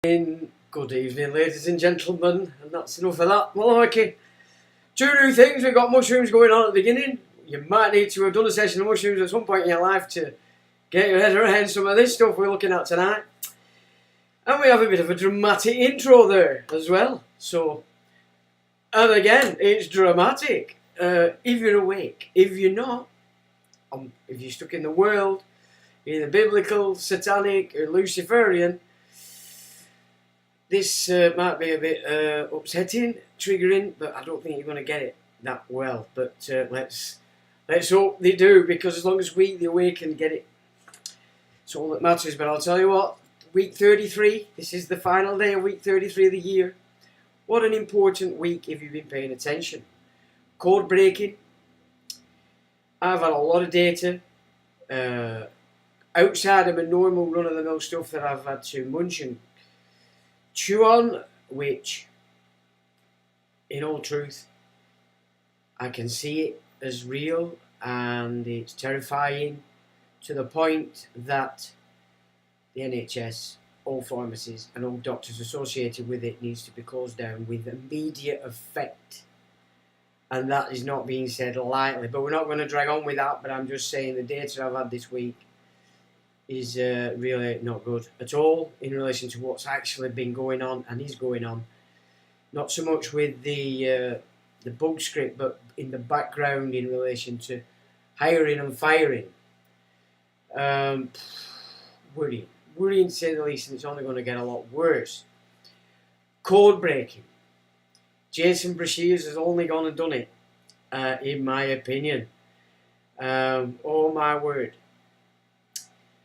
Good evening, ladies and gentlemen, and that's enough of that malarkey. Two new things. We've got mushrooms going on at the beginning. You might need to have done a session of mushrooms at some point in your life to get your head around some of this stuff we're looking at tonight. And we have a bit of a dramatic intro there as well. And again, it's dramatic. If you're awake, if you're not, if you're stuck in the world, either biblical, satanic, or Luciferian, this might be a bit upsetting, triggering, but I don't think you're going to get it that well. But let's hope they do, because as long as we, the awakened, get it, it's all that matters. But I'll tell you what, week 33, this is the final day of week 33 of the year. What an important week if you've been paying attention. Code breaking. I've had a lot of data outside of my normal run-of-the-mill stuff that I've had to munch and chew on, which, in all truth, I can see it as real, and it's terrifying to the point that the NHS, all pharmacies and all doctors associated with it needs to be closed down with immediate effect. And that is not being said lightly, but we're not going to drag on with that. But I'm just saying the data I've had this week is really not good at all in relation to what's actually been going on and is going on. Not so much with the bug script, but in the background in relation to hiring and firing. Worrying to say the least, and it's only going to get a lot worse. Code breaking. Jason Brashears has only gone and done it, in my opinion. Oh my word.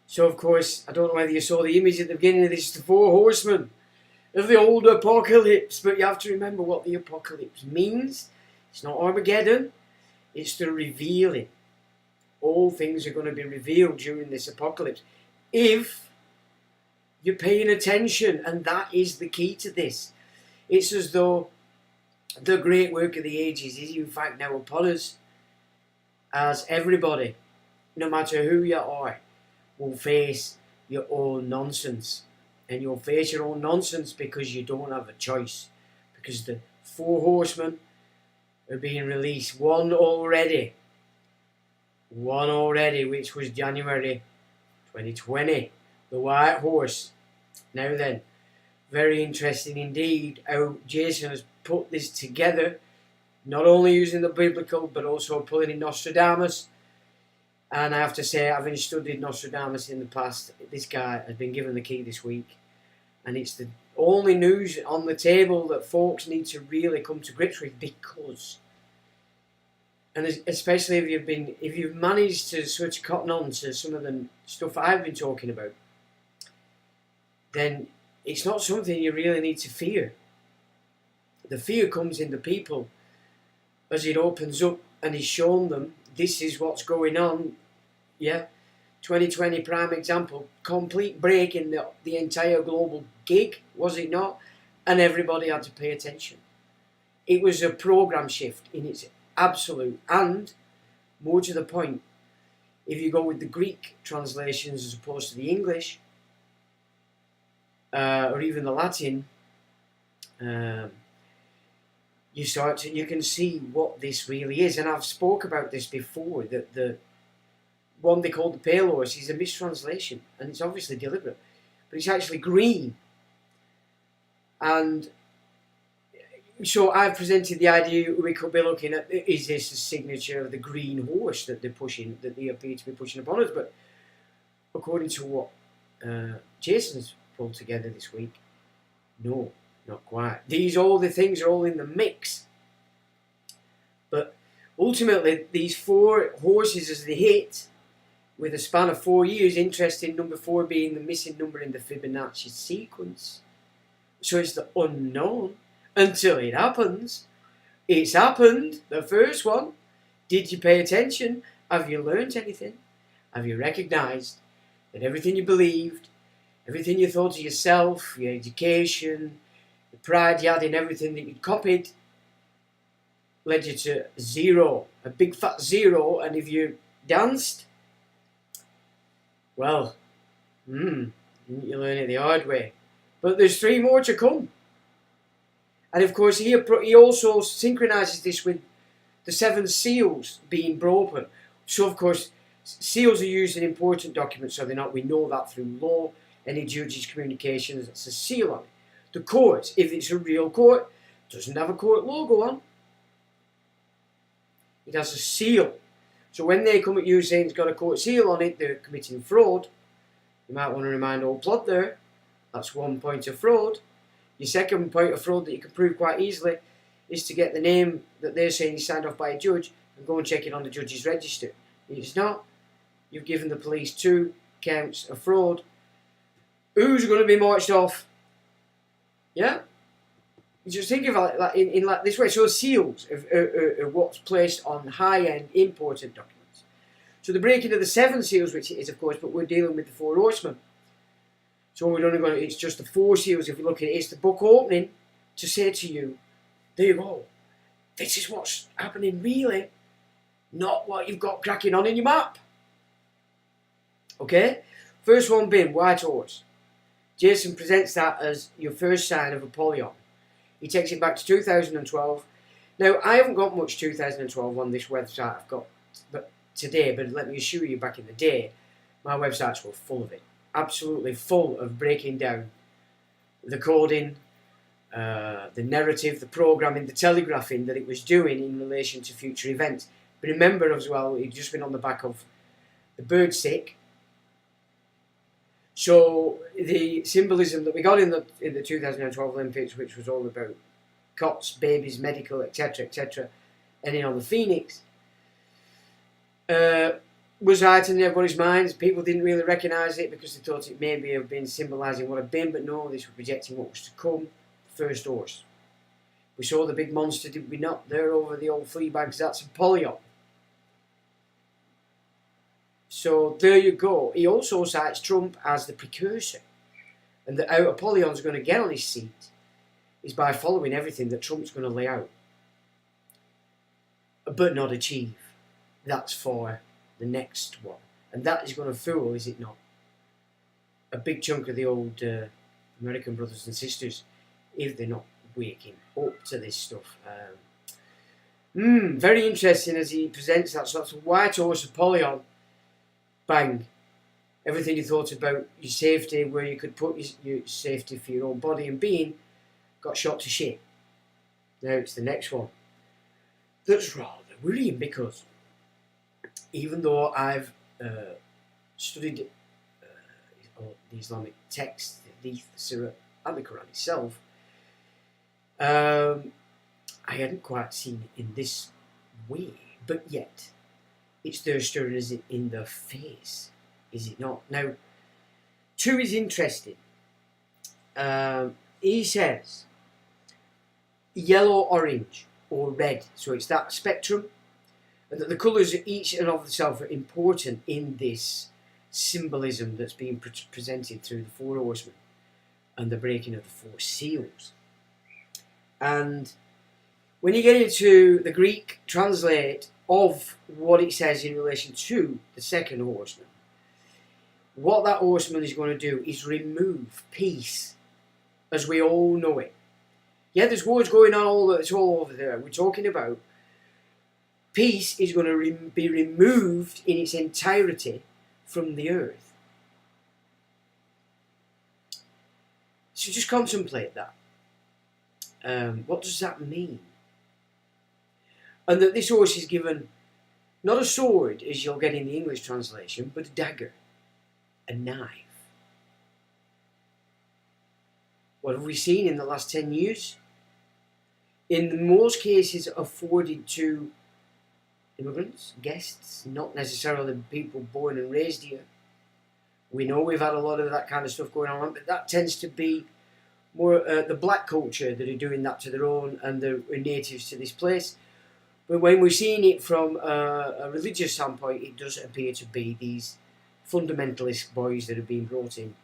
So, of course, I don't know whether you saw the image at the beginning of this, the four horsemen of the old apocalypse. But you have to remember what the apocalypse means. It's not Armageddon. It's the revealing. All things are going to be revealed during this apocalypse, if you're paying attention. And that is the key to this. It's as though the great work of the ages is in fact now upon us, as everybody, no matter who you are, will face your own nonsense. And you'll face your own nonsense because you don't have a choice. Because the four horsemen are being released. One already, which was January 2020. The white horse. Now then, very interesting indeed how Jason has put this together. Not only using the biblical, but also pulling in Nostradamus. And I have to say, having studied Nostradamus in the past, this guy has been given the key this week. And it's the only news on the table that folks need to really come to grips with, because, and especially if you've managed to switch cotton on to some of the stuff I've been talking about, then it's not something you really need to fear. The fear comes in the people as it opens up and is shown them, this is what's going on. Yeah, 2020 prime example, complete break in the entire global gig, was it not? And everybody had to pay attention. It was a program shift in its absolute, and more to the point, if you go with the Greek translations as opposed to the English, or even the Latin, you can see what this really is. And I've spoke about this before, that the one they call the pale horse is a mistranslation, and it's obviously deliberate, but it's actually green. And so I've presented the idea we could be looking at, is this a signature of the green horse that they're pushing, that they appear to be pushing upon us? But according to what Jason's pulled together this week, no, not quite. All the things are all in the mix. But ultimately, these four horses as they hit, with a span of 4 years, interesting, number 4 being the missing number in the Fibonacci sequence. So it's the unknown until it happens. It's happened, the first one. Did you pay attention? Have you learnt anything? Have you recognised that everything you believed, everything you thought of yourself, your education, the pride you had in everything that you'd copied, led you to zero, a big fat zero? And if you danced, well, you learn it the hard way. But there's 3 more to come. And of course, he also synchronises this with the 7 seals being broken. So of course, seals are used in important documents, so they're not. We know that through law. Any judge's communications, that's a seal on it. The court, if it's a real court, doesn't have a court logo on. It has a seal. So when they come at you saying it's got a court seal on it, they're committing fraud. You might want to remind old Plod there. That's one point of fraud. Your second point of fraud that you can prove quite easily is to get the name that they're saying is signed off by a judge and go and check it on the judge's register. If it's not, you've given the police 2 counts of fraud. Who's going to be marched off? Yeah? You just think about it like in like this way. So seals are what's placed on high-end important documents. So the breaking of the 7 seals, which it is of course, but we're dealing with the 4 horsemen. So we're only going to, it's just the 4 seals. If you look at it, it's the book opening to say to you, there you go. This is what's happening really, not what you've got cracking on in your map. Okay? First one being White Horse. Jason presents that as your first sign of Apollyon. He takes it back to 2012. Now, I haven't got much 2012 on this website I've got today, but let me assure you, back in the day, my websites were full of it. Absolutely full of breaking down the coding, the narrative, the programming, the telegraphing that it was doing in relation to future events. But remember as well, it just been on the back of the bird sick. So the symbolism that we got in the 2012 Olympics, which was all about cots, babies, medical, etc., etc., ending on the phoenix, was right in everybody's minds. People didn't really recognise it because they thought it maybe have been symbolising what had been, but no, this was projecting what was to come. First horse. We saw the big monster, did we not? There over the old flea bags, that's Apollyon. So there you go. He also cites Trump as the precursor. And that how Apollon's going to get on his seat is by following everything that Trump's going to lay out. But not achieve. That's for the next one. And that is going to fool, is it not? A big chunk of the old American brothers and sisters, if they're not waking up to this stuff. Very interesting as he presents that. So that's a White Horse Apollyon. Bang. Everything you thought about your safety, where you could put your safety for your own body and being, got shot to shit. Now it's the next one. That's rather worrying because even though I've studied the Islamic texts, the Hadith, the Surah, and the Quran itself, I hadn't quite seen it in this way, but yet it's there staring us in the face, is it not? Now, 2 is interesting. He says yellow, orange, or red, so it's that spectrum, and that the colours each and of themselves are important in this symbolism that's being presented through the 4 horsemen and the breaking of the 4 seals. And when you get into the Greek translate of what it says in relation to the 2nd horseman, what that horseman is going to do is remove peace as we all know it. Yeah, there's wars going on it's all over there. We're talking about peace is going to be removed in its entirety from the earth. So just contemplate that. What does that mean? And that this horse is given not a sword, as you'll get in the English translation, but a dagger, a knife. What have we seen in the last 10 years? In most cases afforded to immigrants, guests, not necessarily people born and raised here. We know we've had a lot of that kind of stuff going on, but that tends to be more the black culture that are doing that to their own and they're natives to this place. But when we're seeing it from a religious standpoint, it does appear to be these fundamentalist boys that have been brought in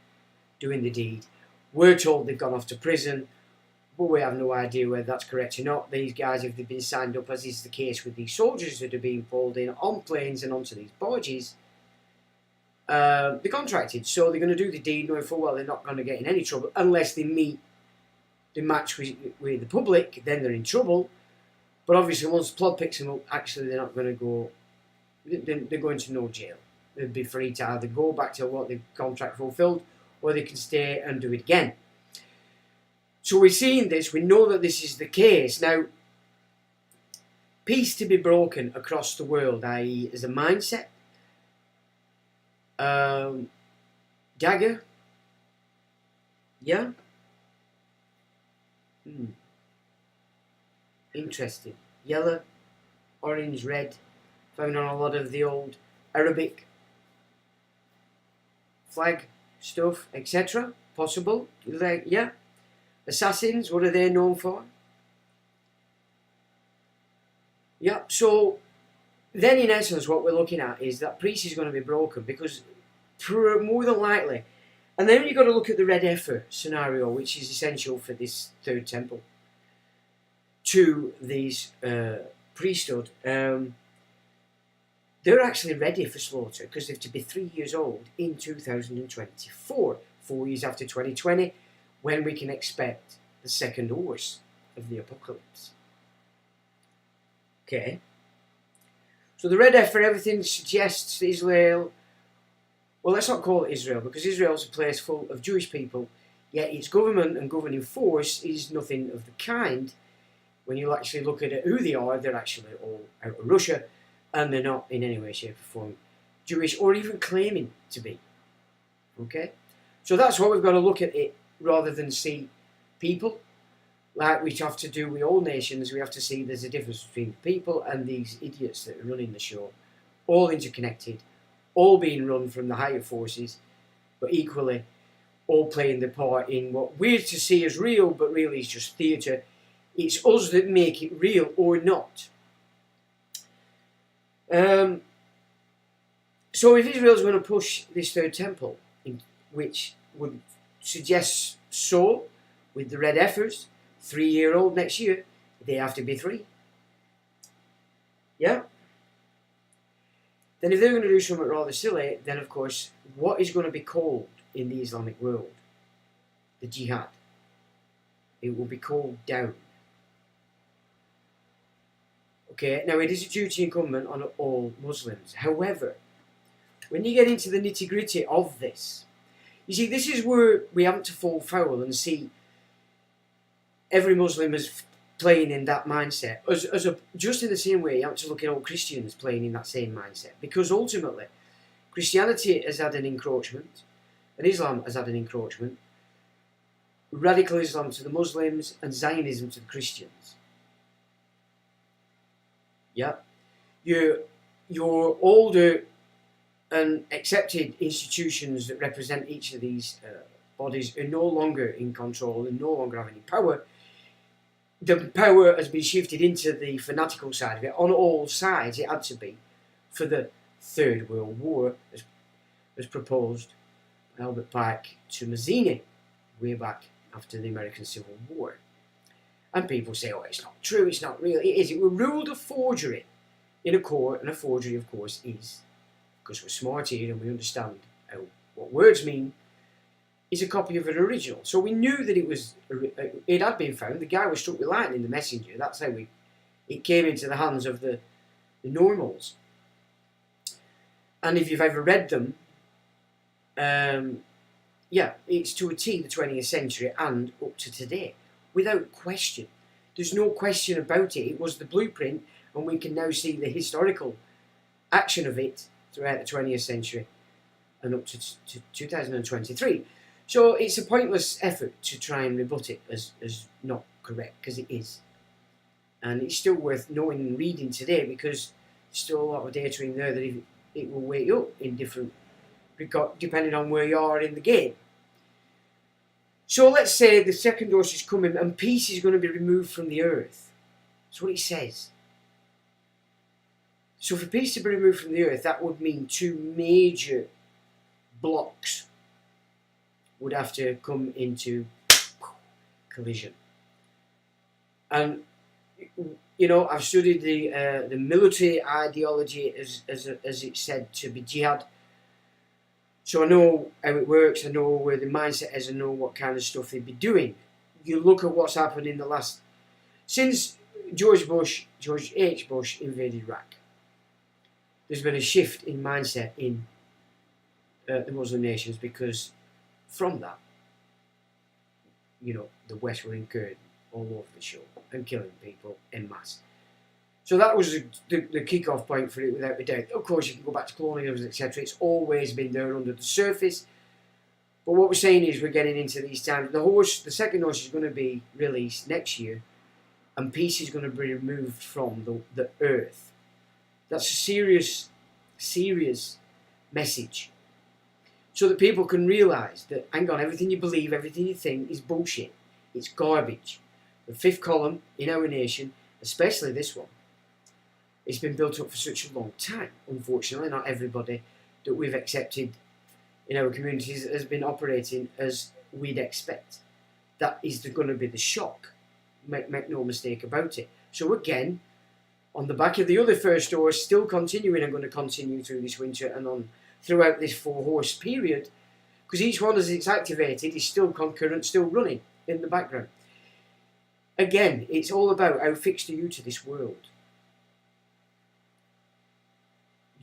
doing the deed. We're told they've gone off to prison, but we have no idea whether that's correct or not. These guys, if they've been signed up, as is the case with these soldiers that are being pulled in on planes and onto these barges, They're contracted, so they're going to do the deed knowing full well they're not going to get in any trouble unless they meet the match with the public. Then they're in trouble. But obviously, once the plot picks them up, actually they're not going to go. They're going to no jail. They'll be free to either go back to what the contract fulfilled, or they can stay and do it again. So we're seeing this. We know that this is the case now. Peace to be broken across the world, i.e., as a mindset. Dagger. Yeah. Interesting. Yellow, orange, red. Found on a lot of the old Arabic flag stuff, etc. Possible. Yeah. Assassins, what are they known for? Yeah, so then in essence what we're looking at is that peace is going to be broken because more than likely, and then you've got to look at the red heifer scenario, which is essential for this third temple to these priesthood. They're actually ready for slaughter because they're to be 3 years old in 2024, 4 years after 2020, when we can expect the second horse of the apocalypse. Okay. So the red heifer, everything suggests Israel. Well, let's not call it Israel because Israel's a place full of Jewish people, yet its government and governing force is nothing of the kind. When you actually look at it, who they are, they're actually all out of Russia, and they're not in any way, shape, or form Jewish, or even claiming to be. Okay? So that's what we've got to look at it, rather than see people. Like we have to do with all nations, we have to see there's a difference between people and these idiots that are running the show, all interconnected, all being run from the higher forces, but equally all playing the part in what we're to see as real, but really is just theatre. It's us that make it real or not. So if Israel's going to push this third temple, which would suggest so, with the red heifers, 3-year-old next year, they have to be 3. Yeah? Then if they're going to do something rather silly, then of course, what is going to be called in the Islamic world? The Jihad. It will be called down. Okay, now it is a duty incumbent on all Muslims. However, when you get into the nitty-gritty of this, you see, this is where we have to fall foul and see every Muslim as playing in that mindset. Just in the same way, you have to look at all Christians playing in that same mindset. Because ultimately, Christianity has had an encroachment, and Islam has had an encroachment. Radical Islam to the Muslims, and Zionism to the Christians. Yeah? Your older and accepted institutions that represent each of these bodies are no longer in control and no longer have any power. The power has been shifted into the fanatical side of it. On all sides, it had to be for the Third World War, as proposed by Albert Pike to Mazzini way back after the American Civil War. And people say, oh, it's not true, it's not real. It is. It was ruled a forgery in a court, and a forgery, of course, is, because we're smart here and we understand what words mean, is a copy of an original. So we knew that it had been found. The guy was struck with lightning, the messenger. That's how it came into the hands of the normals. And if you've ever read them, yeah, it's to a T the 20th century and up to today, without question. There's no question about it. It was the blueprint, and we can now see the historical action of it throughout the 20th century and up to 2023. So it's a pointless effort to try and rebut it as not correct, because it is. And it's still worth knowing and reading today, because there's still a lot of data in there that it will weigh up in different, depending on where you are in the game. So let's say the second horse is coming and peace is going to be removed from the earth. That's what it says. So for peace to be removed from the earth, that would mean 2 major blocks would have to come into collision. And, you know, I've studied the military ideology as it's said to be jihad. So I know how it works, I know where the mindset is, I know what kind of stuff they'd be doing. You look at what's happened in the last... Since George H. Bush invaded Iraq, there's been a shift in mindset in the Muslim nations, because from that, you know, the West were incurred all over the show and killing people en masse. So that was the kick-off point for it, without a doubt. Of course, you can go back to colonialism, etc. It's always been there under the surface. But what we're saying is we're getting into these times. The second horse is going to be released next year, and peace is going to be removed from the earth. That's a serious, serious message. So that people can realise that, hang on, everything you believe, everything you think is bullshit. It's garbage. The fifth column in our nation, especially this one, it's been built up for such a long time. Unfortunately, not everybody that we've accepted in our communities has been operating as we'd expect. That is going to be the shock. Make no mistake about it. So again, on the back of the other first horse, still continuing, and going to continue through this winter and on throughout this 4-horse period, because each one, as it's activated, is still concurrent, still running in the background. Again, it's all about how fixed are you to this world.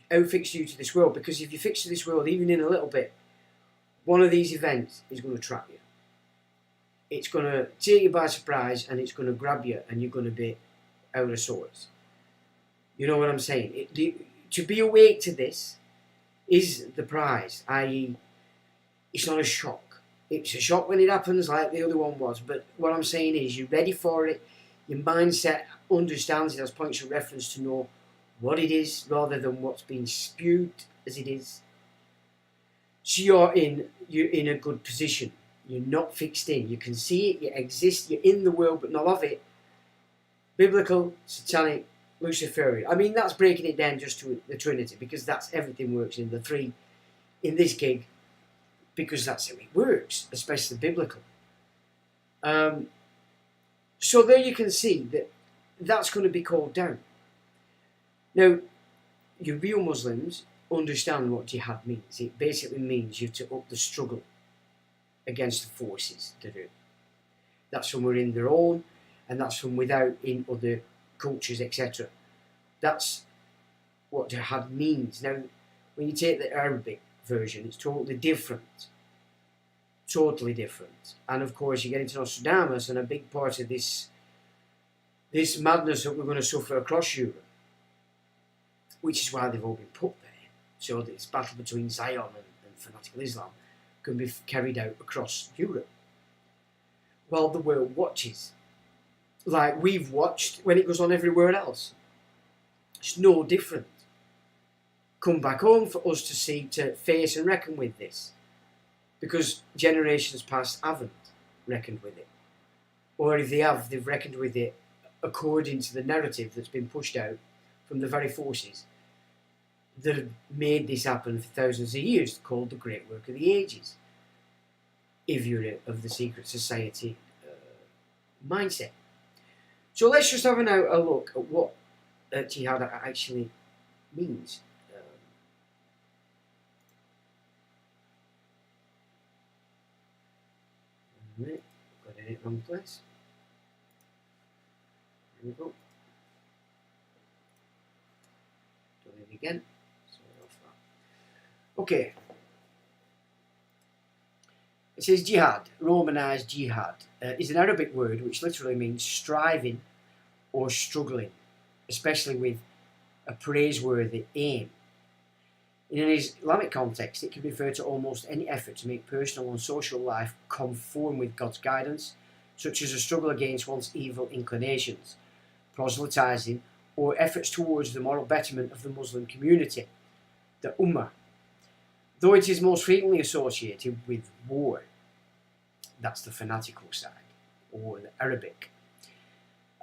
How fixed are you to this world? Because if you're fixed to this world, even in a little bit, one of these events is going to trap you. It's going to take you by surprise, and it's going to grab you, and you're going to be out of sorts. You know what I'm saying? To be awake to this is the prize, i.e. it's not a shock. It's a shock when it happens, like the other one was, but what I'm saying is you're ready for it, your mindset understands it, has points of reference to know what it is, rather than what's being spewed as it is. So you're in a good position. You're not fixed in. You can see it, you exist, you're in the world, but not of it. Biblical, satanic, Luciferian. I mean, that's breaking it down just to the Trinity, because that's everything works in the three in this gig, because that's how it works, especially biblical. So there you can see that that's going to be called down. Now, your real Muslims understand what jihad means. It basically means you have to up the struggle against the forces that's from within their own, and that's from without in other cultures, etc. That's what jihad means. Now, when you take the Arabic version, it's totally different. Totally different. And of course, you get into Nostradamus, and a big part of this madness that we're going to suffer across Europe, which is why they've all been put there, so that this battle between Zion and fanatical Islam can be carried out across Europe, while the world watches, like we've watched when it goes on everywhere else. It's no different. Come back home for us to see, to face and reckon with this, because generations past haven't reckoned with it, or if they have, they've reckoned with it according to the narrative that's been pushed out from the very forces that have made this happen for thousands of years, called the Great Work of the Ages, if you're of the secret society mindset. So let's just have a look at what jihad actually means. Right, got it in the wrong place. There we go. Do it again. Okay. It says jihad, Romanized jihad, is an Arabic word which literally means striving or struggling, especially with a praiseworthy aim. In an Islamic context, it can refer to almost any effort to make personal and social life conform with God's guidance, such as a struggle against one's evil inclinations, proselytizing, or efforts towards the moral betterment of the Muslim community, the Ummah. Though it is most frequently associated with war, that's the fanatical side, or the Arabic.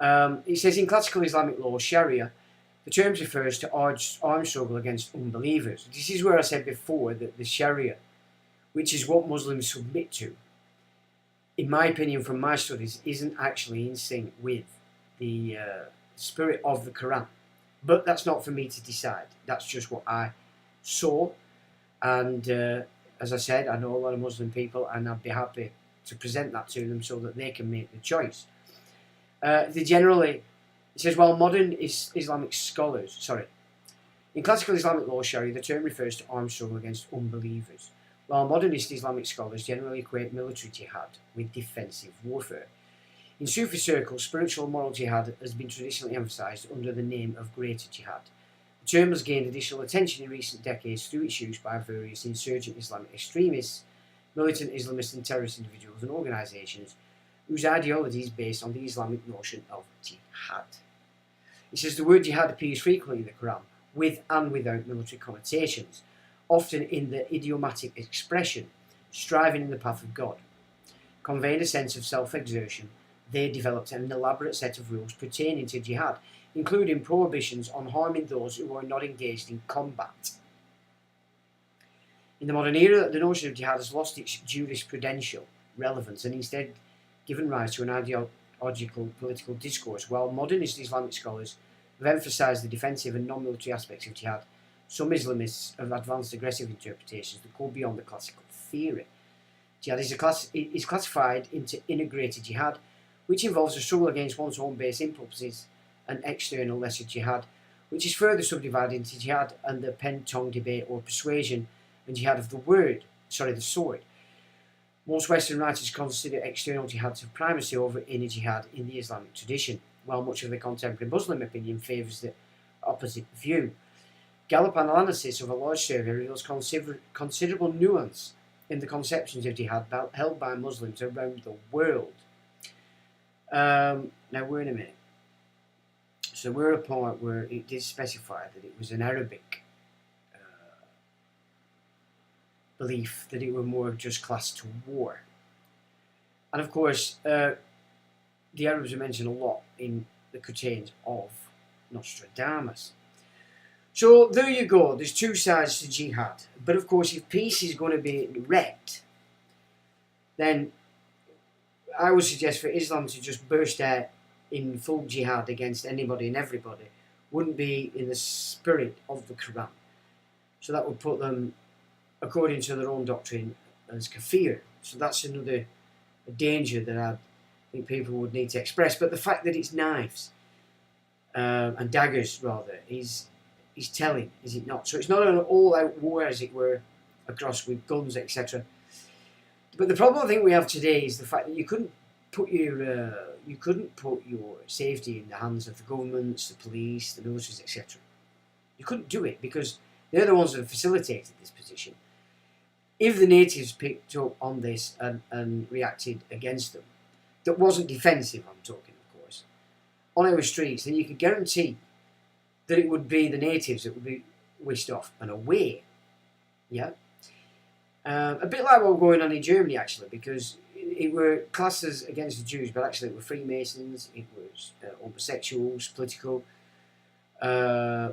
It says in classical Islamic law, Sharia, the term refers to armed struggle against unbelievers. This is where I said before that the Sharia, which is what Muslims submit to, in my opinion, from my studies, isn't actually in sync with the spirit of the Quran. But that's not for me to decide. That's just what I saw. And as I said, I know a lot of Muslim people, and I'd be happy to present that to them so that they can make the choice. It says, while modern Islamic scholars, in classical Islamic law Sharia, the term refers to armed struggle against unbelievers, while modernist Islamic scholars generally equate military jihad with defensive warfare. In Sufi circles, spiritual and moral jihad has been traditionally emphasised under the name of greater jihad. The term has gained additional attention in recent decades through its use by various insurgent Islamic extremists, militant Islamist and terrorist individuals and organisations whose ideology is based on the Islamic notion of jihad. It says the word jihad appears frequently in the Quran, with and without military connotations, often in the idiomatic expression, striving in the path of God. Conveying a sense of self-exertion, they developed an elaborate set of rules pertaining to jihad, including prohibitions on harming those who are not engaged in combat. In the modern era, the notion of jihad has lost its jurisprudential relevance and instead given rise to an ideological political discourse. While modernist Islamic scholars have emphasised the defensive and non-military aspects of jihad, some Islamists have advanced aggressive interpretations that go beyond the classical theory. Jihad is classified into integrated jihad, which involves a struggle against one's own base impulses, and external lesser jihad, which is further subdivided into jihad and the pen-tongue debate or persuasion, and jihad of the sword. Most Western writers consider external jihad of primacy over inner jihad in the Islamic tradition, while much of the contemporary Muslim opinion favours the opposite view. Gallup analysis of a large survey reveals considerable nuance in the conceptions of jihad held by Muslims around the world. Now we're in a minute. So we're at a point where it did specify that it was an Arabic belief, that it were more just classed to war. And of course, the Arabs are mentioned a lot in the curtains of Nostradamus. So there you go, there's two sides to jihad. But of course, if peace is going to be wrecked, then I would suggest for Islam to just burst out in full jihad against anybody and everybody wouldn't be in the spirit of the Quran. So that would put them, according to their own doctrine, as kafir. So that's another danger that I think people would need to express. But the fact that it's knives and daggers, rather, is telling, is it not? So it's not an all-out war, as it were, across with guns, etc. But the problem I think we have today is the fact that you couldn't put your safety in the hands of the governments, the police, the militaries, etc. You couldn't do it because they're the ones that have facilitated this position. If the natives picked up on this and reacted against them, that wasn't defensive, I'm talking, of course, on our streets, then you could guarantee that it would be the natives that would be whisked off and away. Yeah. A bit like what was going on in Germany, actually, because it were classes against the Jews, but actually it were Freemasons, it was homosexuals, political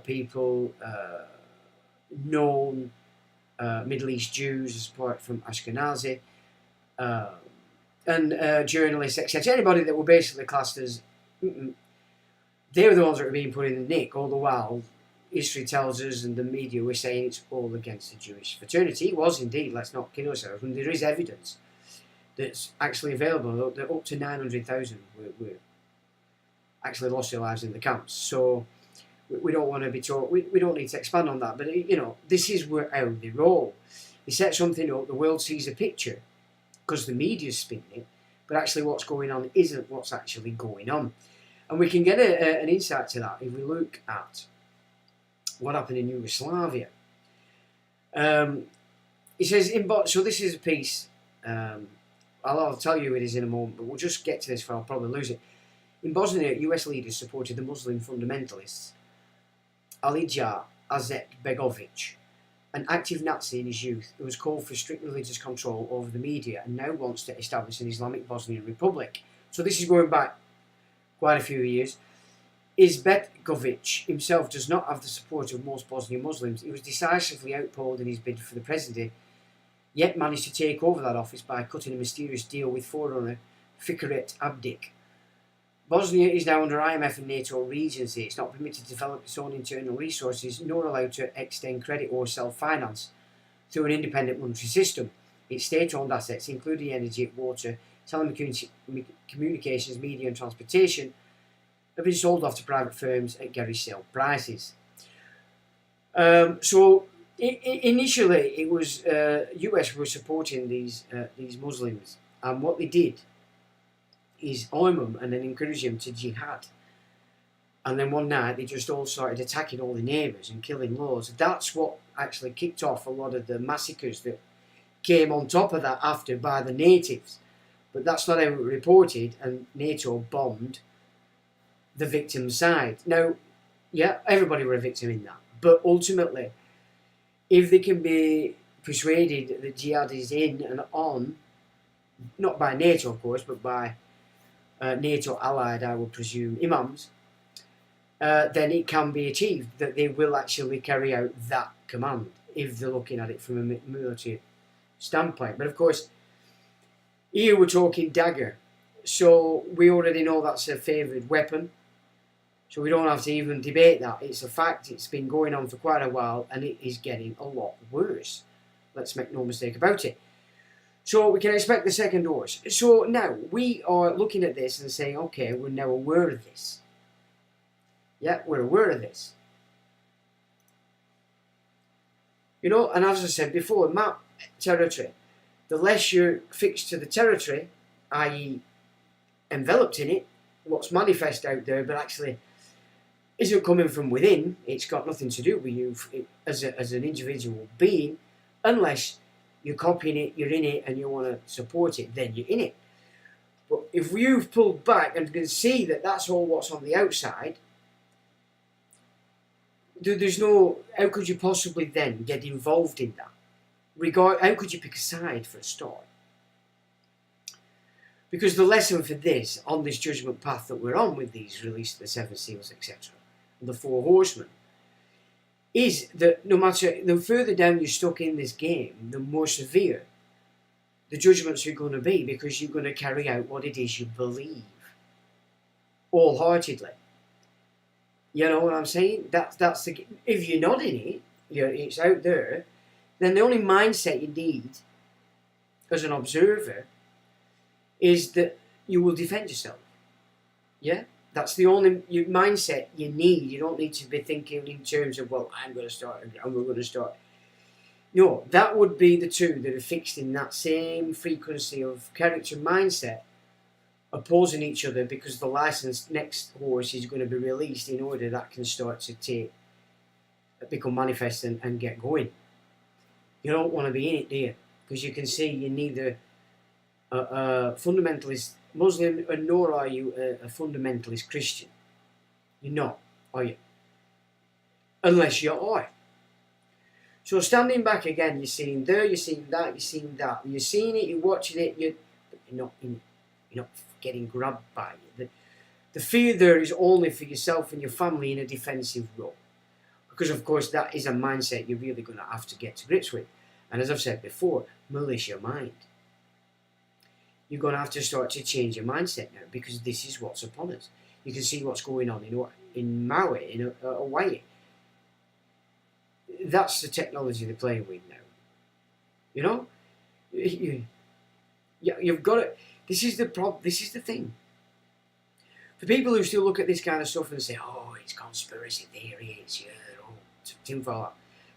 people, known Middle East Jews, apart from Ashkenazi, and journalists, etc. Anybody that were basically classed as, they were the ones that were being put in the nick, all the while history tells us and the media were saying it's all against the Jewish fraternity. It was indeed, let's not kid ourselves, and there is evidence that's actually available that up to 900,000 were actually lost their lives in the camps. So we don't want to be taught, we don't need to expand on that, but this is how they roll. They set something up, the world sees a picture because the media's spinning it, but actually what's going on isn't what's actually going on. And we can get an insight to that if we look at what happened in Yugoslavia. It says, so this is a piece, I'll tell you it is in a moment, but we'll just get to this for I'll probably lose it. In Bosnia, US leaders supported the Muslim fundamentalists Alija Azekbegovic, an active Nazi in his youth who was called for strict religious control over the media and now wants to establish an Islamic Bosnian Republic. So this is going back quite a few years. Izbetgovic himself does not have the support of most Bosnian Muslims. He was decisively outpolled in his bid for the presidency, yet managed to take over that office by cutting a mysterious deal with forerunner Fikret Abdik. Bosnia is now under IMF and NATO regency. It's not permitted to develop its own internal resources, nor allowed to extend credit or self-finance. through an independent monetary system. Its state-owned assets, including energy, water, telecommunications, media and transportation, have been sold off to private firms at garish sale prices. So initially, it was US were supporting these Muslims, and what they did is arm them and then encourage them to jihad. And then one night they just all started attacking all the neighbours and killing loads. That's what actually kicked off a lot of the massacres that came on top of that after by the natives. But that's not how it was reported, and NATO bombed the victim side. Now, yeah, everybody were a victim in that. But ultimately, if they can be persuaded that jihad is in and on, not by NATO of course, but by NATO allied, I would presume, imams, then it can be achieved that they will actually carry out that command if they're looking at it from a military standpoint. But of course, here we're talking dagger, so we already know that's a favoured weapon, so we don't have to even debate that. It's a fact. It's been going on for quite a while, and it is getting a lot worse. Let's make no mistake about it. So we can expect the second horse. So now we are looking at this and saying, okay, we're now aware of this. Yeah, we're aware of this. You know, and as I said before, map territory. The less you're fixed to the territory, i.e. enveloped in it, what's manifest out there, but actually isn't coming from within, it's got nothing to do with you as an individual being, unless you're copying it, you're in it, and you want to support it, then you're in it. But if you've pulled back and can see that that's all what's on the outside, there's no, how could you possibly then get involved in that? How could you pick a side for a start? Because the lesson for this, on this judgment path that we're on with these release of the seven seals, etc., and the four horsemen, is that no matter, the further down you're stuck in this game, the more severe the judgments are going to be, because you're going to carry out what it is you believe, wholeheartedly. You know what I'm saying? That's the, if you're not in it, it's out there, then the only mindset you need as an observer is that you will defend yourself. Yeah? That's the only mindset you need. You don't need to be thinking in terms of, well, I'm going to start and we're going to start. No, that would be the two that are fixed in that same frequency of character mindset, opposing each other, because the licensed next horse is going to be released in order that can start to become manifest and get going. You don't want to be in it, do you? Because you can see you're neither a fundamentalist Muslim, nor are you a fundamentalist Christian. You're not, are you? Unless you are. So standing back again, you're seeing there, you're seeing that, you're seeing that. You're seeing it, you're watching it, but you're not in it. You're not getting grabbed by it. The fear there is only for yourself and your family in a defensive role. Because of course that is a mindset you're really going to have to get to grips with. And as I've said before, militia mind. You're going to have to start to change your mindset now, because this is what's upon us. You can see what's going on in Maui, in a way. That's the technology they're playing with now. You know? You've got to... This is the problem. This is the thing. For people who still look at this kind of stuff and say, oh, it's conspiracy theory, it's tinfoil,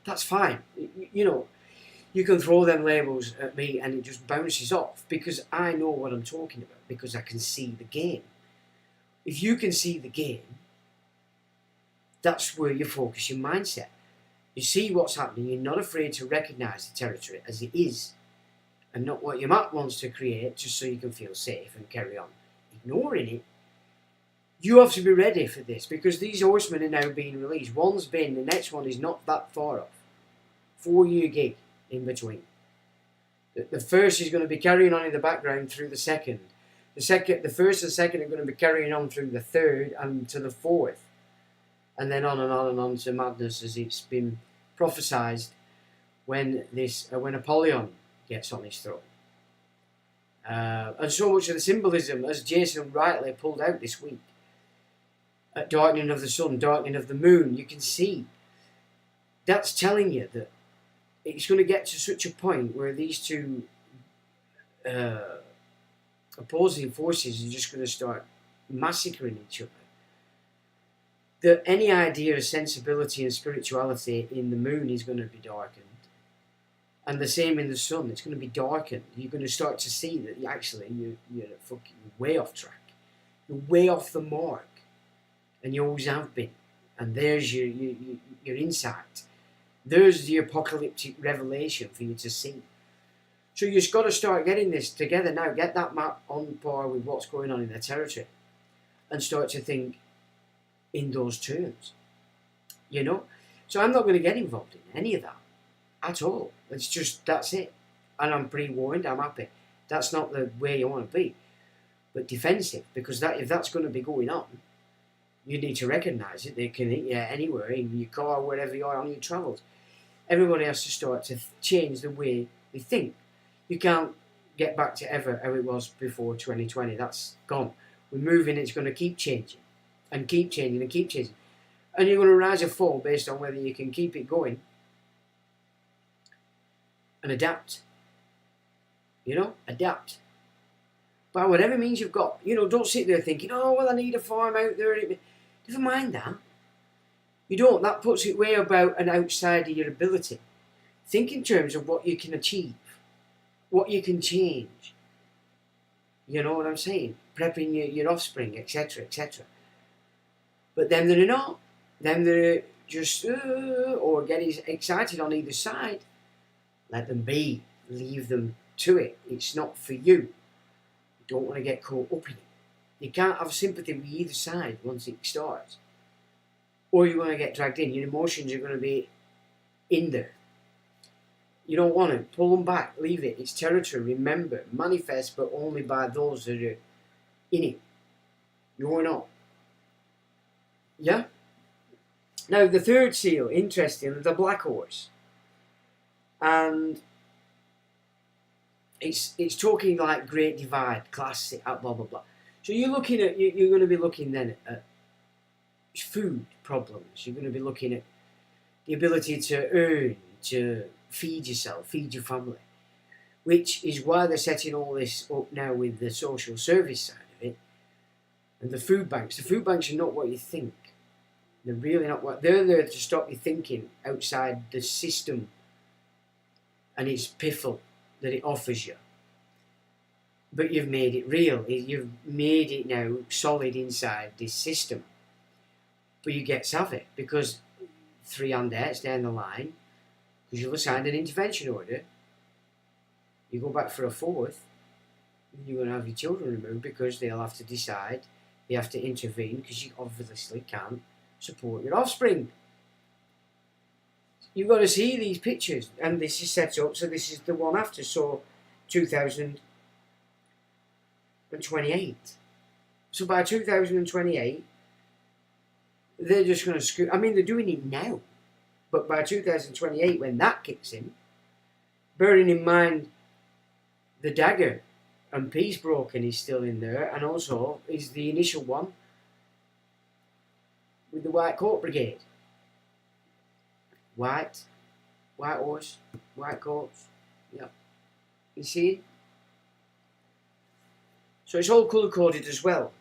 that's fine. You know, you can throw them labels at me and it just bounces off, because I know what I'm talking about, because I can see the game. If you can see the game, that's where you focus your mindset. You see what's happening, you're not afraid to recognise the territory as it is, and not what your map wants to create just so you can feel safe and carry on ignoring it. You have to be ready for this, because these horsemen are now being released. One's been, the next one is not that far off. 4-year gig in between. The first is going to be carrying on in the background through the second. The first and second are going to be carrying on through the third and to the fourth. And then on and on and on to madness, as it's been prophesied when Apollyon gets on his throne. And so much of the symbolism, as Jason rightly pulled out this week, at darkening of the sun, darkening of the moon, you can see that's telling you that it's going to get to such a point where these two opposing forces are just going to start massacring each other. That any idea of sensibility and spirituality in the moon is going to be darkened. And the same in the sun, it's going to be darkened. You're going to start to see that actually you're fucking way off track. You're way off the mark. And you always have been. And there's your insight. There's the apocalyptic revelation for you to see. So you've got to start getting this together now. Get that map on par with what's going on in their territory. And start to think in those terms. You know? So I'm not going to get involved in any of that. At all. It's just, that's it. And I'm pre-warned, I'm happy. That's not the way you want to be. But defensive, because if that's going to be going on, you need to recognise it. They can hit you anywhere, in your car, wherever you are on your travels. Everybody has to start to change the way they think. You can't get back to ever how it was before 2020. That's gone. We're moving, it's going to keep changing. And keep changing and keep changing. And you're going to rise or fall based on whether you can keep it going and adapt. You know, adapt. By whatever means you've got. You know, don't sit there thinking, oh, well, I need a farm out there. Never mind that. You don't. That puts it way about and outside of your ability. Think in terms of what you can achieve, what you can change. You know what I'm saying? Prepping your offspring, etc., etc. But them that are not, them that are just, or get excited on either side, let them be. Leave them to it. It's not for you. You don't want to get caught up in it. You can't have sympathy with either side once it starts. Or you're going to get dragged in. Your emotions are going to be in there. You don't want to. Pull them back. Leave it. It's territory. Remember, manifest, but only by those that are in it. You're not. Yeah? Now, the third seal, interesting, the black horse. And it's talking like Great Divide, classic, blah, blah, blah. So you're looking at, you're going to be looking then at food problems. You're going to be looking at the ability to earn, to feed yourself, feed your family. Which is why they're setting all this up now with the social service side of it. And the food banks. The food banks are not what you think. They're really not what... They're there to stop you thinking outside the system and its piffle that it offers you. But you've made it real. You've made it now solid inside this system. But you get savvy because 300 days down the line, because you'll have signed an intervention order, you go back for a fourth, and you're going to have your children removed because they'll have to decide, they have to intervene because you obviously can't support your offspring. You've got to see these pictures, and this is set up, so this is the one after, so 2028. So by 2028, they're just going to screw, I mean, they're doing it now, but by 2028, when that kicks in, bearing in mind the dagger and peace broken is still in there, and also is the initial one with the White Coat Brigade. White horse, white coats, yeah. You see? So it's all colour coded as well.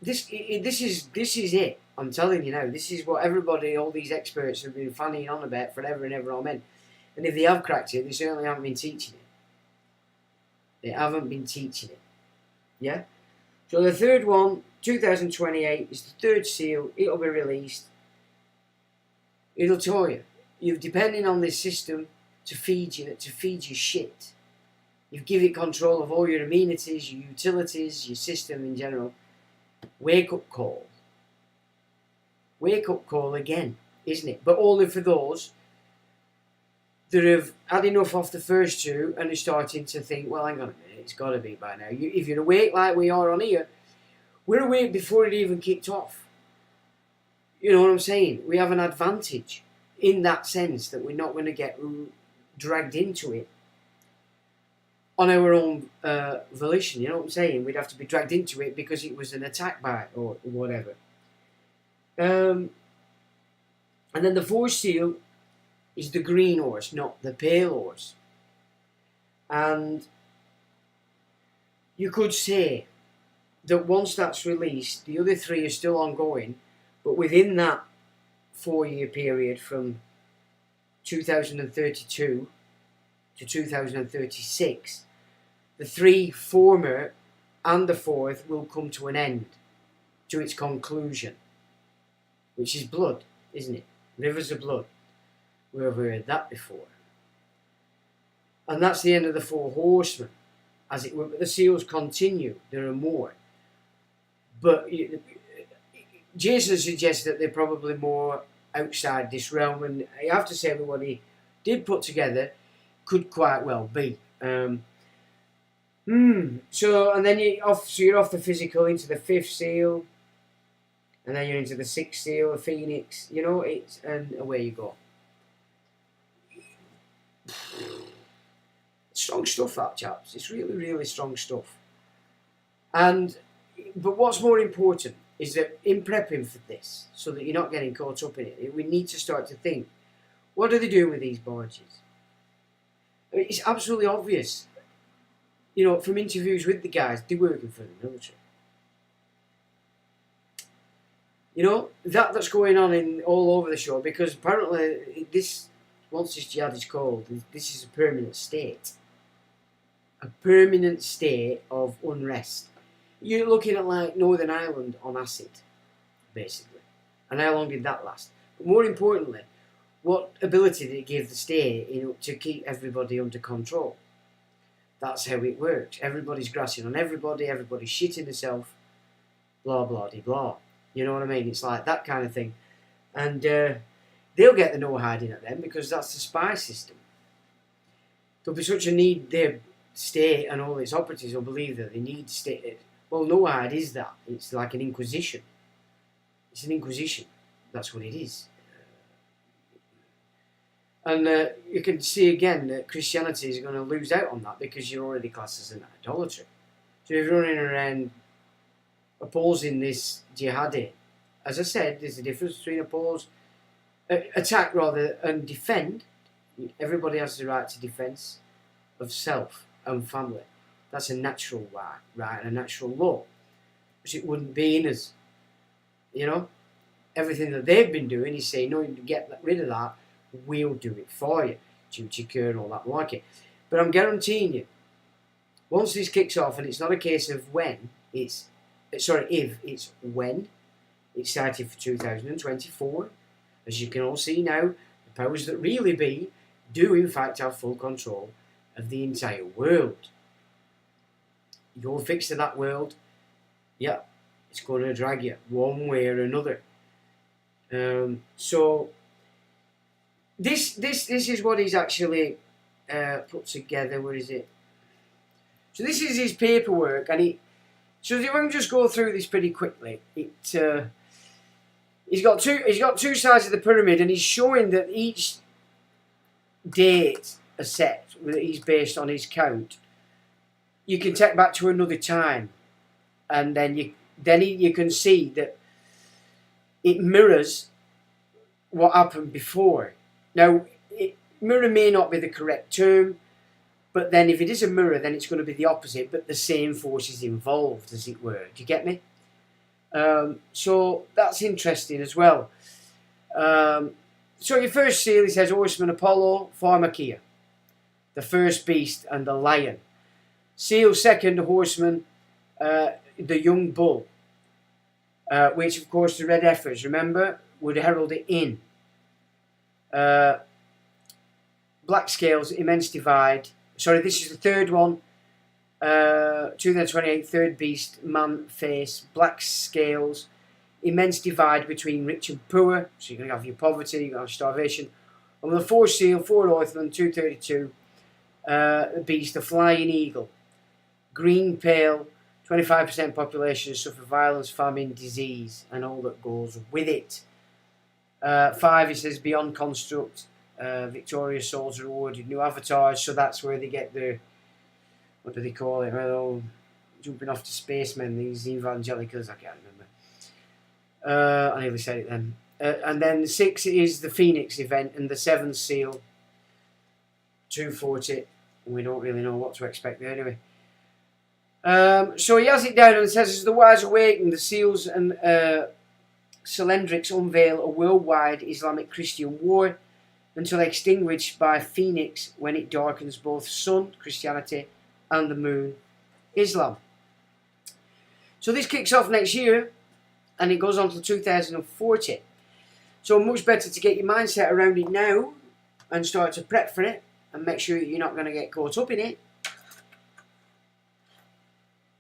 This is it. I'm telling you now. This is what everybody, all these experts have been fanning on about forever and ever. Amen. And if they have cracked it, they certainly haven't been teaching it. They haven't been teaching it. Yeah. So the third one, 2028, is the third seal. It'll be released. It'll tell you, you're depending on this system to feed you shit. You give it control of all your amenities, your utilities, your system in general. Wake up call. Wake up call again, isn't it? But only for those that have had enough off the first two and are starting to think, well, hang on a minute, it's got to be by now. If you're awake like we are on here, we're awake before it even kicked off. You know what I'm saying? We have an advantage in that sense that we're not going to get dragged into it on our own volition. You know what I'm saying? We'd have to be dragged into it because it was an attack by or whatever. And then the fourth seal is the green horse, not the pale horse. And you could say that once that's released, the other three are still ongoing, but within that 4-year period from 2032 to 2036, the three former and the fourth will come to an end, to its conclusion, which is blood, isn't it? Rivers of blood. We've heard that before. And that's the end of the four horsemen, as it were. But the seals continue. There are more. But Jason suggests that they're probably more outside this realm, and I have to say that what he did put together could quite well be. So, and then you're off the physical into the fifth seal, and then you're into the sixth seal, the phoenix. You know, and away you go. Strong stuff, that, chaps. It's really, really strong stuff. But what's more important is that in prepping for this, so that you're not getting caught up in it, we need to start to think, what are they doing with these barges? I mean, it's absolutely obvious, you know, from interviews with the guys, they're working for the military. You know, that's going on all over the show, because apparently once this jihad is called, this is a permanent state. A permanent state of unrest. You're looking at like Northern Ireland on acid, basically. And how long did that last? But more importantly, what ability did it give the state, you know, to keep everybody under control? That's how it works. Everybody's grassing on everybody, everybody's shitting themselves, blah, blah, de blah. You know what I mean? It's like that kind of thing. And they'll get the no hiding at them, because that's the spy system. There'll be such a need, their state and all its operatives will believe that they need state. Well, no hide is that. It's like an inquisition. It's an inquisition. That's what it is. And you can see again that Christianity is going to lose out on that, because you're already classed as an idolater. So if you're running around opposing this jihadi, as I said, there's a difference between attack rather, and defend. Everybody has the right to defence of self and family. That's a natural right and a natural law, which it wouldn't be in us. You know, everything that they've been doing is saying, no, you get rid of that, we'll do it for you, duty care and all that like it. But I'm guaranteeing you, once this kicks off, and it's not a case of if, it's when. It's cited for 2024. As you can all see now, the powers that really be do in fact have full control of the entire world. You're fixed to that world, yeah, it's going to drag you one way or another. So this is what he's actually put together. Where is it? So this is his paperwork, and so if I can just go through this pretty quickly, he's got two sides of the pyramid, and he's showing that each date a set that he's based on his count, you can take back to another time, and then you can see that it mirrors what happened before. Now, mirror may not be the correct term, but then if it is a mirror, then it's going to be the opposite, but the same forces involved, as it were. Do you get me? So that's interesting as well. So your first seal, he says, Horseman Apollo, Pharmakia, the first beast and the lion. Seal second, Horseman, the young bull, which of course the red heifers, remember, would herald it in. Black scales, immense divide. Sorry, this is the third one. 2028, third beast, man face, black scales, immense divide between rich and poor. So you're going to have your poverty, you're going to have starvation. And with the fourth seal, four Northman, 232, the beast, the flying eagle. Green pale, 25% population suffer violence, famine, disease, and all that goes with it. 5, it says, beyond construct, victorious souls are rewarded, new avatars. So that's where they get their, what do they call it? Well, jumping off to spacemen, these evangelicals, I can't I nearly said it then. And then 6 is the Phoenix event and the 7th seal. 240. And we don't really know what to expect there anyway. So he has it down and says, as the wise awaken, the seals and cylindrics unveil a worldwide Islamic Christian war until extinguished by Phoenix when it darkens both sun, Christianity, and the moon, Islam. So this kicks off next year and it goes on till 2040. So much better to get your mindset around it now and start to prep for it and make sure that you're not going to get caught up in it.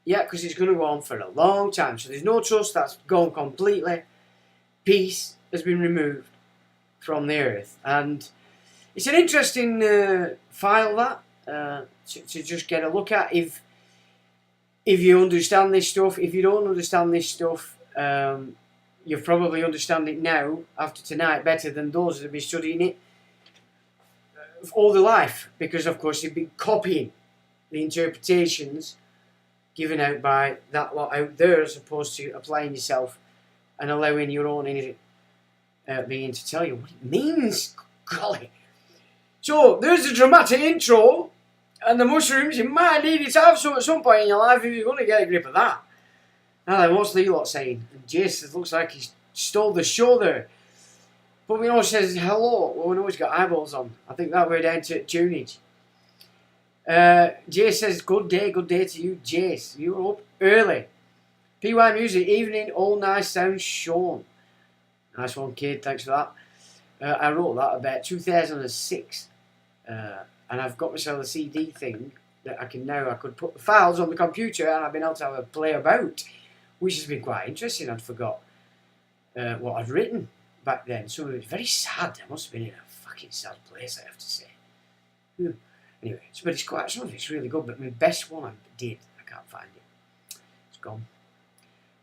Yeah, because it's going to go on for a long time. So there's no trust, that's gone completely. Peace has been removed from the earth. And it's an interesting file that to just get a look at if you understand this stuff. If you don't understand this stuff, you probably understand it now after tonight better than those that have been studying it all their life, because of course they've been copying the interpretations given out by that lot out there as opposed to applying yourself and allowing your own being to tell you what it means. Golly. So there's a dramatic intro, and the mushrooms, you might need it to have some at some point in your life if you're going to get a grip of that. Now then, what's the lot saying? And Jason looks like he's stole the show there. But we know says hello. Well, we know he's got eyeballs on. I think that we're down to tunage. Jace says, good day to you, Jace. You were up early. PY Music, evening, all nice sounds shown. Nice one, kid, thanks for that. I wrote that about 2006. And I've got myself a CD thing that I could put the files on the computer and I've been able to have a play about, which has been quite interesting. I'd forgot what I'd written back then. So it was very sad. I must have been in a fucking sad place, I have to say. Anyway, but it's quite something. It's really good. But my best one I did, I can't find it. It's gone.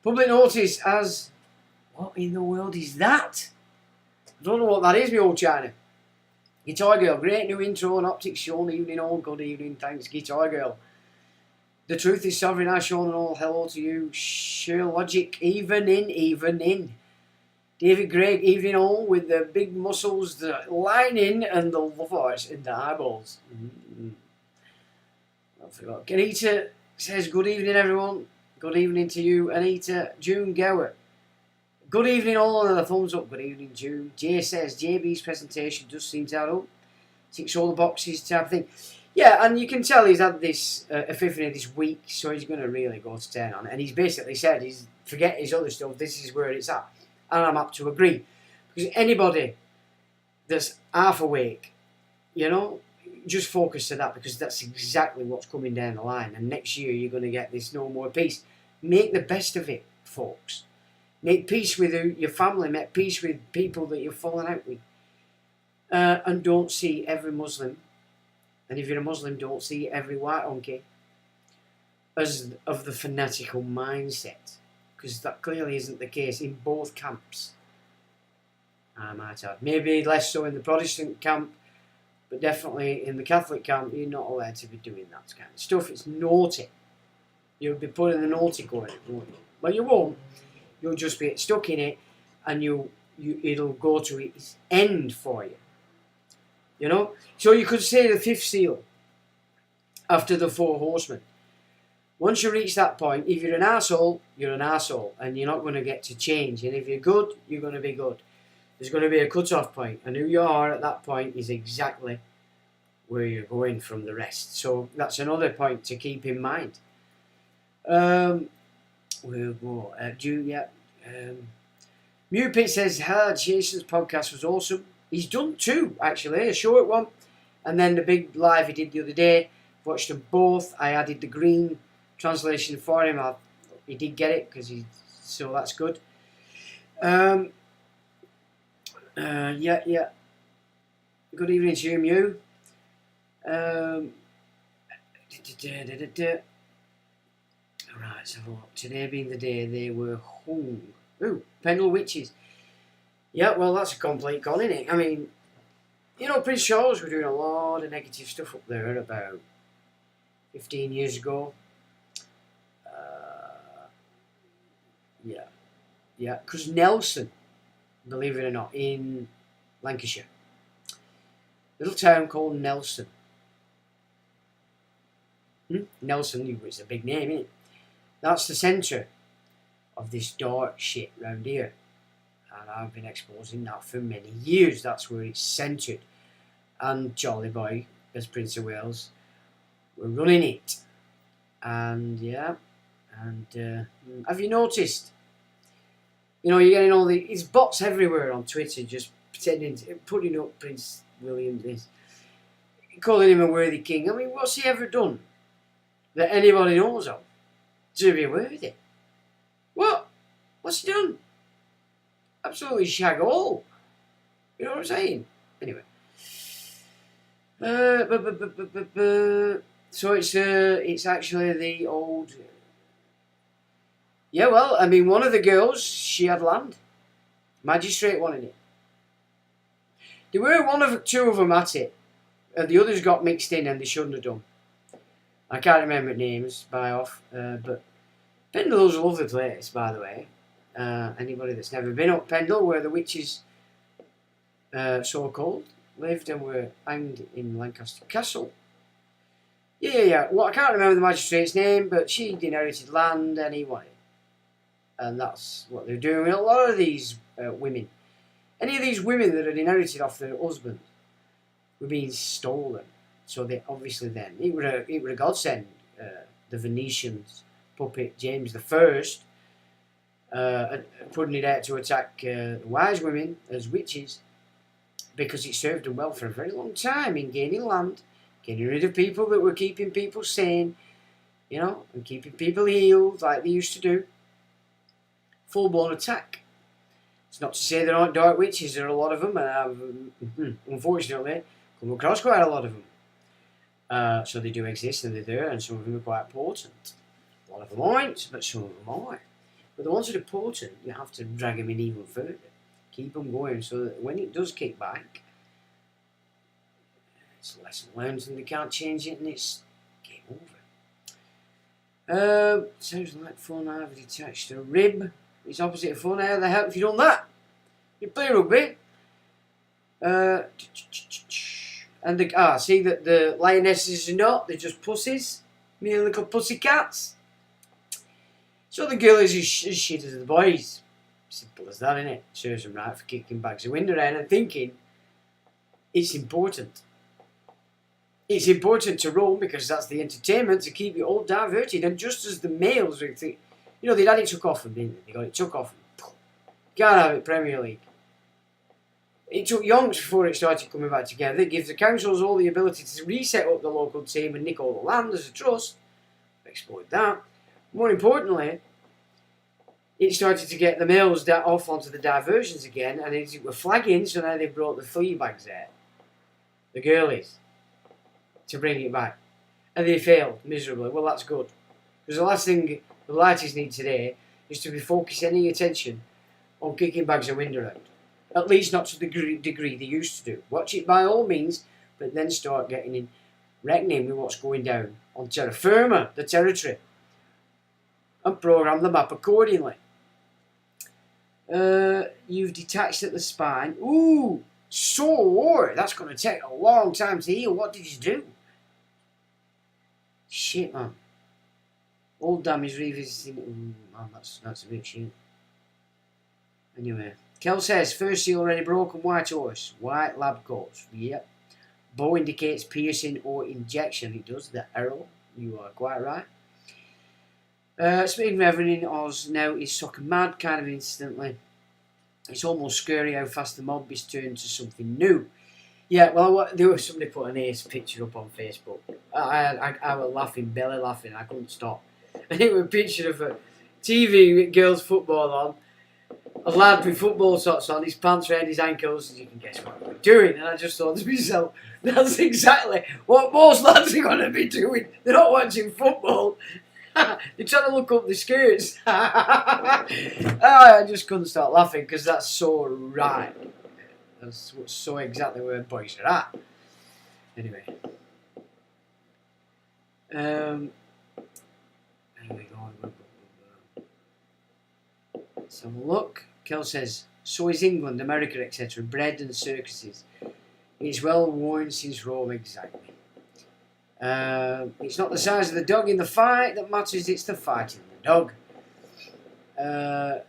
Public notice as, what in the world is that? I don't know what that is, my old China. Guitar Girl, great new intro and optics shown. Evening all, good evening, thanks, Guitar Girl. The truth is sovereign, I shown and all. Hello to you, Sure Logic, evening. David Gregg, evening all, with the big muscles, the lining, and the love hearts in the eyeballs. I forgot. Anita says, good evening, everyone. Good evening to you, Anita. June Gower. Good evening, all, and a thumbs up. Good evening, June. Jay says, JB's presentation does seem to add up. Ticks all the boxes type of thing. Yeah, and you can tell he's had this epiphany this week, so he's going to really go to town on it. And he's basically said, forget his other stuff, this is where it's at. And I'm up to agree. Because anybody that's half awake, just focus to that, because that's exactly what's coming down the line. And next year you're going to get this no more peace. Make the best of it, folks. Make peace with your family. Make peace with people that you're falling out with. And don't see every Muslim, and if you're a Muslim, don't see every white unky as of the fanatical mindset. Because that clearly isn't the case in both camps. I might add. Maybe less so in the Protestant camp, but definitely in the Catholic camp, you're not allowed to be doing that kind of stuff. It's naughty. You'll be putting the naughty going, won't you? But you won't. You'll just be stuck in it, and it'll go to its end for you. So you could say the 5th seal after the 4 horsemen. Once you reach that point, if you're an arsehole, you're an arsehole, and you're not going to get to change. And if you're good, you're going to be good. There's going to be a cut-off point, and who you are at that point is exactly where you're going from the rest. So that's another point to keep in mind. We'll go. Mew Pit says, Jason's podcast was awesome. He's done 2, actually, a short one, and then the big live he did the other day. Watched them both. I added the green translation for him. He did get it, so that's good. Yeah. Good evening to you, Mew. Right, so today being the day they were hung. Ooh, Pendle Witches. Yeah, well, that's a complete con, isn't it? I mean, Prince Charles were doing a lot of negative stuff up there about 15 years ago. Yeah. Yeah, because Nelson, believe it or not, in Lancashire, little town called Nelson. Nelson, it's a big name, isn't it? That's the centre of this dark shit round here. And I've been exposing that for many years. That's where it's centred. And Charlie Boy, as Prince of Wales, we're running it. And yeah, and have you noticed? You know, you're getting all these bots everywhere on Twitter just pretending, putting up Prince William this, calling him a worthy king. I mean, what's he ever done that anybody knows of to be worthy? What? What's he done? Absolutely shag all. You know what I'm saying? Anyway. So it's actually the old... Yeah, well, I mean, one of the girls, she had land. Magistrate wanted it. There were two of them at it. And the others got mixed in and they shouldn't have done. I can't remember names by off. But Pendle's a lovely place, by the way. Anybody that's never been up Pendle, where the witches, so-called, lived and were hanged in Lancaster Castle. Yeah. Well, I can't remember the magistrate's name, but she'd inherited land and he wanted it. And that's what they're doing with a lot of these women. Any of these women that had inherited off their husbands were being stolen. So they obviously then, it would a godsend. The Venetians puppet James I, putting it out to attack the wise women as witches, because it served them well for a very long time in gaining land, getting rid of people that were keeping people sane, you know, and keeping people healed like they used to do. Full-blown attack. It's not to say there aren't dark witches, there are a lot of them, and I've, unfortunately, come across quite a lot of them. So they do exist and they're there, and some of them are quite potent. A lot of them aren't, but some of them are. But the ones that are potent, you have to drag them in even further. Keep them going so that when it does kick back, it's a lesson learned and they can't change it and it's game over. Sounds like fun. I've detached a rib. It's opposite of fun. How the hell have you done that? You play rugby. And see that the lionesses are not, they're just pussies. Mere little pussy cats. So the girl is as shit as the boys. Simple as that, innit? Serves them right for kicking bags of wind around and thinking it's important. It's important to roam because that's the entertainment to keep you all diverted. And just as the males would think, you know, they'd had it took off them, didn't they? They got it took off them. Can't have it, Premier League. It took yonks before it started coming back together. It gives the councils all the ability to reset up the local team and nick all the land as a trust. Exploit that. More importantly, it started to get the males off onto the diversions again, and it were flagging, so now they brought the flea bags out. The girlies. To bring it back. And they failed miserably. Well, that's good. Because the last thing the lighties need today is to be focusing any attention on kicking bags of wind around. At least not to the degree they used to do. Watch it by all means, but then start getting in reckoning with what's going down on terra firma, the territory, and program the map accordingly. You've detached at the spine. Ooh, sore. That's going to take a long time to heal. What did you do? Shit, man. Old damage revisiting. Ooh, man, that's a bit shit. Anyway, Kel says, first seal already broken, white horse, white lab coats. Yep. Bow indicates piercing or injection. It does, the arrow. You are quite right. Speaking of everything, Oz now is soccer mad kind of instantly. It's almost scary how fast the mob is turned to something new. Yeah, well, there was somebody put an ace picture up on Facebook. I was laughing, belly laughing. I couldn't stop. And it was a picture of a TV with girls' football on. A lad with football socks on, his pants around his ankles, and you can guess what we're doing. And I just thought to myself, that's exactly what most lads are going to be doing. They're not watching football. They're trying to look up the skirts. I just couldn't stop laughing because that's so right. That's so exactly where boys are at. Anyway. There we go. Let's Let's have a look. Kel says, so is England, America, etc. Bread and circuses. It's well worn since Rome, exactly. It's not the size of the dog in the fight that matters, it's the fighting of the dog. So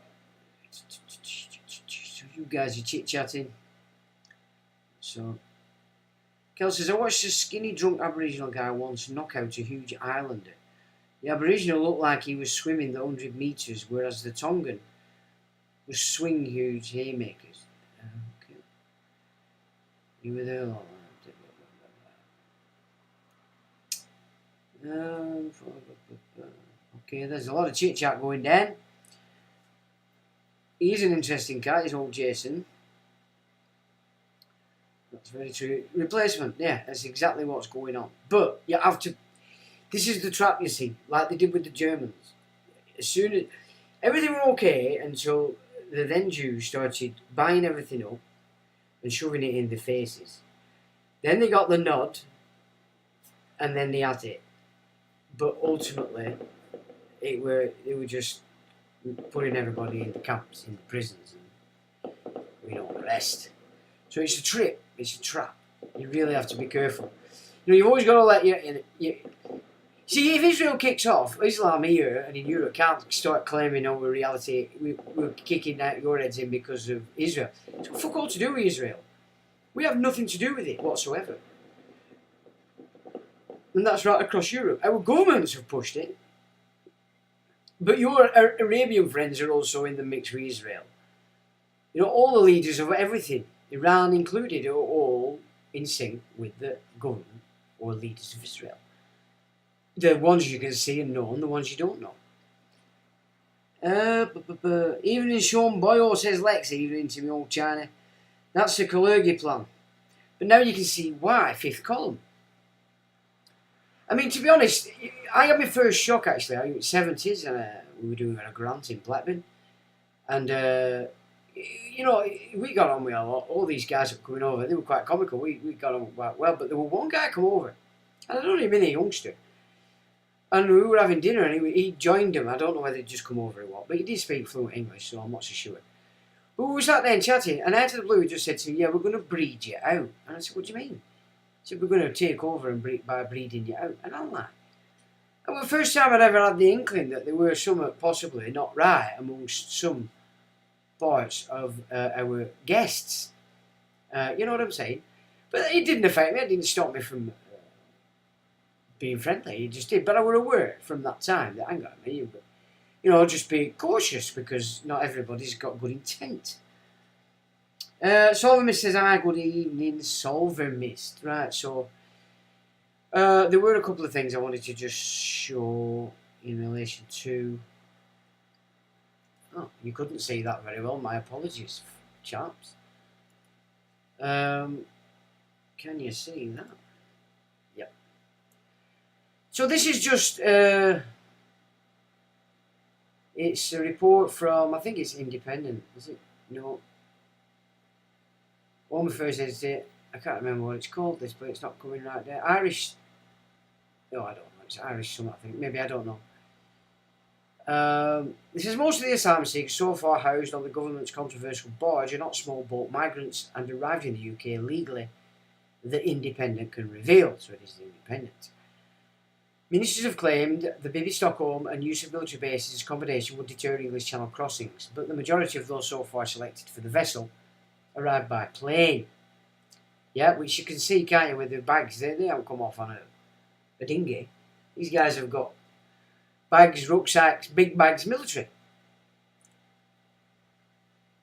you guys are chit-chatting. So, Kel says, I watched a skinny drunk Aboriginal guy once knock out a huge Islander. The Aboriginal looked like he was swimming the 100 metres, whereas the Tongan was swing huge haymakers. Okay. You were there all right. Okay, there's a lot of chit chat going down. He's an interesting cat, is old Jason. That's very true. Replacement, yeah, that's exactly what's going on. But you have to. This is the trap, you see, like they did with the Germans. As soon as everything were okay until the then Jews started buying everything up and shoving it in their faces. Then they got the nod, and then they had it. But ultimately, they were just putting everybody in the camps, in the prisons, and all the rest. So it's a trip, it's a trap. You really have to be careful. You've always got to let see, if Israel kicks off, Islam here and in Europe can't start claiming over reality, we're kicking out your heads in because of Israel. It's got fuck all to do with Israel. We have nothing to do with it whatsoever. And that's right across Europe. Our governments have pushed it. But your Arabian friends are also in the mix with Israel. All the leaders of everything, Iran included, are all in sync with the government or leaders of Israel. The ones you can see and know and the ones you don't know. Even in Sean Boyle, says Lex, even into me old China. That's the Kalergi plan. But now you can see why, fifth column. I mean, to be honest, I had my first shock actually. I was 70s and we were doing a grant in Blackburn. And, we got on with a lot. All these guys that were coming over, they were quite comical. We got on quite well. But there was one guy come over. And I'd only been a youngster. And we were having dinner and he joined them. I don't know whether he'd just come over or what. But he did speak fluent English, so I'm not so sure. But we were sat there chatting. And out of the blue, he just said to me, yeah, we're going to breed you out. And I said, what do you mean? He said, we're going to take over and by breeding you out. And I'm like, it was the first time I'd ever had the inkling that there were some possibly not right amongst some parts of our guests. You know what I'm saying? But it didn't affect me. It didn't stop me from being friendly. It just did. But I was aware from that time that, hang on a minute, just be cautious because not everybody's got good intent. Solver Mist says, hi, good evening, Solver Mist. Right, so there were a couple of things I wanted to just show in relation to. Oh, you couldn't see that very well. My apologies, chaps. Can you see that? Yep. So this is just it's a report from, I think it's Independent, is it? No. One of my first edited, I can't remember what it's called, this, but it's not coming right there. Irish. No, I don't know. It's Irish something, I think. Maybe, I don't know. This is most of the asylum seekers so far housed on the government's controversial barge are not small boat migrants and arrived in the UK legally, the Independent can reveal. So it is the Independent. Ministers have claimed the Bibi Stockholm and use of military bases as accommodation would deter English Channel crossings, but the majority of those so far selected for the vessel arrived by plane. Yeah, which you can see, can't you, with the bags. They haven't come off on a dinghy. These guys have got bags, rucksacks, big bags, military.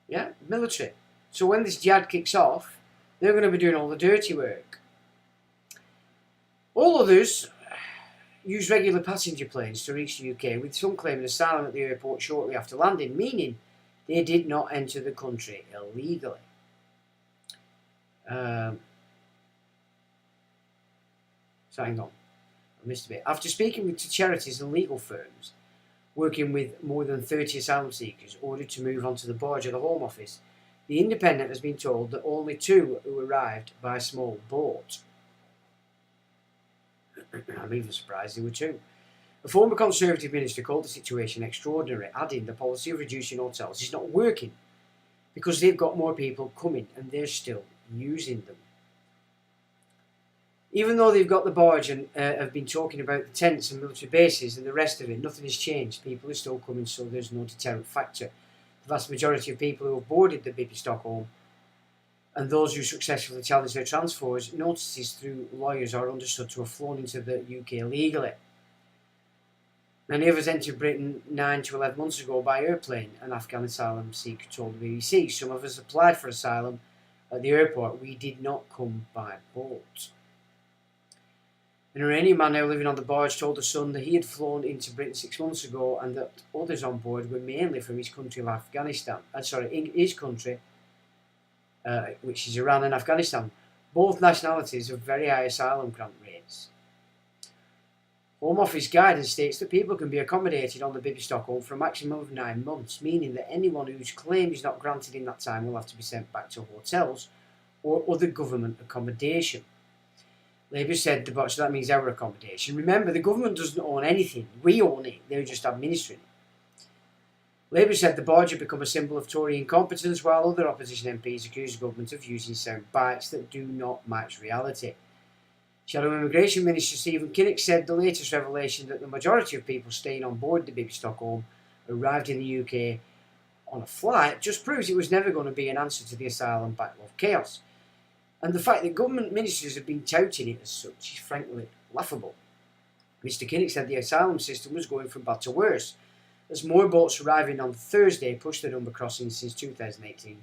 Yeah, military. So when this jihad kicks off, they're going to be doing all the dirty work. All others use regular passenger planes to reach the UK, with some claiming asylum at the airport shortly after landing, meaning they did not enter the country illegally. So hang on, I missed a bit. After speaking with charities and legal firms working with more than 30 asylum seekers ordered to move onto the barge of the Home Office, the Independent has been told that only 2 who arrived by small boat. I'm even surprised there were 2. A former Conservative minister called the situation extraordinary, adding the policy of reducing hotels is not working because they've got more people coming and they're still using them. Even though they've got the barge and have been talking about the tents and military bases and the rest of it, nothing has changed. People are still coming, so there's no deterrent factor. The vast majority of people who have boarded the Bibi Stockholm and those who successfully challenge their transfers, notices through lawyers are understood to have flown into the UK legally. Many of us entered Britain 9 to 11 months ago by airplane, an Afghan asylum seeker told the BBC. Some of us applied for asylum at the airport. We did not come by boat. An Iranian man now living on the barge told The Sun that he had flown into Britain 6 months ago and that others on board were mainly from his country of Afghanistan. His country, which is Iran and Afghanistan. Both nationalities have very high asylum grant rates. Home Office guidance states that people can be accommodated on the Bibi Stockholm for a maximum of 9 months, meaning that anyone whose claim is not granted in that time will have to be sent back to hotels or other government accommodation. Labour said so that means our accommodation. Remember, the government doesn't own anything. We own it. They're just administering it. Labour said the barge had become a symbol of Tory incompetence, while other opposition MPs accused the government of using sound bites that do not match reality. Shadow Immigration Minister Stephen Kinnock said the latest revelation that the majority of people staying on board the Bibi Stockholm arrived in the UK on a flight just proves it was never going to be an answer to the asylum backlog chaos. And the fact that government ministers have been touting it as such is frankly laughable. Mr Kinnock said the asylum system was going from bad to worse, as more boats arriving on Thursday pushed the number crossing since 2018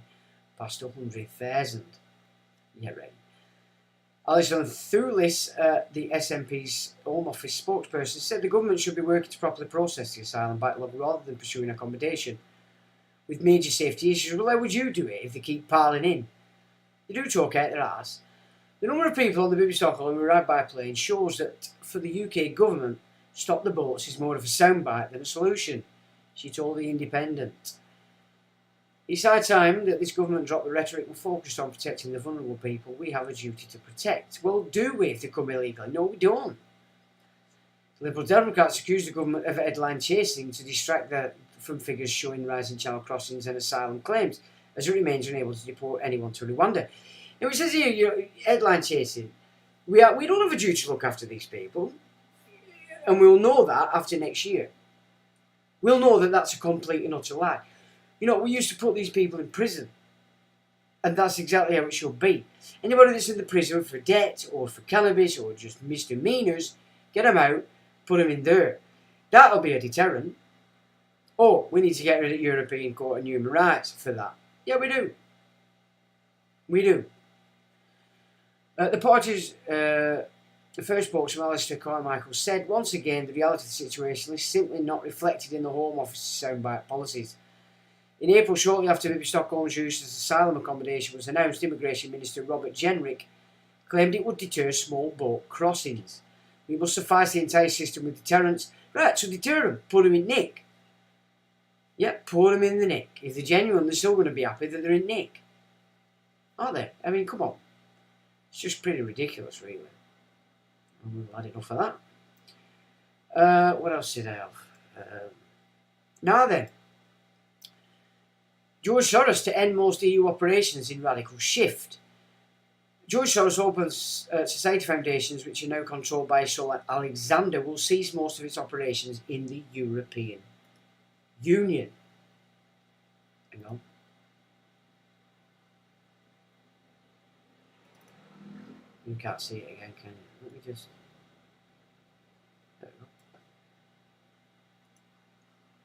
past 100,000. Yeah, right. Alison Thulis, the SNP's Home Office spokesperson, said the government should be working to properly process the asylum backlog rather than pursuing accommodation with major safety issues. Well, how would you do it if they keep piling in? They do talk out their arse. The number of people on the Bibi Stockholm who arrive by plane shows that for the UK government, stop the boats is more of a soundbite than a solution, she told The Independent. It's high time that this government dropped the rhetoric and focused on protecting the vulnerable people we have a duty to protect. Well, do we if they come illegally? No, we don't. The Liberal Democrats accused the government of headline chasing to distract from figures showing rising channel crossings and asylum claims, as it remains unable to deport anyone to Rwanda. Now, it says here, headline chasing. We don't have a duty to look after these people, and we'll know that after next year. We'll know that that's a complete and utter lie. You know, we used to put these people in prison, and that's exactly how it should be. Anybody that's in the prison for debt or for cannabis or just misdemeanours, get them out, put them in there. That'll be a deterrent. Oh, we need to get rid of the European Court of Human Rights for that. Yeah, we do. We do. The party's the first spokesman, Alistair Carmichael, said once again the reality of the situation is simply not reflected in the Home Office's soundbite policies. In April, shortly after Bibi Stockholm's use as asylum accommodation was announced, Immigration Minister Robert Jenrick claimed it would deter small boat crossings. We must suffice the entire system with deterrence. Right, so deter them. Put them in nick. Yep, put them in the nick. If they're genuine, they're still going to be happy that they're in nick. Aren't they? I mean, come on. It's just pretty ridiculous, really. We've had enough of that. What else did I have? Now then. George Soros to end most EU operations in radical shift. George Soros opens society foundations, which are now controlled by his son Alexander, will cease most of its operations in the European Union. Hang on. You can't see it again, can you? Let me just... There we go.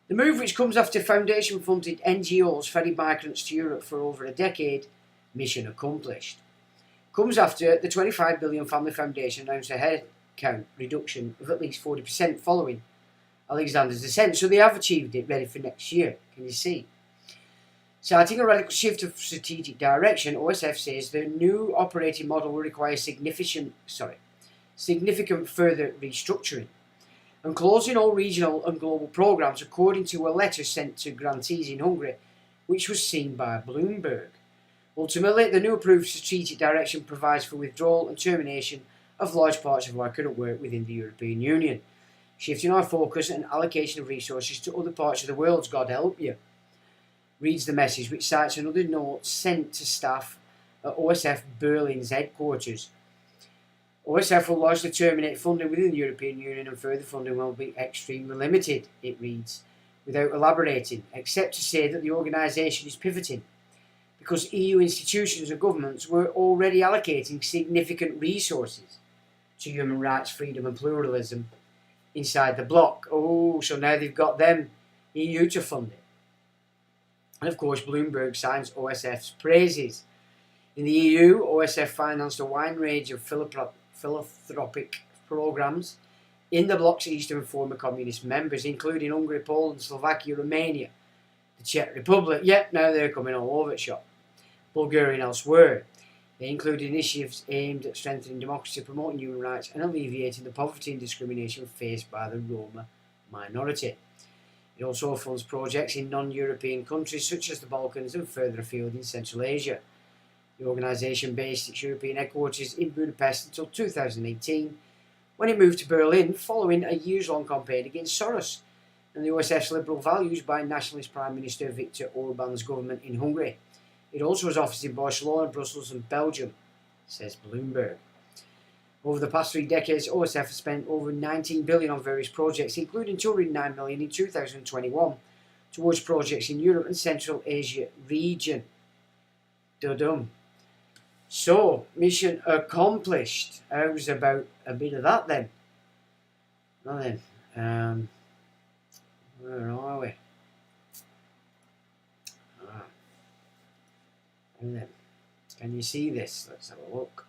The move, which comes after foundation-funded NGOs ferried migrants to Europe for over a decade, mission accomplished, comes after the 25 billion Family Foundation announced a headcount reduction of at least 40% following Alexander's descent. So they have achieved it, ready for next year. Can you see? Citing a radical shift of strategic direction, OSF says the new operating model will require significant further restructuring and closing all regional and global programmes, according to a letter sent to grantees in Hungary, which was seen by Bloomberg. Ultimately, the new approved strategic direction provides for withdrawal and termination of large parts of our current work within the European Union. shifting our focus and allocation of resources to other parts of the world, God help you, reads the message, which cites another note sent to staff at OSF Berlin's headquarters. OSF will largely terminate funding within the European Union and further funding will be extremely limited, it reads, without elaborating, except to say that the organisation is pivoting because EU institutions and governments were already allocating significant resources to human rights, freedom and pluralism inside the bloc. Oh, so now they've got them, EU, to fund it. And of course, Bloomberg signs OSF's praises. In the EU, OSF financed a wide range of philanthropic programmes in the bloc's eastern and former communist members, including Hungary, Poland, Slovakia, Romania, the Czech Republic. Yep, now they're coming all over the shop. Bulgaria and elsewhere. They include initiatives aimed at strengthening democracy, promoting human rights and alleviating the poverty and discrimination faced by the Roma minority. It also funds projects in non-European countries such as the Balkans and further afield in Central Asia. The organisation based its European headquarters in Budapest until 2018, when it moved to Berlin following a years-long campaign against Soros and the OSF's liberal values by nationalist Prime Minister Viktor Orban's government in Hungary. It also has offices in Barcelona, Brussels and Belgium, says Bloomberg. Over the past 3 decades, OSF has spent over 19 billion on various projects, including 209 million in 2021, towards projects in Europe and Central Asia region. Dum. So, mission accomplished. How's about a bit of that then? Now then, where are we? And then, can you see this? Let's have a look.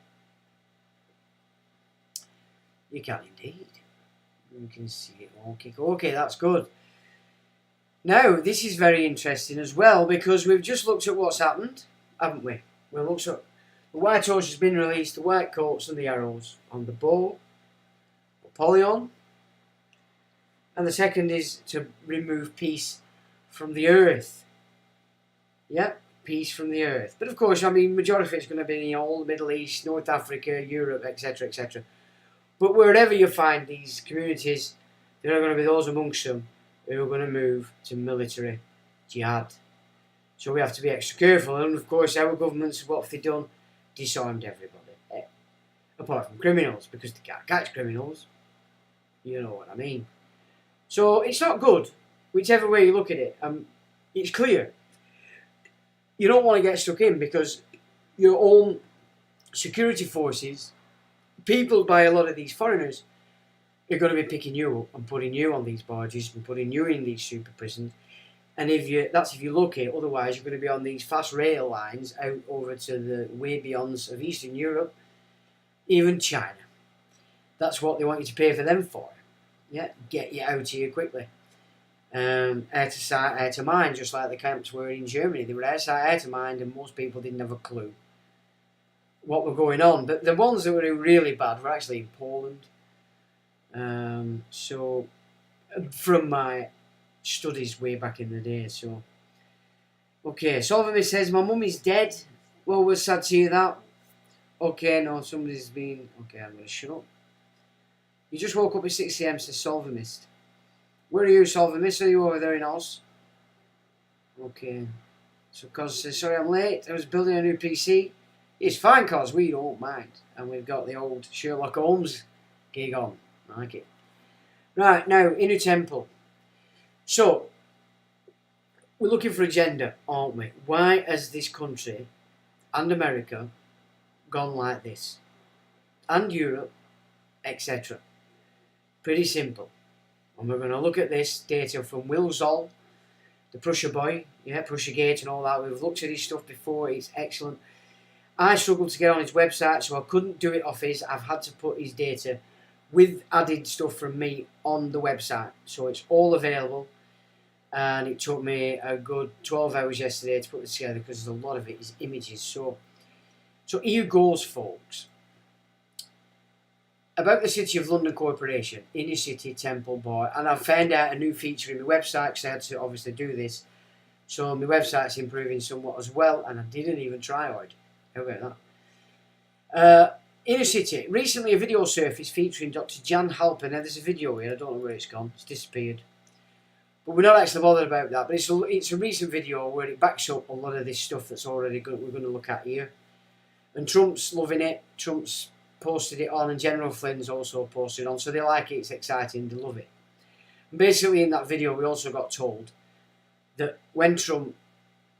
You can indeed. You can see it. Okay, that's good. Now, this is very interesting as well because we've just looked at what's happened, haven't we? We've looked at the white horse has been released, the white coats and the arrows on the bow, Apollyon. And the second is to remove peace from the earth. Yeah, peace from the earth. But of course, I mean, majority of it's going to be in all the Middle East, North Africa, Europe, etc., etc. But wherever you find these communities, there are going to be those amongst them who are going to move to military jihad. So we have to be extra careful. And of course, our governments, what have they done? Disarmed everybody. Apart from criminals, because they can't catch criminals. You know what I mean. So it's not good, whichever way you look at it. It's clear. You don't want to get stuck in because your own security forces, peopled by a lot of these foreigners, are going to be picking you up and putting you on these barges and putting you in these super prisons. And if you're lucky, otherwise you're going to be on these fast rail lines out over to the way beyonds of Eastern Europe, even China. That's what they want you to pay for them for. Yeah, get you out here quickly. Air to sight, air to mind, just like the camps were in Germany. They were air to sight, air to mind, and most people didn't have a clue what were going on. But the ones that were really bad were actually in Poland. So, from my studies way back in the day. So, okay, Solvamy says, my mum is dead. Well, we're sad to hear that. Okay, no, somebody's been... Okay, I'm going to shut up. You just woke up at 6 AM, says Solvamist. Where are you, Solvamist? Are you over there in Oz? Okay. So, Cos says, sorry I'm late. I was building a new PC. It's fine, Cos, we don't mind. And we've got the old Sherlock Holmes gig on. I like it. Right, now, Inner Temple. So, we're looking for agenda, aren't we? Why has this country and America gone like this? And Europe, etc. Pretty simple. And we're going to look at this data from Will Zoll, the Prussia boy, yeah, Prussia Gate and all that. We've looked at his stuff before, it's excellent. I struggled to get on his website, so I couldn't do it off his. I've had to put his data with added stuff from me on the website. So it's all available. And it took me a good 12 hours yesterday to put this together because a lot of it is images. So here goes, folks. About the City of London Corporation, Inner City Temple Bar, and I found out a new feature in my website because I had to obviously do this. So my website's improving somewhat as well, and I didn't even try hard. How about that? Inner City. Recently a video surfaced featuring Dr. Jan Halper. Now there's a video here, I don't know where it's gone, it's disappeared. But we're not actually bothered about that, but it's a recent video where it backs up a lot of this stuff that's already we're going to look at here. And Trump's loving it, Trump's posted it on, and General Flynn's also posted it on, so they like it, it's exciting, they love it. And basically in that video we also got told that when Trump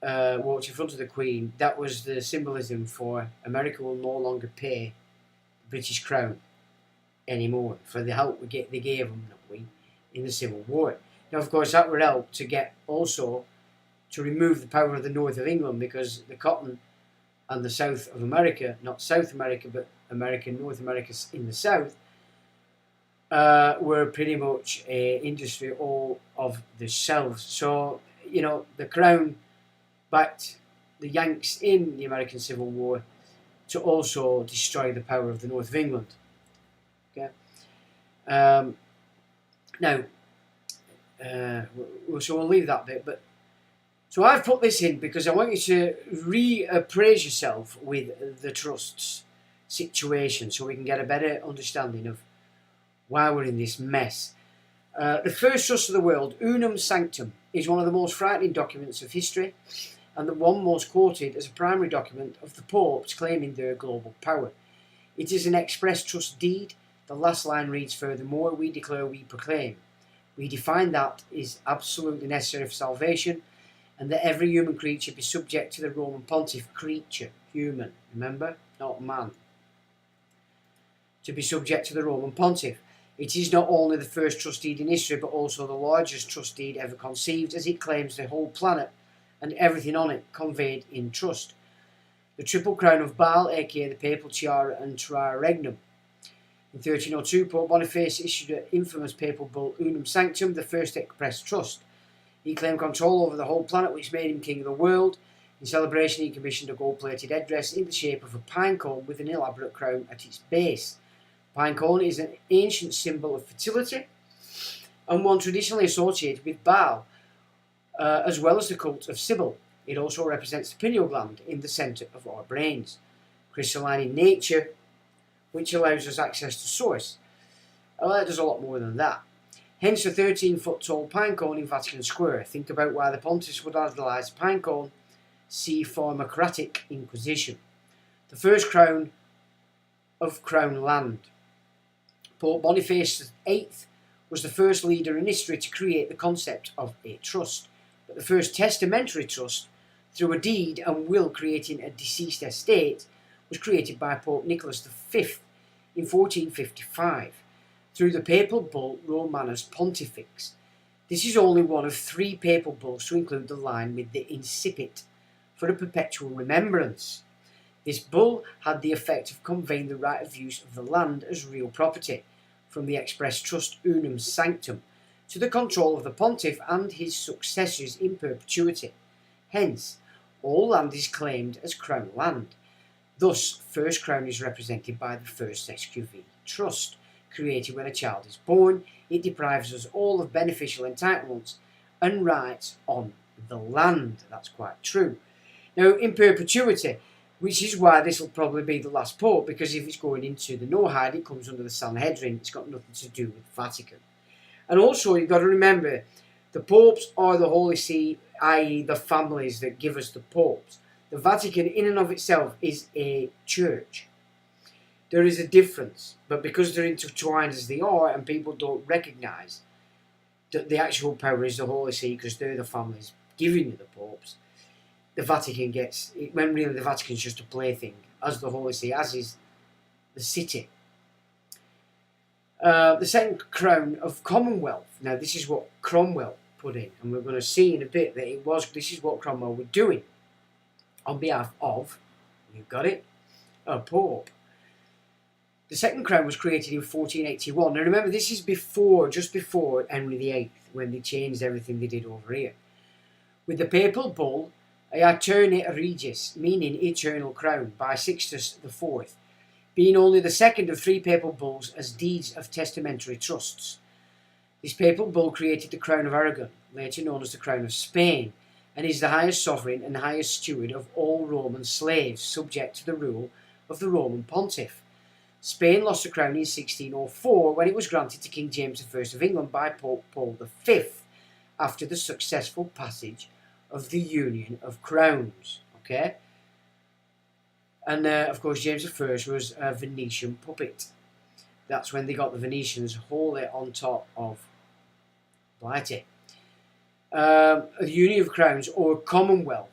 walked in front of the Queen, that was the symbolism for America will no longer pay the British Crown anymore for the help they gave them in the Civil War. Now, of course, that would help to get also to remove the power of the north of England, because the cotton and the south of America, not South America, but America, North America in the south, were pretty much industry all of themselves. So, you know, the Crown backed the Yanks in the American Civil War to also destroy the power of the north of England. Okay. Now, so we'll leave that bit. But so I've put this in because I want you to reappraise yourself with the trusts situation, so we can get a better understanding of why we're in this mess. The first trust of the world, Unum Sanctum, is one of the most frightening documents of history, and the one most quoted as a primary document of the popes claiming their global power. It is an express trust deed. The last line reads, "Furthermore, we declare, we proclaim. We define that is absolutely necessary for salvation, and that every human creature be subject to the Roman Pontiff." Creature, human, remember, not man. To be subject to the Roman Pontiff. It is not only the first trust deed in history, but also the largest trust deed ever conceived, as it claims the whole planet and everything on it conveyed in trust. The triple crown of Baal, aka the papal tiara and triara regnum. In 1302, Pope Boniface issued an infamous papal bull, Unum Sanctum, the first express trust. He claimed control over the whole planet, which made him king of the world. In celebration, he commissioned a gold-plated headdress in the shape of a pine cone with an elaborate crown at its base. Pine cone is an ancient symbol of fertility and one traditionally associated with Baal, as well as the cult of Cybele. It also represents the pineal gland in the centre of our brains, crystalline in nature, which allows us access to source. Well, it does a lot more than that. Hence the 13-foot tall pine cone in Vatican Square. Think about why the pontiffs would idolise pine cone. See Pharmacratic Inquisition. The first crown of Crown land. Pope Boniface VIII was the first leader in history to create the concept of a trust. But the first testamentary trust, through a deed and will creating a deceased estate, was created by Pope Nicholas V in 1455 through the papal bull Romanus Pontifex. This is only one of 3 papal bulls to include the line with the incipit for a perpetual remembrance. This bull had the effect of conveying the right of use of the land as real property, from the express trust Unum Sanctum to the control of the pontiff and his successors in perpetuity. Hence, all land is claimed as crown land. Thus, first crown is represented by the first SQV trust, created when a child is born. It deprives us all of beneficial entitlements and rights on the land. That's quite true. Now, in perpetuity, which is why this will probably be the last pope, because if it's going into the Noahide, it comes under the Sanhedrin. It's got nothing to do with the Vatican. And also, you've got to remember, the popes are the Holy See, i.e. the families that give us the popes. The Vatican, in and of itself, is a church. There is a difference, but because they're intertwined as they are, and people don't recognise that the actual power is the Holy See, because they're the families giving you the popes, the Vatican gets, when really the Vatican's just a plaything, as the Holy See, as is the city. The second crown of Commonwealth. Now, this is what Cromwell put in, and we're going to see in a bit that this is what Cromwell was doing on behalf of, you've got it, a pope. The second crown was created in 1481. Now remember, this is just before Henry VIII, when they changed everything they did over here. With the papal bull, Aeterni Regis, meaning eternal crown, by Sixtus IV, being only the second of 3 papal bulls as deeds of testamentary trusts. This papal bull created the crown of Aragon, later known as the crown of Spain, and is the highest sovereign and highest steward of all Roman slaves, subject to the rule of the Roman pontiff. Spain lost the crown in 1604 when it was granted to King James I of England by Pope Paul V after the successful passage of the Union of Crowns. Okay? And of course, James I was a Venetian puppet. That's when they got the Venetians wholly on top of Blighty. The Union of Crowns, or Commonwealth.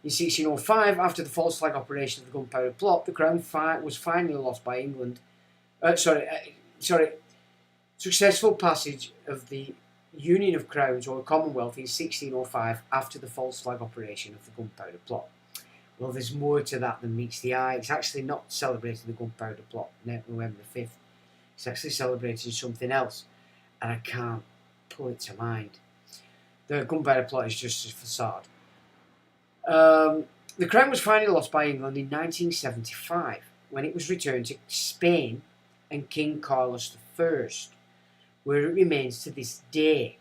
In 1605, after the false flag operation of the Gunpowder Plot, the crown was finally lost by England. Successful passage of the Union of Crowns, or Commonwealth, in 1605, after the false flag operation of the Gunpowder Plot. Well, there's more to that than meets the eye. It's actually not celebrating the Gunpowder Plot, November the 5th. It's actually celebrating something else, and I can't pull it to mind. The Gunpowder Plot is just a facade. The crown was finally lost by England in 1975 when it was returned to Spain and King Carlos I, where it remains to this day.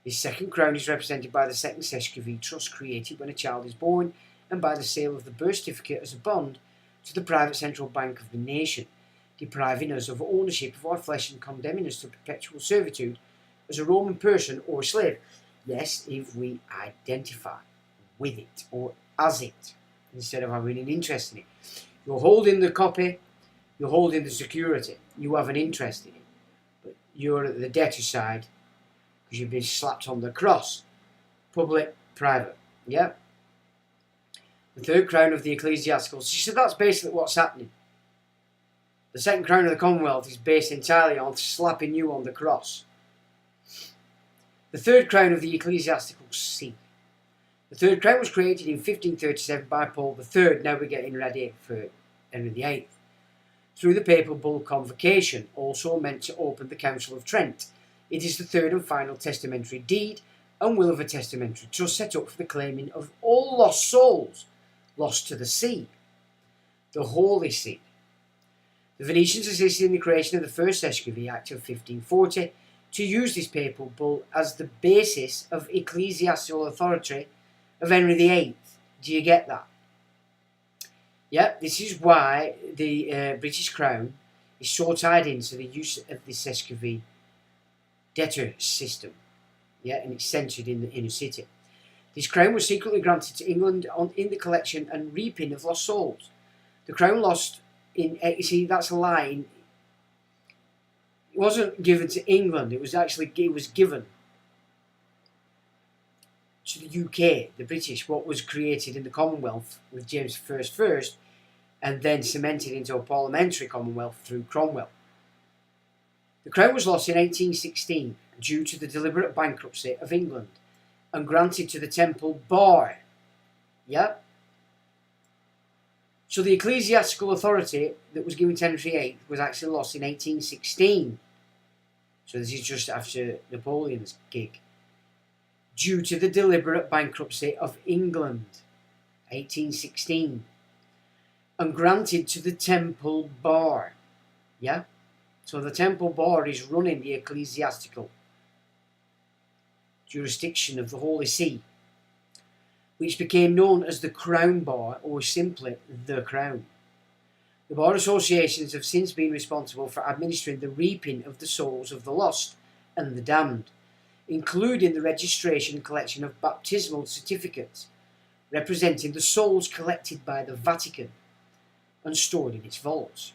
This second crown is represented by the second Sesquiv trust created when a child is born and by the sale of the birth certificate as a bond to the private central bank of the nation, depriving us of ownership of our flesh and condemning us to perpetual servitude as a Roman person or slave. Yes, if we identify with it or as it, instead of having an interest in it. You're holding the copy, you're holding the security, you have an interest in it, but you're at the debtor side because you've been slapped on the cross. Public, private, yeah? The third crown of the ecclesiastical, so that's basically what's happening. The second crown of the Commonwealth is based entirely on slapping you on the cross. The third crown of the ecclesiastical see. The third crown was created in 1537 by Paul III, now we're getting ready for Henry VIII, through the papal bull Convocation, also meant to open the Council of Trent. It is the third and final testamentary deed and will of a testamentary trust set up for the claiming of all lost souls lost to the sea, the Holy See. The Venetians assisted in the creation of the first Sesquiv Act of 1540 to use this papal bull as the basis of ecclesiastical authority of Henry VIII. Do you get that? Yeah, this is why the British Crown is so tied into the use of the Sesquiv debtor system. Yeah, and it's centred in the inner city. This crown was secretly granted to England in the collection and reaping of lost souls. The crown lost in, you see, that's a line. It wasn't given to England, it was given to the UK, the British, what was created in the Commonwealth with James I first, and then cemented into a parliamentary Commonwealth through Cromwell. The crown was lost in 1816 due to the deliberate bankruptcy of England and granted to the Temple Bar. Yeah? So the ecclesiastical authority that was given to Henry VIII was actually lost in 1816. So this is just after Napoleon's gig. Due to the deliberate bankruptcy of England, 1816, and granted to the Temple Bar. Yeah? So the Temple Bar is running the ecclesiastical jurisdiction of the Holy See, which became known as the Crown Bar, or simply the Crown. The bar associations have since been responsible for administering the reaping of the souls of the lost and the damned, including the registration and collection of baptismal certificates representing the souls collected by the Vatican and stored in its vaults.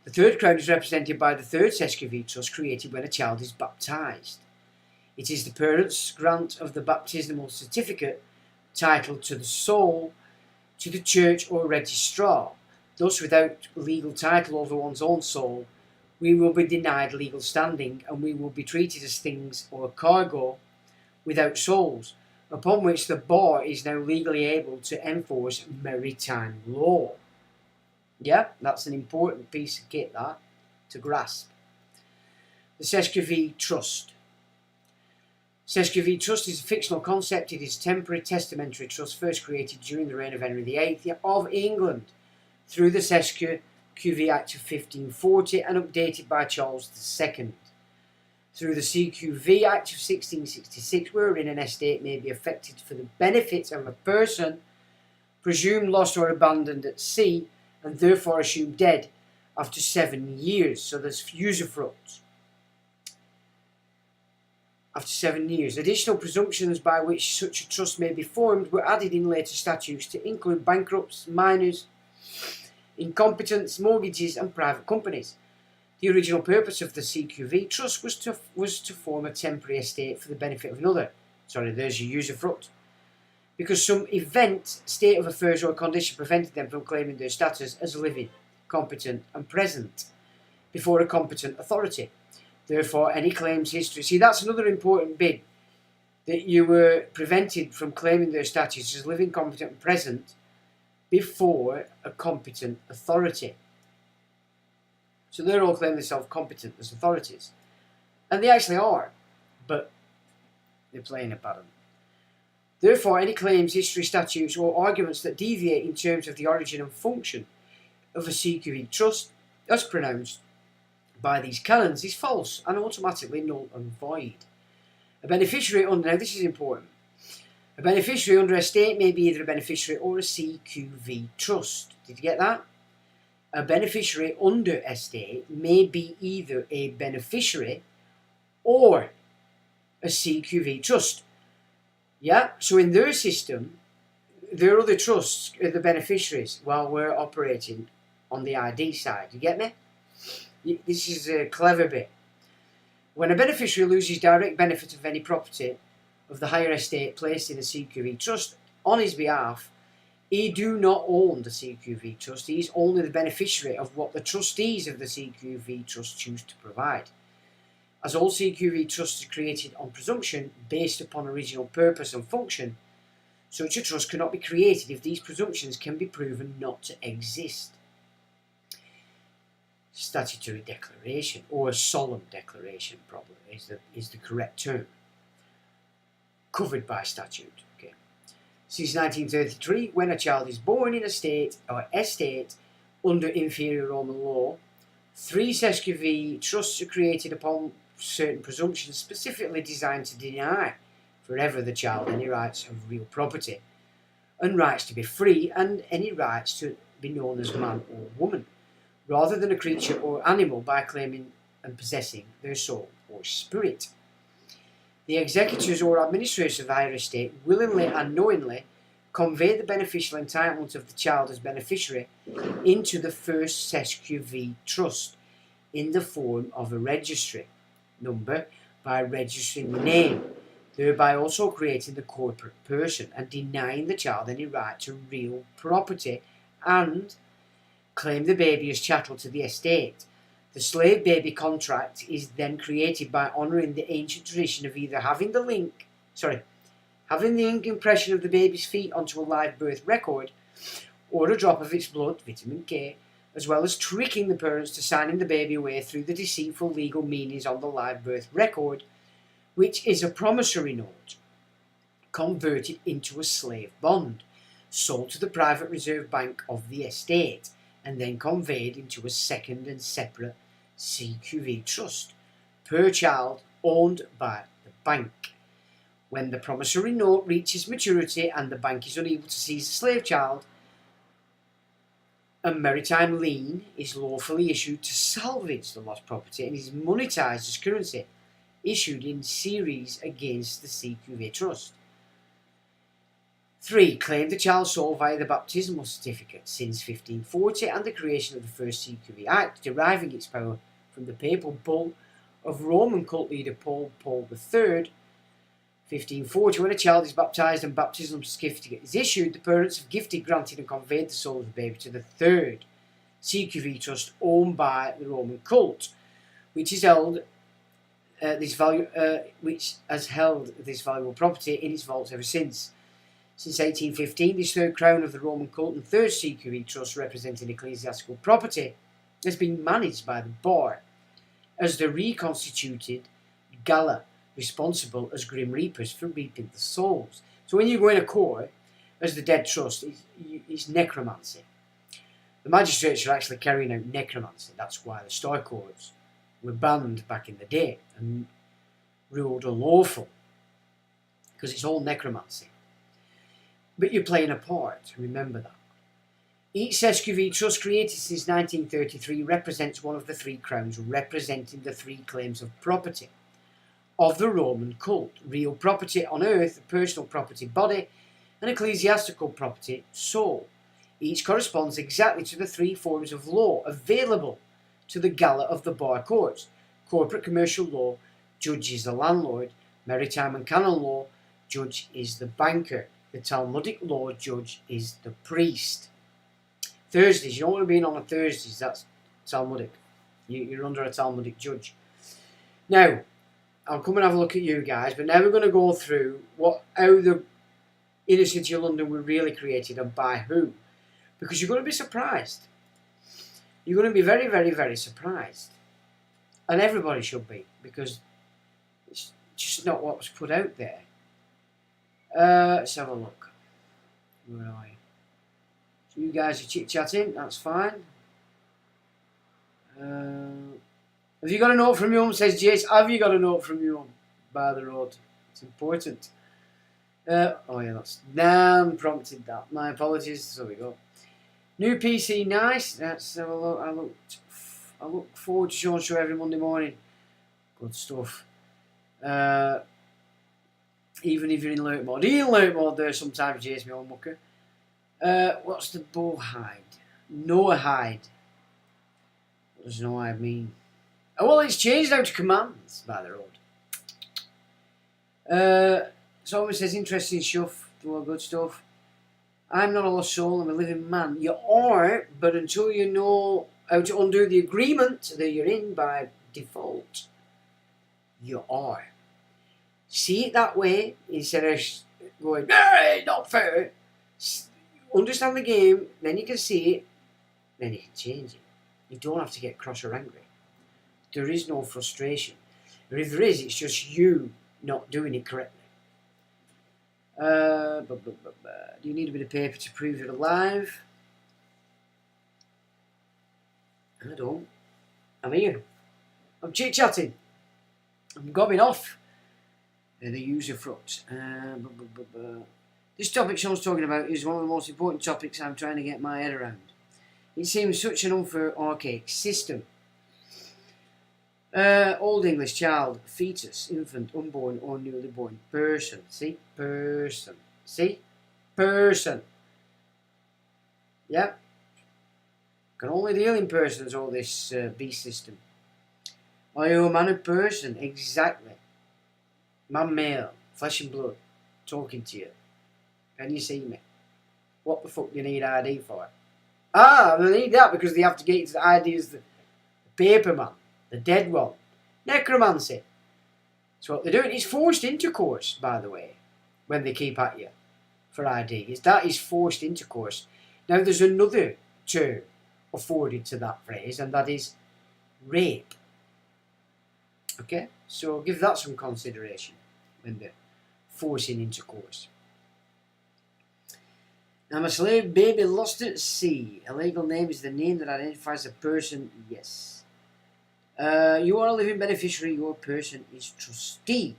The third crown is represented by the third Sesquiv trust created when a child is baptised. It is the parent's grant of the baptismal certificate titled to the soul to the church or registrar. Thus, without legal title over one's own soul, we will be denied legal standing and we will be treated as things or cargo without souls, upon which the bar is now legally able to enforce maritime law. Yeah, that's an important piece of kit, that, to grasp. The Sesquiv Trust. Sesquiv Trust is a fictional concept. It is a temporary testamentary trust first created during the reign of Henry VIII of England through the Sesquiv Act of 1540 and updated by Charles II. Through the CQV Act of 1666, wherein an estate may be affected for the benefit of a person presumed lost or abandoned at sea and therefore assumed dead after 7 years. So there's usufruct. After 7 years, additional presumptions by which such a trust may be formed were added in later statutes to include bankrupts, minors, incompetents, mortgages, and private companies. The original purpose of the CQV trust was to form a temporary estate for the benefit of another. Sorry, there's your usufruct. Because some event, state of affairs, or condition prevented them from claiming their status as living, competent, and present before a competent authority. Therefore, any claims history... See, that's another important bit, that you were prevented from claiming their status as living, competent, and present before a competent authority. So they're all claiming themselves competent as authorities. And they actually are, but they're playing a pattern. Therefore, any claims, history, statutes, or arguments that deviate in terms of the origin and function of a CQV trust, as pronounced by these canons, is false and automatically null and void. A beneficiary under... Now this is important. A beneficiary under a state may be either a beneficiary or a CQV trust. Did you get that? A beneficiary under a state may be either a beneficiary or a CQV trust. Yeah, so in their system, their other trusts are the beneficiaries while we're operating on the ID side. You get me? This is a clever bit. When a beneficiary loses direct benefit of any property of the higher estate placed in a CQV trust on his behalf, he do not own the CQV trust. He is only the beneficiary of what the trustees of the CQV trust choose to provide. As all CQV trusts are created on presumption based upon original purpose and function, such a trust cannot be created if these presumptions can be proven not to exist. Statutory declaration, or solemn declaration probably is the correct term, covered by statute. Okay. Since 1933, when a child is born in a state or estate under inferior Roman law, 3 CQV trusts are created upon certain presumptions specifically designed to deny forever the child any rights of real property, and rights to be free, and any rights to be known as man or woman, rather than a creature or animal by claiming and possessing their soul or spirit. The executors or administrators of the higher estate willingly and knowingly convey the beneficial entitlement of the child as beneficiary into the first CQV trust in the form of a registry number by registering the name, thereby also creating the corporate person and denying the child any right to real property, and claim the baby as chattel to the estate. The slave baby contract is then created by honouring the ancient tradition of either having the ink impression of the baby's feet onto a live birth record, or a drop of its blood, vitamin K, as well as tricking the parents to signing the baby away through the deceitful legal meanings on the live birth record, which is a promissory note converted into a slave bond, sold to the private reserve bank of the estate, and then conveyed into a second and separate CQV trust per child owned by the bank. When the promissory note reaches maturity and the bank is unable to seize the slave child, a maritime lien is lawfully issued to salvage the lost property and is monetized as currency, issued in series against the CQV trust. 3. Claim the child's soul via the baptismal certificate since 1540 and the creation of the first CQV Act, deriving its power from the papal bull of Roman cult leader Paul III. 1540, when a child is baptized and baptismal certificate is issued, the parents have gifted, granted and conveyed the soul of the baby to the third CQV trust owned by the Roman cult, which has held this valuable property in its vaults ever since. Since 1815, this third crown of the Roman cult and third CQV trust representing ecclesiastical property has been managed by the bar as the reconstituted gala, responsible as grim reapers for reaping the souls. So when you go in a court as the dead trust, it's necromancy. The magistrates are actually carrying out necromancy. That's why the Stoic courts were banned back in the day and ruled unlawful, because it's all necromancy. But you're playing a part, remember that. Each SQV trust created since 1933 represents one of the three crowns representing the three claims of property of the Roman cult: real property on earth, personal property body, and ecclesiastical property soul. Each corresponds exactly to the three forms of law available to the gala of the bar courts: corporate commercial law, judge is the landlord; maritime and canon law, judge is the banker; the Talmudic law, judge is the priest. Thursdays, you don't want to be in on a Thursdays, that's Talmudic. You're under a Talmudic judge. Now, I'll come and have a look at you guys, but now we're going to go through how the inner city of London were really created and by who. Because you're going to be surprised. You're going to be very, very, very surprised. And everybody should be, because it's just not what was put out there. Let's have a look. Where are you? So you guys are chit-chatting, that's fine. Have you got a note from your mum, says Jace. Have you got a note from your mum? By the road. It's important. Oh yeah, that's Dan prompted that. My apologies. There we go. New PC, nice. Let's have a look. I look forward to showing show every Monday morning. Good stuff. Even if you're in alert mode. Are you in alert mode there sometimes, Jace, my old mucker? What's the bow hide? Noah hide. What does Noah hide mean? Oh, well, it's changed now to commands, by the road. Someone says, interesting stuff, do all good stuff. I'm not a lost soul, I'm a living man. You are, but until you know how to undo the agreement that you're in by default, you are. See it that way, instead of going, hey, not fair. Understand the game, then you can see it, then you can change it. You don't have to get cross or angry. There is no frustration. Or if there is, it's just you not doing it correctly. Do you need a bit of paper to prove you're alive? I don't. I'm here. I'm chit-chatting. I'm gobbing off. The user front. This topic Sean's talking about is one of the most important topics I'm trying to get my head around. It seems such an unfair, archaic system. Old English child, fetus, infant, unborn or newly born person. See? Person. See? Person. Yeah? Can only deal in persons, all this beast system. Are you a man or person? Exactly. Man, male, flesh and blood, talking to you. Can you see me? What the fuck do you need ID for? Ah, they need that because they have to get the ID as the paper man. The dead one. Necromancy. So what they're doing is forced intercourse, by the way, when they keep at you for ID. That is forced intercourse. Now there's another term afforded to that phrase, and that is rape. Okay? So give that some consideration when they're forcing intercourse. I'm a slave baby lost at sea. A legal name is the name that identifies a person. Yes. You are a living beneficiary, your person is trustee.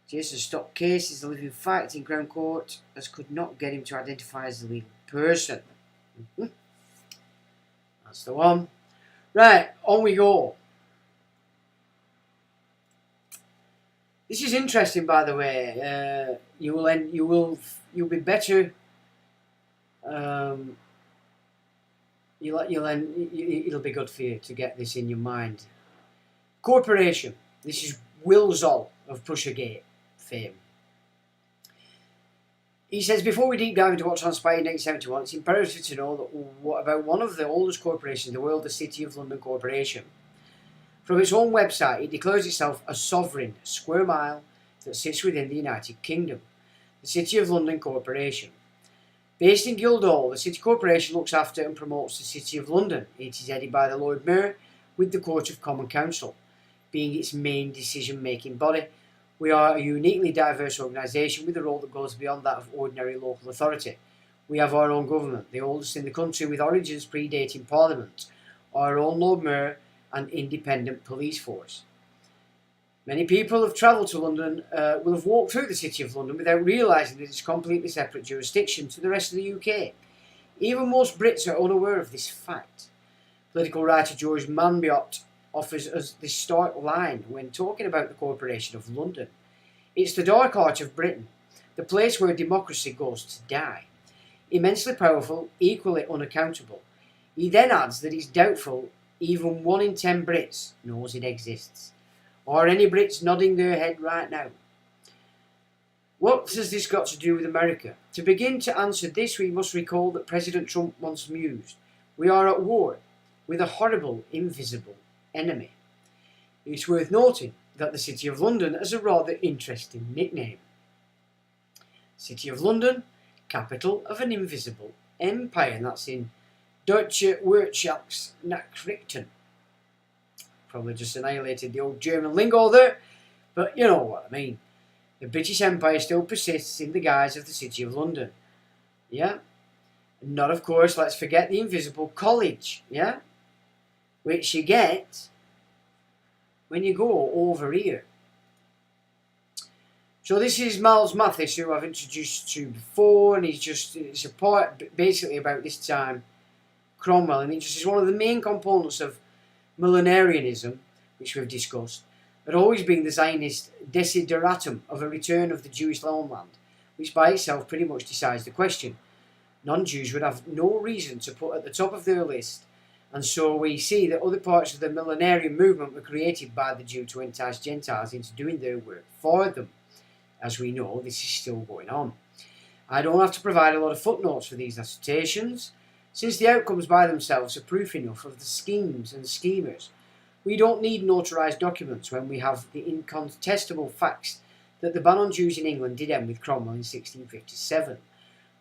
Jason Stock case is a living fact in Crown Court, as could not get him to identify as the legal person. That's the one. Right, on we go. This is interesting, by the way. You'll be better. It'll be good for you to get this in your mind. Corporation. This is Will Zoll of Pushagate fame. He says, before we deep dive into what transpired in 1971, it's imperative to know that about one of the oldest corporations in the world, the City of London Corporation. From its own website, it declares itself a sovereign square mile that sits within the United Kingdom. The City of London Corporation. Based in Guildhall, the City Corporation looks after and promotes the City of London. It is headed by the Lord Mayor, with the Court of Common Council being its main decision-making body. We are a uniquely diverse organisation with a role that goes beyond that of ordinary local authority. We have our own government, the oldest in the country, with origins predating Parliament, our own Lord Mayor and independent police force. Many people have travelled to London, will have walked through the City of London without realising that it's a completely separate jurisdiction to the rest of the UK. Even most Brits are unaware of this fact. Political writer George Monbiot offers us this stark line when talking about the Corporation of London. It's the dark arch of Britain, the place where democracy goes to die. Immensely powerful, equally unaccountable. He then adds that it's doubtful even 1 in 10 Brits knows it exists. Are any Brits nodding their head right now? What has this got to do with America? To begin to answer this, we must recall that President Trump once mused, "We are at war with a horrible, invisible enemy." It's worth noting that the City of London has a rather interesting nickname. City of London, capital of an invisible empire, and that's in Deutsche Wirtschaftsnachrichten. Probably just annihilated the old German lingo there, but you know what I mean. The British Empire still persists in the guise of the City of London. Yeah? And not, of course, let's forget the Invisible College. Yeah? Which you get when you go over here. So this is Miles Mathis, who I've introduced to before, and it's a part basically about this time, Cromwell, and it just is one of the main components of millenarianism, which we've discussed, had always been the Zionist desideratum of a return of the Jewish homeland, which by itself pretty much decides the question. Non-Jews would have no reason to put at the top of their list, and so we see that other parts of the millenarian movement were created by the Jew to entice Gentiles into doing their work for them. As we know, this is still going on. I don't have to provide a lot of footnotes for these assertions, since the outcomes by themselves are proof enough of the schemes and schemers. We don't need notarized documents when we have the incontestable facts that the ban on Jews in England did end with Cromwell in 1657.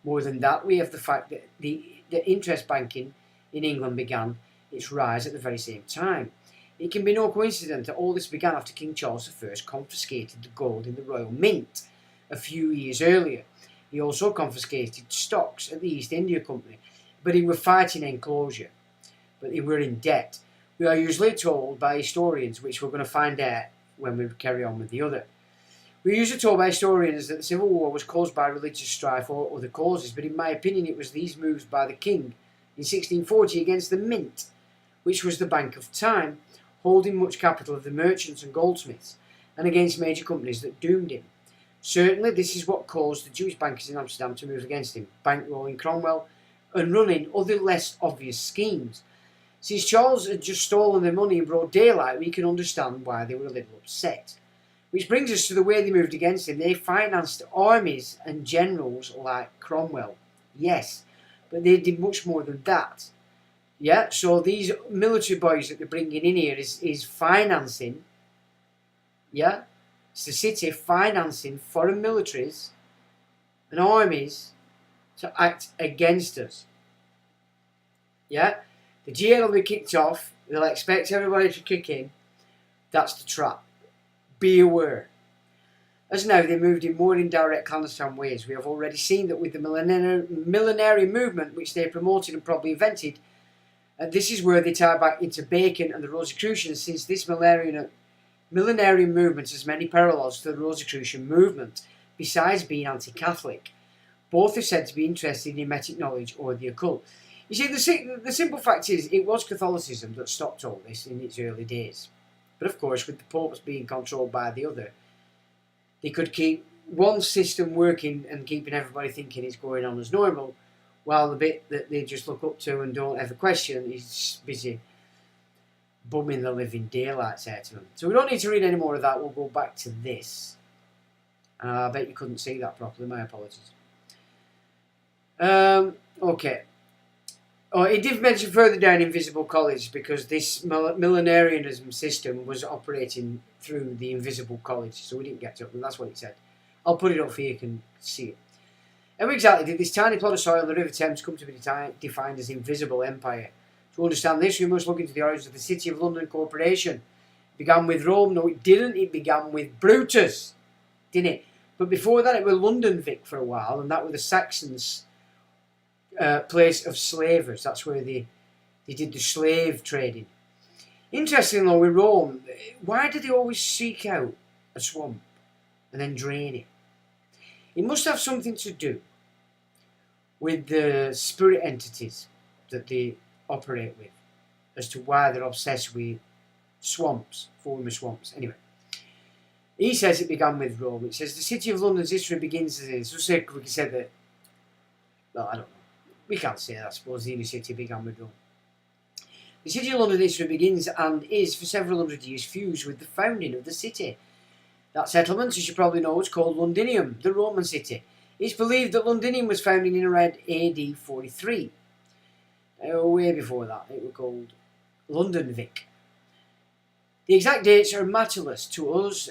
More than that, we have the fact that the interest banking in England began its rise at the very same time. It can be no coincidence that all this began after King Charles I confiscated the gold in the Royal Mint a few years earlier. He also confiscated stocks at the East India Company, but he were fighting enclosure. But they were in debt. We are usually told by historians, which we're going to find out when we carry on with the other. We're usually told by historians that the Civil War was caused by religious strife or other causes, but in my opinion it was these moves by the king in 1640 against the Mint, which was the Bank of Time, holding much capital of the merchants and goldsmiths, and against major companies that doomed him. Certainly this is what caused the Jewish bankers in Amsterdam to move against him, bankrolling Cromwell and running other less obvious schemes. Since Charles had just stolen their money in broad daylight, we can understand why they were a little upset. Which brings us to the way they moved against him. They financed armies and generals like Cromwell. Yes, but they did much more than that. Yeah, so these military boys that they're bringing in here is financing. Yeah, it's the city financing foreign militaries and armies to act against us. Yeah, the Jihad will be kicked off. They'll expect everybody to kick in. That's the trap. Be aware. As now they moved in more indirect clandestine ways. We have already seen that with the millenarian movement, which they promoted and probably invented, this is where they tie back into Bacon and the Rosicrucians, since this millenarian movement has many parallels to the Rosicrucian movement, besides being anti-Catholic. Both are said to be interested in hermetic knowledge or the occult. You see, the simple fact is, it was Catholicism that stopped all this in its early days. But of course, with the popes being controlled by the other, they could keep one system working and keeping everybody thinking it's going on as normal, while the bit that they just look up to and don't ever question is busy bumming the living daylights out of them. So we don't need to read any more of that. We'll go back to this. I bet you couldn't see that properly. My apologies. Okay. Oh, it did mention further down Invisible College, because this millenarianism system was operating through the Invisible College, so we didn't get to it, and that's what it said. I'll put it up for you can see it. How exactly did this tiny plot of soil on the River Thames come to be defined as invisible empire? To understand this, we must look into the origins of the City of London Corporation. It began with Rome. No, it didn't. It began with Brutus, didn't it? But before that, it was London Vic for a while, and that was the Saxons' place of slavers. That's where they did the slave trading. Interesting though, with Rome, why do they always seek out a swamp and then drain it? It must have something to do with the spirit entities that they operate with, as to why they're obsessed with swamps, former swamps. Anyway, he says it began with Rome. It says the City of London's history begins as this. We can say that, well, I don't know. We can't say that, I suppose the inner city began with Rome. The City of London history begins and is for several hundred years fused with the founding of the city. That settlement, as you probably know, is called Londinium, the Roman city. It's believed that Londinium was founded in around AD 43. Way before that, it was called Londonvik. The exact dates are matterless to us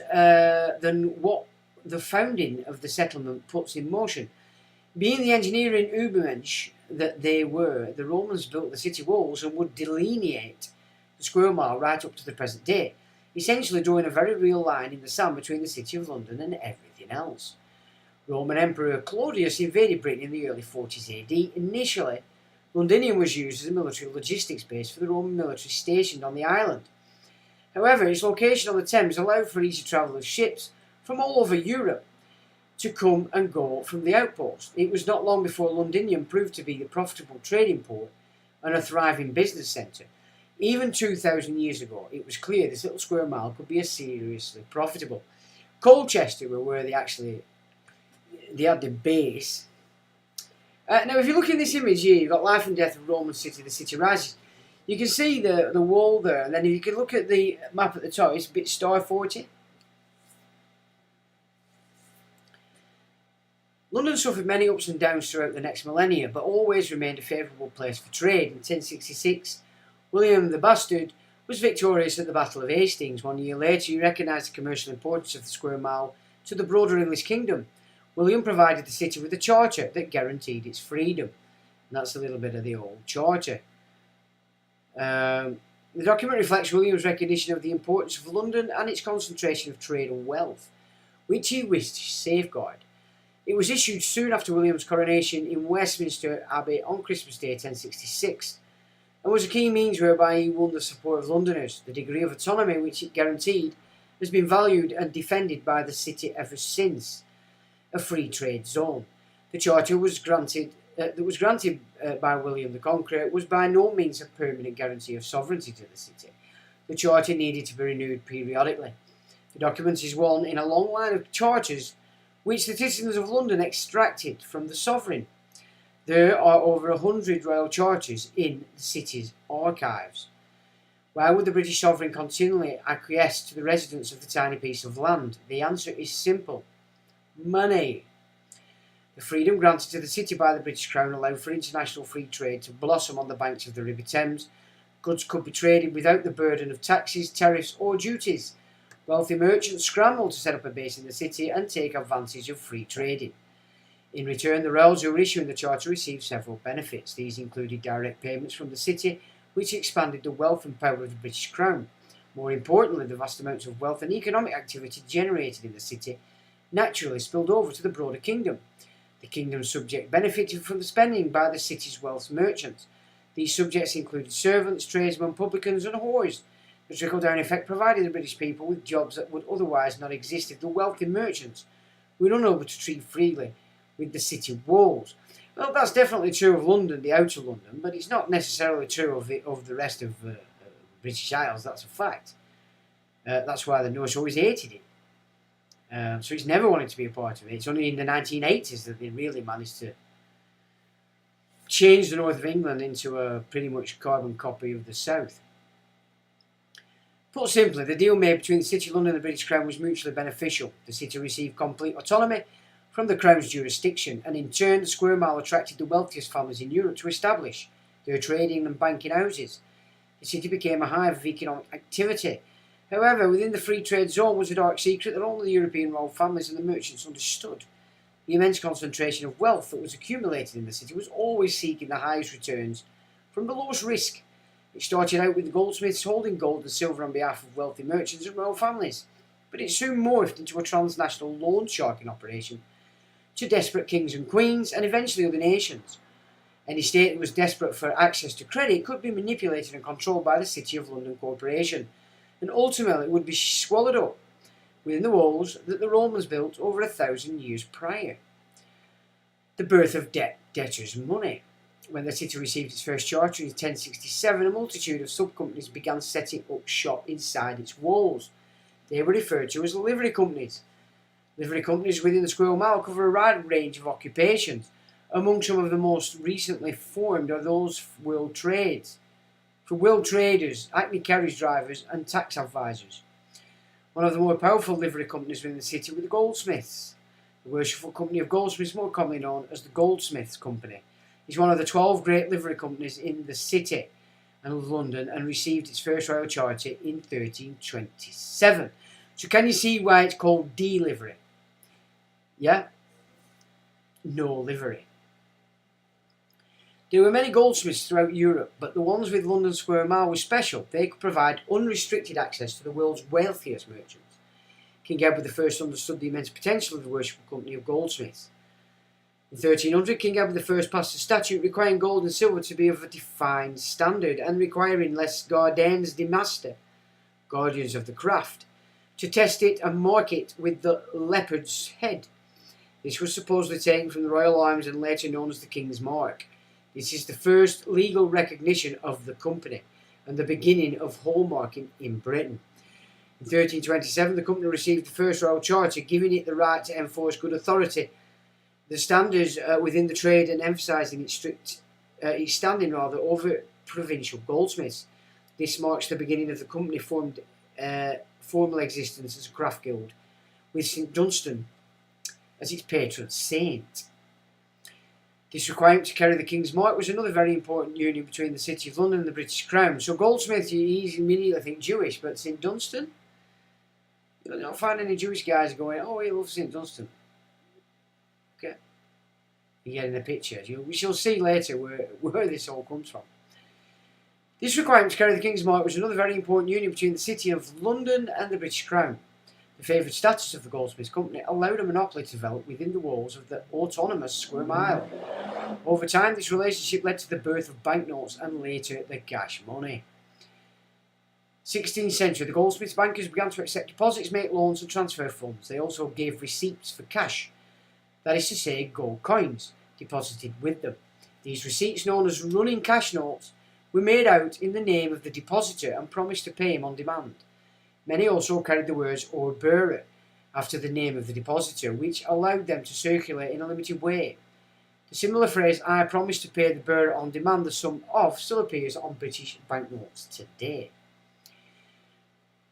than what the founding of the settlement puts in motion. Being the engineering Übermensch that they were, the Romans built the city walls and would delineate the square mile right up to the present day, essentially drawing a very real line in the sand between the City of London and everything else. Roman Emperor Claudius invaded Britain in the early 40s AD. Initially, Londinium was used as a military logistics base for the Roman military stationed on the island. However, its location on the Thames allowed for easy travel of ships from all over Europe to come and go from the outpost. It was not long before Londinium proved to be a profitable trading port and a thriving business centre. Even 2,000 years ago, it was clear this little square mile could be seriously profitable. Colchester were where they had the base. Now, if you look in this image here, you've got Life and Death of Roman City, the City Rises. You can see the wall there, and then if you can look at the map at the top, it's a bit star 40. London suffered many ups and downs throughout the next millennia, but always remained a favourable place for trade. In 1066, William the Bastard was victorious at the Battle of Hastings. 1 year later, he recognised the commercial importance of the square mile to the broader English kingdom. William provided the city with a charter that guaranteed its freedom. And that's a little bit of the old charter. The document reflects William's recognition of the importance of London and its concentration of trade and wealth, which he wished to safeguard. It was issued soon after William's coronation in Westminster Abbey on Christmas Day 1066, and was a key means whereby he won the support of Londoners. The degree of autonomy which it guaranteed has been valued and defended by the city ever since. A free trade zone. The charter that was granted by William the Conqueror was by no means a permanent guarantee of sovereignty to the city. The charter needed to be renewed periodically. The document is one in a long line of charters which the citizens of London extracted from the sovereign. There are over 100 royal charters in the city's archives. Why would the British sovereign continually acquiesce to the residents of the tiny piece of land? The answer is simple. Money. The freedom granted to the city by the British Crown allowed for international free trade to blossom on the banks of the River Thames. Goods could be traded without the burden of taxes, tariffs or duties. Wealthy merchants scrambled to set up a base in the city and take advantage of free trading. In return, the royals who were issuing the charter received several benefits. These included direct payments from the city, which expanded the wealth and power of the British Crown. More importantly, the vast amounts of wealth and economic activity generated in the city naturally spilled over to the broader kingdom. The kingdom's subjects benefited from the spending by the city's wealth merchants. These subjects included servants, tradesmen, publicans and whores. The trickle-down effect provided the British people with jobs that would otherwise not exist if the wealthy merchants were unable to trade freely with the city walls. Well, that's definitely true of London, the outer London, but it's not necessarily true of the rest of the British Isles. That's a fact. That's why the Norse always hated it. So he's never wanted to be a part of it. It's only in the 1980s that they really managed to change the north of England into a pretty much carbon copy of the south. Put simply, the deal made between the City of London and the British Crown was mutually beneficial. The city received complete autonomy from the Crown's jurisdiction, and in turn the square mile attracted the wealthiest families in Europe to establish their trading and banking houses. The city became a hive of economic activity. However, within the free trade zone was a dark secret that only the European royal families and the merchants understood. The immense concentration of wealth that was accumulated in the city was always seeking the highest returns from the lowest risk. It started out with the goldsmiths holding gold and silver on behalf of wealthy merchants and royal families, but it soon morphed into a transnational loan sharking operation to desperate kings and queens and eventually other nations. Any state that was desperate for access to credit could be manipulated and controlled by the City of London Corporation, and ultimately it would be swallowed up within the walls that the Romans built over 1,000 years prior. The birth of debtors' money. When the city received its first charter in 1067, a multitude of sub-companies began setting up shop inside its walls. They were referred to as livery companies. Livery companies within the square mile cover a wide range of occupations. Among some of the most recently formed are those for world trades, for world traders, acne carriage drivers and tax advisors. One of the more powerful livery companies within the city were the goldsmiths. The worshipful company of goldsmiths, more commonly known as the Goldsmiths Company, is one of the 12 great livery companies in the city and London and received its first royal charter in 1327. So can you see why it's called D-livery? Yeah? No livery. There were many goldsmiths throughout Europe, but the ones with London Square Mile were special. They could provide unrestricted access to the world's wealthiest merchants. King Edward I understood the immense potential of the worshipful company of goldsmiths. In 1300, King Edward I passed a statute requiring gold and silver to be of a defined standard and requiring les gardiens de master, guardians of the craft, to test it and mark it with the leopard's head. This was supposedly taken from the royal arms and later known as the King's Mark. This is the first legal recognition of the company and the beginning of hallmarking in Britain. In 1327, the company received the first royal charter, giving it the right to enforce good authority, the standards within the trade, and emphasising its standing over provincial goldsmiths. This marks the beginning of the company formed formal existence as a craft guild, with St Dunstan as its patron saint. This requirement to carry the King's Mark was another very important union between the City of London and the British Crown. So goldsmith, you immediately think Jewish, but St Dunstan? You don't find any Jewish guys going, oh, we love St Dunstan. Okay. You get in the picture. We shall see later where this all comes from. This requirement to carry the King's Mark was another very important union between the City of London and the British Crown. The favoured status of the Goldsmiths Company allowed a monopoly to develop within the walls of the autonomous Square Mile. Over time, this relationship led to the birth of banknotes and later the cash money. 16th century, the goldsmiths bankers began to accept deposits, make loans and transfer funds. They also gave receipts for cash, that is to say, gold coins, deposited with them. These receipts, known as running cash notes, were made out in the name of the depositor and promised to pay him on demand. Many also carried the words "or bearer" after the name of the depositor, which allowed them to circulate in a limited way. The similar phrase "I promise to pay the bearer on demand the sum of" still appears on British banknotes today.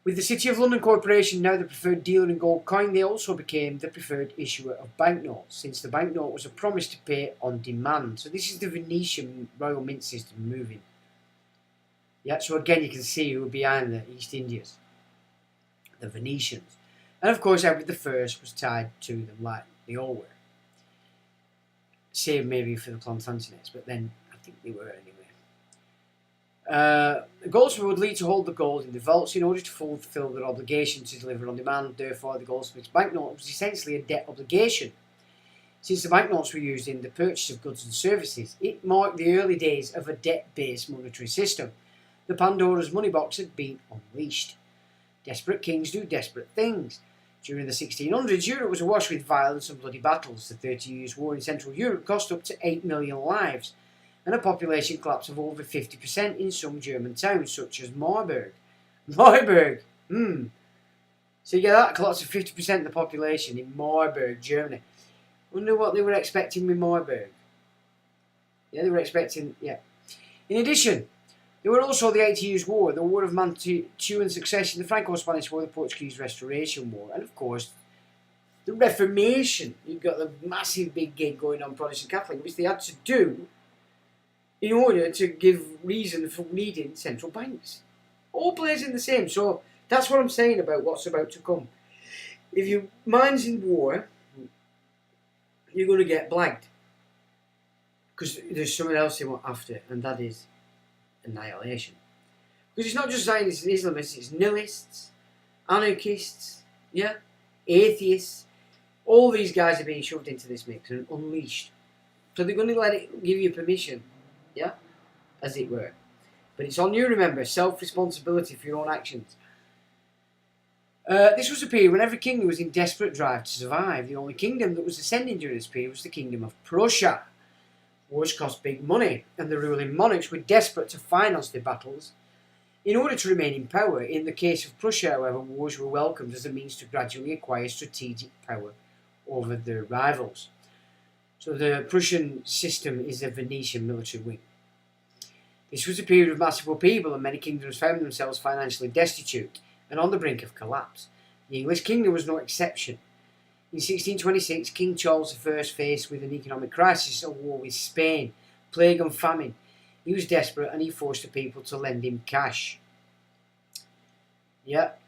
With the City of London Corporation now the preferred dealer in gold coin, they also became the preferred issuer of banknotes, since the banknote was a promise to pay on demand. So this is the Venetian Royal Mint system moving. Yeah, so again you can see who were behind the East Indias. The Venetians. And of course Edward I was tied to them like they all were. Save maybe for the Plantagenets, but then I think they were anyway. The goldsmith would lead to hold the gold in the vaults in order to fulfill their obligation to deliver on demand. Therefore, the goldsmith's banknote was essentially a debt obligation. Since the banknotes were used in the purchase of goods and services, it marked the early days of a debt-based monetary system. The Pandora's money box had been unleashed. Desperate kings do desperate things. During the 1600s, Europe was awash with violence and bloody battles. The 30 Years' War in Central Europe cost up to 8 million lives, and a population collapse of over 50% in some German towns, such as Marburg. Marburg! So you get that, a collapse of 50% of the population in Marburg, Germany. Wonder what they were expecting with Marburg. Yeah, they were expecting, yeah. In addition, there were also the 80 Years' War, the War of Mantuan Succession, the Franco-Spanish War, the Portuguese Restoration War, and of course, the Reformation. You've got the massive big gig going on Protestant Catholic, which they had to do in order to give reason for needing central banks. All plays in the same. So that's what I'm saying about what's about to come. If your mind's in war, you're going to get blagged. Because there's something else they want after, and that is annihilation. Because it's not just Zionists and Islamists, it's nihilists, anarchists, yeah, atheists. All these guys are being shoved into this mix and unleashed. So they're going to let it give you permission, yeah, as it were. But it's on you, remember, self-responsibility for your own actions. This was a period when every kingdom was in desperate drive to survive. The only kingdom that was ascending during this period was the Kingdom of Prussia. Wars cost big money, and the ruling monarchs were desperate to finance their battles in order to remain in power. In the case of Prussia, however, wars were welcomed as a means to gradually acquire strategic power over their rivals. So the Prussian system is a Venetian military wing. This was a period of massive upheaval, and many kingdoms found themselves financially destitute and on the brink of collapse. The English kingdom was no exception. In 1626, King Charles I, faced with an economic crisis, a war with Spain, plague and famine, he was desperate and he forced the people to lend him cash. Got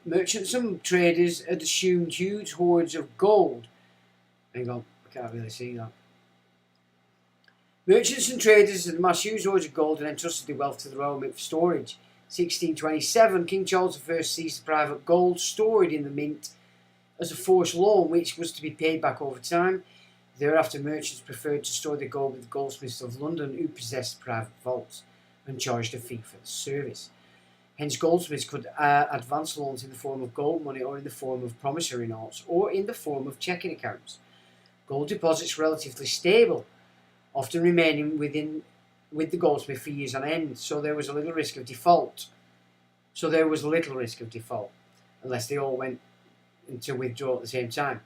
merchants and traders had assumed huge hoards of gold. Hang on, I can't really see that. Merchants and traders had amassed huge hoards of gold and entrusted their wealth to the royal mint for storage. 1627, King Charles I seized the private gold stored in the mint as a forced loan, which was to be paid back over time. Thereafter, merchants preferred to store their gold with the goldsmiths of London, who possessed private vaults and charged a fee for the service. Hence, goldsmiths could advance loans in the form of gold money, or in the form of promissory notes, or in the form of checking accounts. Gold deposits were relatively stable, often remaining with the goldsmith for years on end, so there was little risk of default, unless they all went to withdraw at the same time,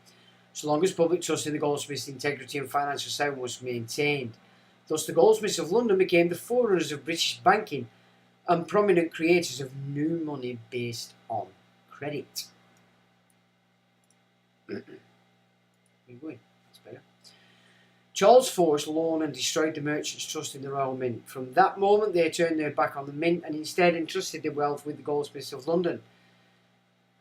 so long as public trust in the goldsmith's integrity and financial sound was maintained. Thus, the goldsmiths of London became the forerunners of British banking and prominent creators of new money based on credit. That's better. Charles forced, loaned and destroyed the merchants' trust in the royal mint. From that moment, they turned their back on the mint and instead entrusted their wealth with the goldsmiths of London,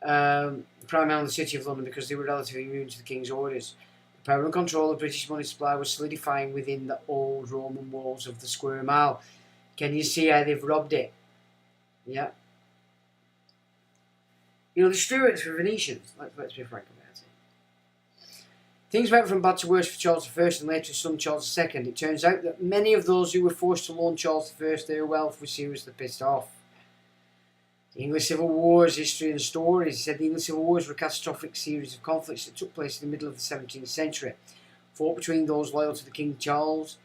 primarily in the city of London, because they were relatively immune to the king's orders. The power and control of British money supply was solidifying within the old Roman walls of the square mile. Can you see how they've robbed it? Yeah. You know, the Stuarts were Venetians. Let's be frank about it. Things went from bad to worse for Charles I and later his son Charles II. It turns out that many of those who were forced to loan Charles I their wealth were seriously pissed off. The English Civil Wars, history and stories said the English Civil Wars were a catastrophic series of conflicts that took place in the middle of the 17th century, fought between those loyal to the King Charles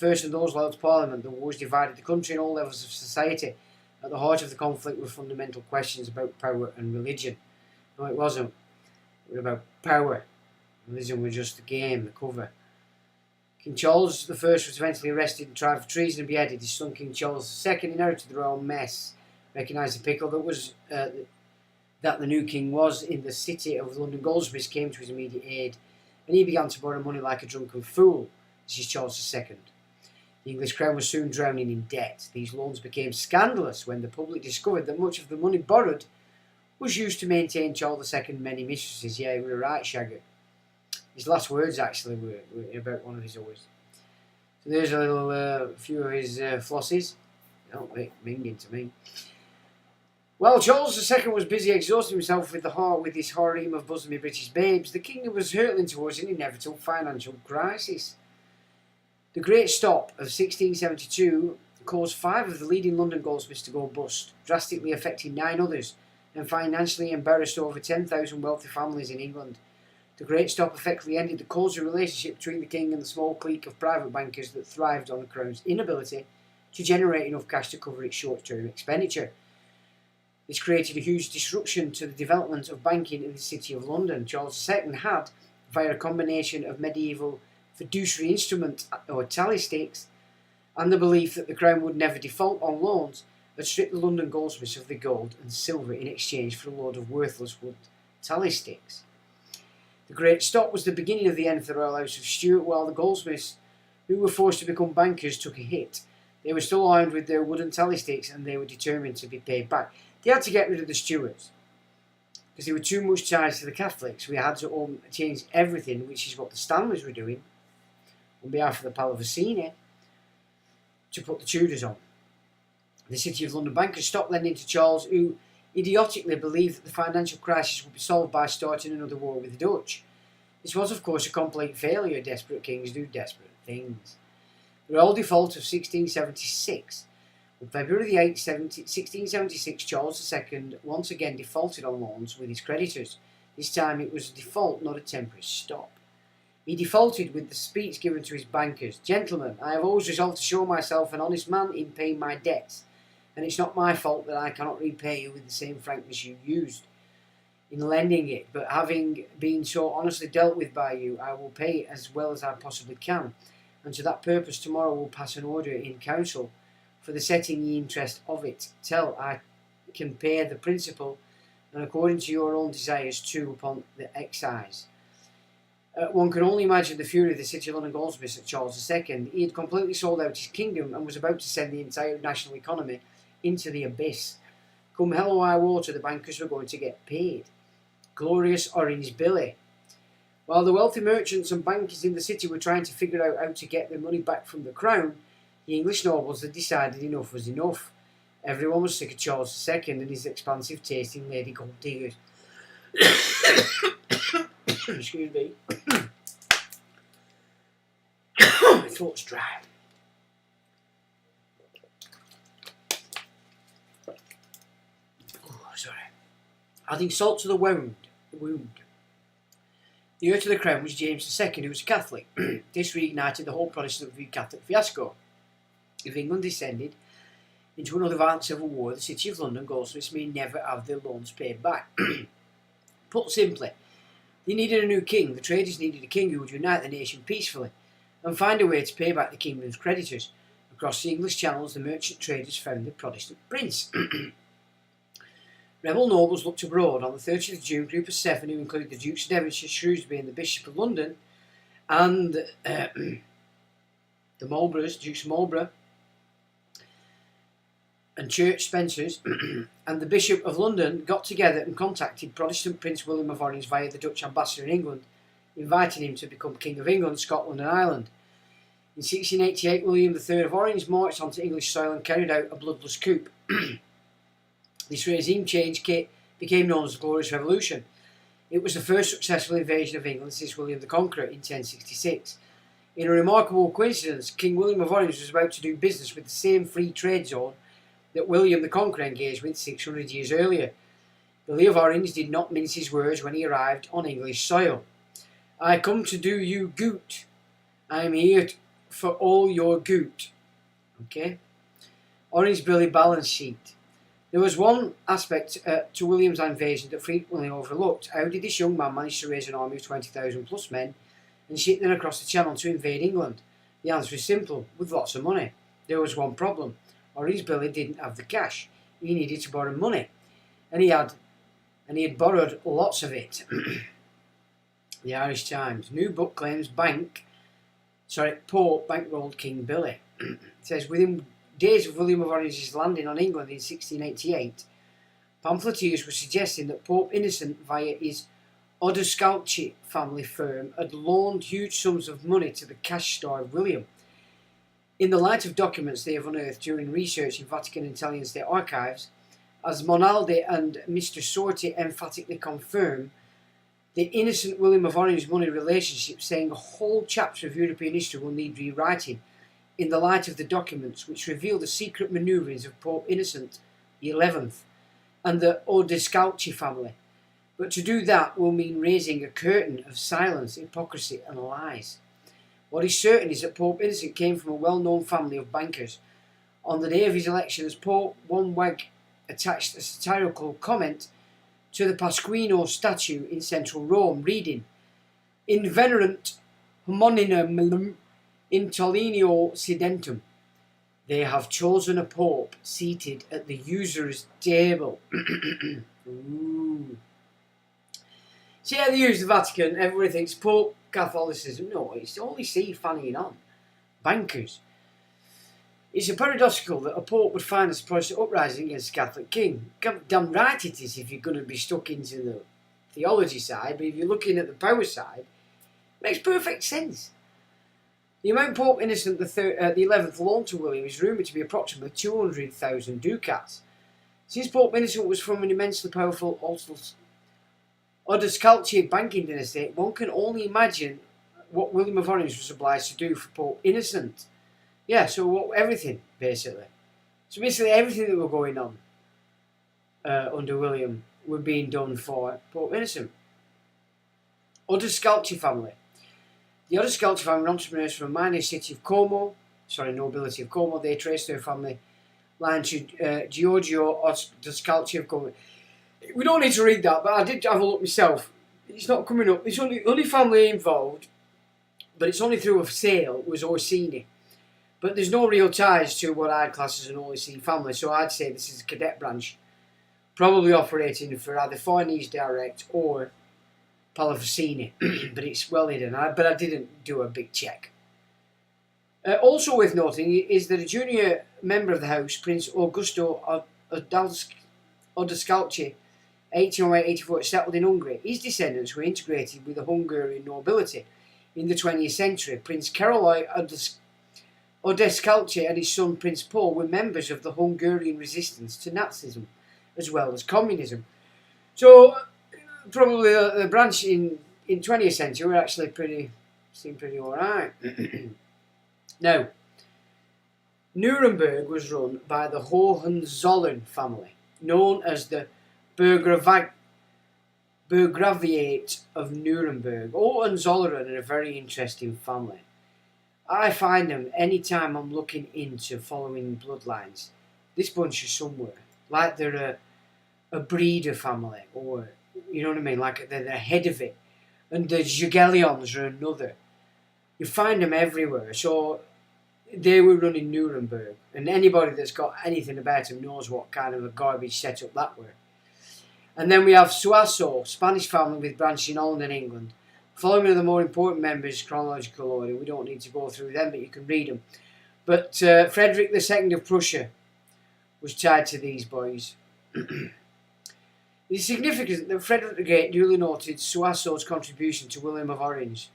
I and those loyal to Parliament. The wars divided the country in all levels of society. At the heart of the conflict were fundamental questions about power and religion. No, it wasn't. It was about power. Religion was just the game, the cover. King Charles I was eventually arrested and tried for treason and beheaded. His son King Charles II inherited the royal mess, recognised the pickle that the new king was in the city of London. Goldsmiths came to his immediate aid, and he began to borrow money like a drunken fool. This is Charles II. The English crown was soon drowning in debt. These loans became scandalous when the public discovered that much of the money borrowed was used to maintain Charles II many mistresses. Yeah, he was a right shagger. His last words actually were about one of his oars. So there's a little few of his flosses. Oh, minging to me. While Charles II was busy exhausting himself with his harem of bosomy British babes, the kingdom was hurtling towards an inevitable financial crisis. The Great Stop of 1672 caused 5 of the leading London goldsmiths to go bust, drastically affecting 9 others, and financially embarrassed over 10,000 wealthy families in England. The Great Stop effectively ended the cosy relationship between the king and the small clique of private bankers that thrived on the crown's inability to generate enough cash to cover its short-term expenditure. This created a huge disruption to the development of banking in the city of London. Charles II had, via a combination of medieval fiduciary instrument or tally sticks and the belief that the crown would never default on loans, had stripped the London goldsmiths of their gold and silver in exchange for a load of worthless wood tally sticks. The Great Stop was the beginning of the end for the Royal House of Stuart, while the goldsmiths, who were forced to become bankers, took a hit. They were still armed with their wooden tally sticks and they were determined to be paid back. They had to get rid of the Stuarts because they were too much tied to the Catholics. We had to change everything, which is what the Stanleys were doing on behalf of the Palestine, to put the Tudors on. The City of London bankers stopped lending to Charles, who idiotically believed that the financial crisis would be solved by starting another war with the Dutch. This was, of course, a complete failure. Desperate kings do desperate things. The Royal Default of 1676 On February the 8th, 1676, Charles II once again defaulted on loans with his creditors. This time it was a default, not a temporary stop. He defaulted with the speech given to his bankers. Gentlemen, I have always resolved to show myself an honest man in paying my debts, and it's not my fault that I cannot repay you with the same frankness you used in lending it, but having been so honestly dealt with by you, I will pay it as well as I possibly can, and to that purpose tomorrow will pass an order in council for the setting the interest of it, till I can pay the principal, and according to your own desires too, upon the excise. One can only imagine the fury of the City of London goldsmiths at Charles II. He had completely sold out his kingdom and was about to send the entire national economy into the abyss. Come hell or high water, the bankers were going to get paid. Glorious Orange Billy. While the wealthy merchants and bankers in the city were trying to figure out how to get their money back from the crown, the English nobles had decided enough was enough. Everyone was sick of Charles II and his expansive tasting lady gold diggers. Excuse me. My throat's dry. Oh, sorry. Adding salt to the wound. The heir to the crown was James II, who was a Catholic. This reignited the whole Protestant Catholic fiasco. If England descended into another violent civil war, the City of London goldsmiths may never have their loans paid back. Put simply, they needed a new king. The traders needed a king who would unite the nation peacefully and find a way to pay back the kingdom's creditors. Across the English channels, the merchant traders found the Protestant prince. Rebel nobles looked abroad. On the 30th of June, a group of 7, who included the Dukes of Devonshire, Shrewsbury and the Bishop of London, and the Marlboroughs, Dukes of Marlborough, and Church Spencers, and the Bishop of London got together and contacted Protestant Prince William of Orange via the Dutch ambassador in England, inviting him to become King of England, Scotland and Ireland. In 1688, William III of Orange marched onto English soil and carried out a bloodless coup. This regime change became known as the Glorious Revolution. It was the first successful invasion of England since William the Conqueror in 1066. In a remarkable coincidence, King William of Orange was about to do business with the same free trade zone that William the Conqueror engaged with 600 years earlier. Billy of Orange did not mince his words when he arrived on English soil. I come to do you good. I am here for all your good. Okay? Orange Billy balance sheet. There was one aspect to William's invasion that frequently overlooked. How did this young man manage to raise an army of 20,000 plus men and ship them across the Channel to invade England? The answer is simple, with lots of money. There was one problem. Orange Billy didn't have the cash. He needed to borrow money. And he had borrowed lots of it. The Irish Times. New book claims Pope bankrolled King Billy. It says, within days of William of Orange's landing on England in 1688, pamphleteers were suggesting that Pope Innocent, via his Odescalchi family firm, had loaned huge sums of money to the cash store of William. In the light of documents they have unearthed during research in Vatican and Italian state archives, as Monaldi and Mr. Sorti emphatically confirm, the Innocent William of Orange money relationship, saying a whole chapter of European history will need rewriting in the light of the documents which reveal the secret manoeuvrings of Pope Innocent XI and the Odescalchi family. But to do that will mean raising a curtain of silence, hypocrisy and lies. What is certain is that Pope Innocent came from a well-known family of bankers. On the day of his election as Pope, one wag attached a satirical comment to the Pasquino statue in central Rome, reading, Invenerant homoninum intollenio sedentum. They have chosen a pope seated at the usurer's table. Ooh. See how they use the Vatican, everybody thinks Pope Catholicism. No, it's only see fanning on. Bankers. It's a paradoxical that a pope would finance a Protestant uprising against the Catholic king. Damn right it is if you're going to be stuck into the theology side, but if you're looking at the power side, it makes perfect sense. The amount Pope Innocent the 11th loaned to William is rumoured to be approximately 200,000 ducats. Since Pope Innocent was from an immensely powerful Odescalchi banking dynasty, one can only imagine what William of Orange was obliged to do for Pope Innocent. Yeah, so everything, basically. So basically everything that were going on under William were being done for Pope Innocent. Odescalchi family. The Odescalchi family were entrepreneurs from a minor city of Como, nobility of Como. They traced their family line to Giorgio Odescalchi of Como. We don't need to read that, but I did have a look myself. It's not coming up. It's only family involved, but it's only through a sale, was Orsini. But there's no real ties to what I'd class as an Holy See family, so I'd say this is a cadet branch, probably operating for either Farnese Direct or Palafacini, but it's well hidden. But I didn't do a big check. Also worth noting is that a junior member of the house, Prince Augusto Odescalchi, 1884, settled in Hungary. His descendants were integrated with the Hungarian nobility in the 20th century. Prince Károly Odescalchi and his son Prince Paul were members of the Hungarian resistance to Nazism as well as communism. So probably the branch in 20th century were actually seemed pretty alright. Now, Nuremberg was run by the Hohenzollern family, known as the Burgraviate of Nuremberg. Hohenzollern are a very interesting family. I find them anytime I'm looking into following bloodlines. This bunch is somewhere. Like they're a breeder family, or, you know what I mean, like they're the head of it. And the Jugelions are another. You find them everywhere. So they were running Nuremberg. And anybody that's got anything about them knows what kind of a garbage setup that were. And then we have Suasso, Spanish family with branches in Holland and England. Following are the more important members, chronological order. We don't need to go through them, but you can read them. But Frederick II of Prussia was tied to these boys. It is significant that Frederick the Great duly noted Suasso's contribution to William of Orange.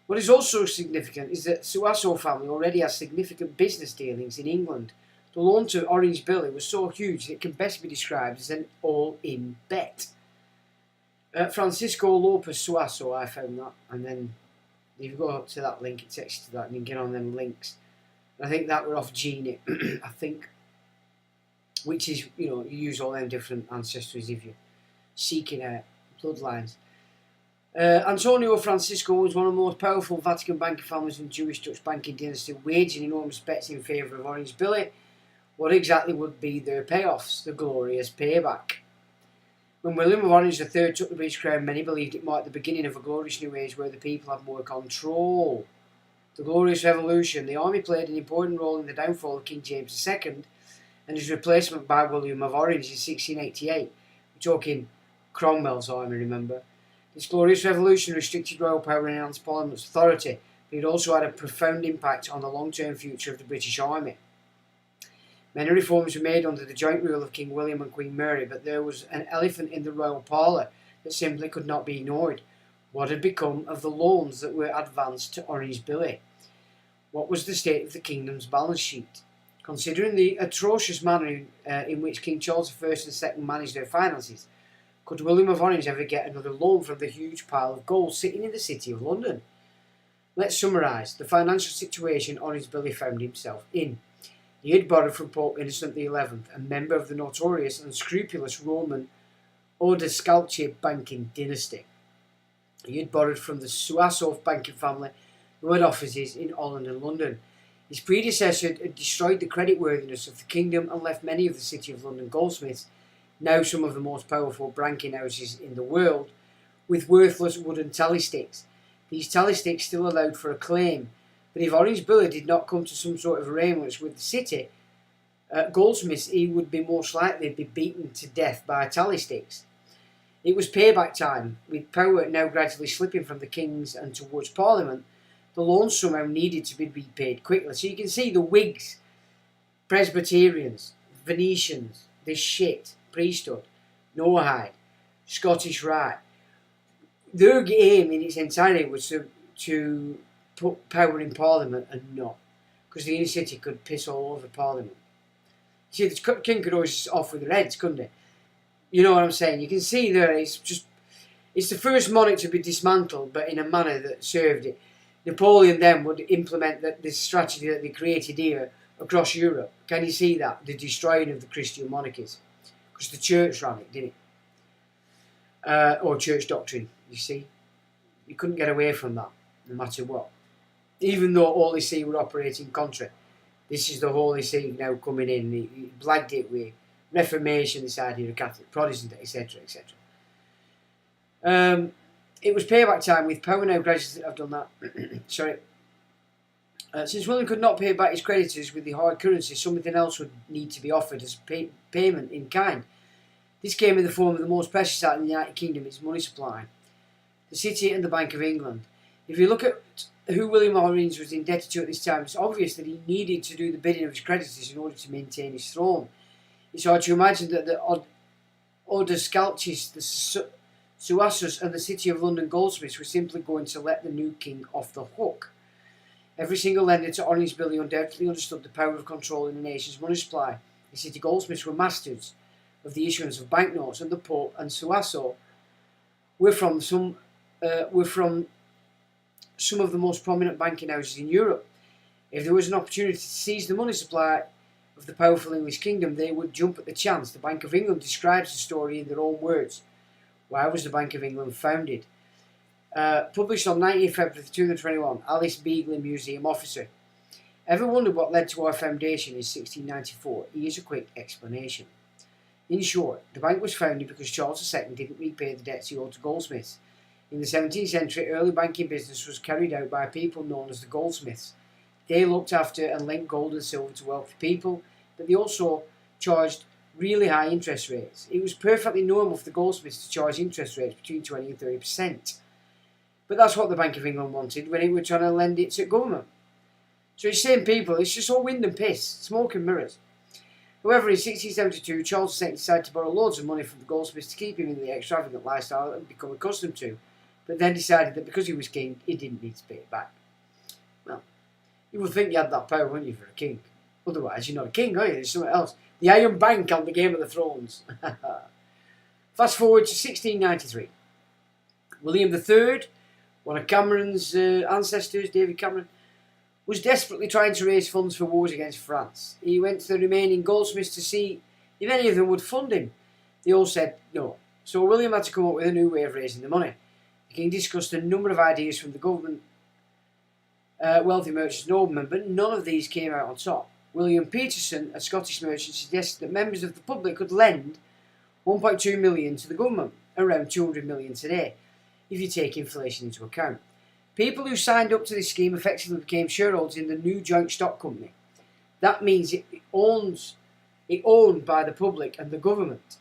What is also significant is that Suasso family already has significant business dealings in England. The loan to Orange Billy was so huge that it can best be described as an all-in bet. Francisco Lopez Suasso, I found that, and then if you go up to that link, it takes you to that, and you get on them links. I think that were off Genie, I think, which is, you use all them different ancestries if you're seeking out bloodlines. Antonio Francisco was one of the most powerful Vatican banking families in Jewish Dutch banking dynasty, waging enormous bets in favour of Orange Billy. What exactly would be their payoffs? The glorious payback. When William of Orange III took the British crown, many believed it marked the beginning of a glorious new age where the people had more control. The Glorious Revolution. The army played an important role in the downfall of King James II and his replacement by William of Orange in 1688. We're talking Cromwell's army, remember. This glorious revolution restricted royal power and enhanced Parliament's authority, but it also had a profound impact on the long-term future of the British Army. Many reforms were made under the joint rule of King William and Queen Mary, but there was an elephant in the royal parlour that simply could not be ignored. What had become of the loans that were advanced to Orange Billy? What was the state of the kingdom's balance sheet? Considering the atrocious manner in which King Charles I and II managed their finances, could William of Orange ever get another loan from the huge pile of gold sitting in the City of London? Let's summarise the financial situation Orange Billy found himself in. He had borrowed from Pope Innocent XI, a member of the notorious and scrupulous Roman Odescalchi banking dynasty. He had borrowed from the Suasso banking family, who had offices in Holland and London. His predecessor had destroyed the creditworthiness of the kingdom and left many of the City of London goldsmiths, now some of the most powerful banking houses in the world, with worthless wooden tally sticks. These tally sticks still allowed for a claim, but if Orange Billy did not come to some sort of arrangements with the city goldsmiths, he would be most likely be beaten to death by tally sticks. It was payback time, with power now gradually slipping from the kings and towards Parliament. The loans somehow needed to be repaid quickly. So you can see the Whigs, Presbyterians, Venetians, this shit, priesthood, Noahide, Scottish Rite. Their aim in its entirety was to put power in Parliament and not, because the inner city could piss all over Parliament. See, the king could always off with their heads, couldn't he? You know what I'm saying? You can see there, it's the first monarch to be dismantled, but in a manner that served it. Napoleon then would implement this strategy that they created here across Europe. Can you see that? The destroying of the Christian monarchies. Because the church ran it, didn't it? Or church doctrine, you see. You couldn't get away from that, no matter what. Even though Holy See were operating contra. This is the Holy See now coming in. He blagged it with Reformation, this idea of Catholic, Protestant, etc., etc. It was payback time with power now. Gradually, I've done that. Sorry. Since William could not pay back his creditors with the hard currency, something else would need to be offered as payment in kind. This came in the form of the most precious item in the United Kingdom, its money supply. The City and the Bank of England. If you look at who William Orange was indebted to at this time, it's obvious that he needed to do the bidding of his creditors in order to maintain his throne. It's hard to imagine that the Odescalchis, the Suassos and the City of London goldsmiths were simply going to let the new king off the hook. Every single lender to Orange Billy undoubtedly understood the power of controlling the nation's money supply. The city goldsmiths were masters of the issuance of banknotes, and the Pope and Suasso were from some of the most prominent banking houses in Europe. If there was an opportunity to seize the money supply of the powerful English kingdom, they would jump at the chance. The Bank of England describes the story in their own words. Why was the Bank of England founded? Published on 19th February 2021, Alice Beagley, Museum Officer. Ever wondered what led to our foundation in 1694? Here's a quick explanation. In short, the bank was founded because Charles II didn't repay the debts he owed to goldsmiths. In the 17th century, early banking business was carried out by people known as the goldsmiths. They looked after and lent gold and silver to wealthy people, but they also charged really high interest rates. It was perfectly normal for the goldsmiths to charge interest rates between 20 and 30%. But that's what the Bank of England wanted when they were trying to lend it to government. So it's same people, it's just all wind and piss, smoke and mirrors. However, in 1672, Charles II decided to borrow loads of money from the goldsmiths to keep him in the extravagant lifestyle that had become accustomed to, but then decided that because he was king, he didn't need to pay it back. Well, you would think you had that power, wouldn't you, for a king? Otherwise, you're not a king, are you? There's something else. The Iron Bank on the Game of the Thrones. Fast forward to 1693. William III, one of Cameron's ancestors, David Cameron, was desperately trying to raise funds for wars against France. He went to the remaining goldsmiths to see if any of them would fund him. They all said no. So William had to come up with a new way of raising the money. The king discussed a number of ideas from the government, wealthy merchants and noblemen, but none of these came out on top. William Peterson, a Scottish merchant, suggested that members of the public could lend 1.2 million to the government, around 200 million today, if you take inflation into account. People who signed up to this scheme effectively became shareholders in the new joint stock company. That means it owned by the public and the government.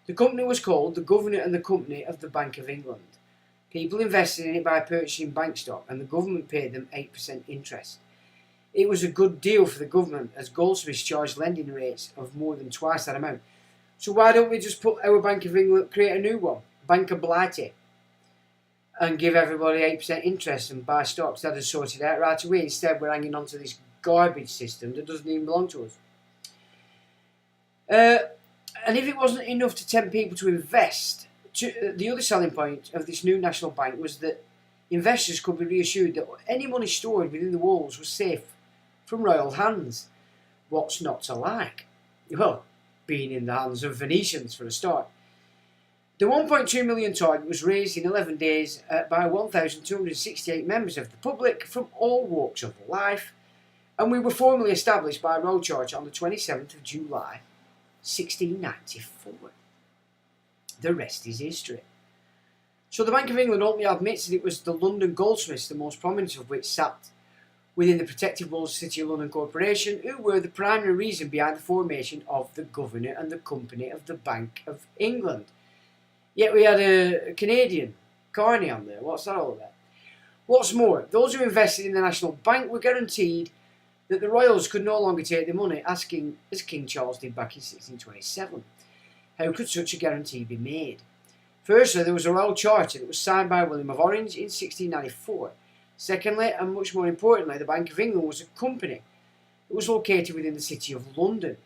The company was called the Governor and the Company of the Bank of England. People invested in it by purchasing bank stock, and the government paid them 8% interest. It was a good deal for the government, as goldsmiths charged lending rates of more than twice that amount. So why don't we just put our Bank of England, create a new one, Bank of Blighty, and give everybody 8% interest and buy stocks? That is sorted out right away. Instead, we're hanging on to this garbage system that doesn't even belong to us. And if it wasn't enough to tempt people to invest, the other selling point of this new national bank was that investors could be reassured that any money stored within the walls was safe from royal hands. What's not to like? Well, being in the hands of Venetians for a start. The 1.2 million target was raised in 11 days by 1,268 members of the public from all walks of life, and we were formally established by Royal Charter on the 27th of July 1694. The rest is history. So the Bank of England openly admits that it was the London goldsmiths, the most prominent of which sat within the protective walls of the City of London Corporation, who were the primary reason behind the formation of the Governor and the Company of the Bank of England. Yet we had a Canadian, Carney, on there. What's that all about? What's more, those who invested in the National Bank were guaranteed that the royals could no longer take their money, asking as King Charles did back in 1627. How could such a guarantee be made? Firstly, there was a royal charter that was signed by William of Orange in 1694. Secondly, and much more importantly, the Bank of England was a company that was located within the City of London,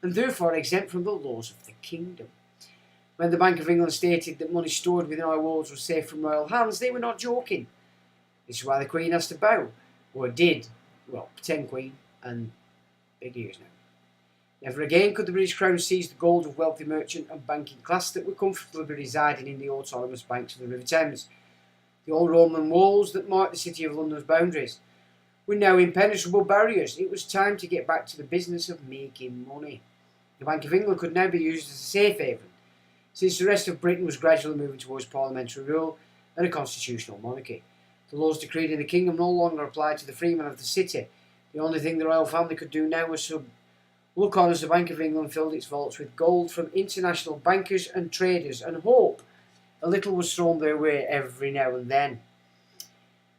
and therefore exempt from the laws of the kingdom. When the Bank of England stated that money stored within our walls was safe from royal hands, they were not joking. This is why the Queen has to bow, or did, well, pretend Queen, and big years now. Never again could the British Crown seize the gold of wealthy merchant and banking class that were comfortably residing in the autonomous banks of the River Thames. The old Roman walls that marked the City of London's boundaries were now impenetrable barriers. It was time to get back to the business of making money. The Bank of England could now be used as a safe haven, since the rest of Britain was gradually moving towards parliamentary rule and a constitutional monarchy. The laws decreed in the kingdom no longer applied to the freemen of the city. The only thing the royal family could do now was to look on as the Bank of England filled its vaults with gold from international bankers and traders, and hope a little was thrown their way every now and then.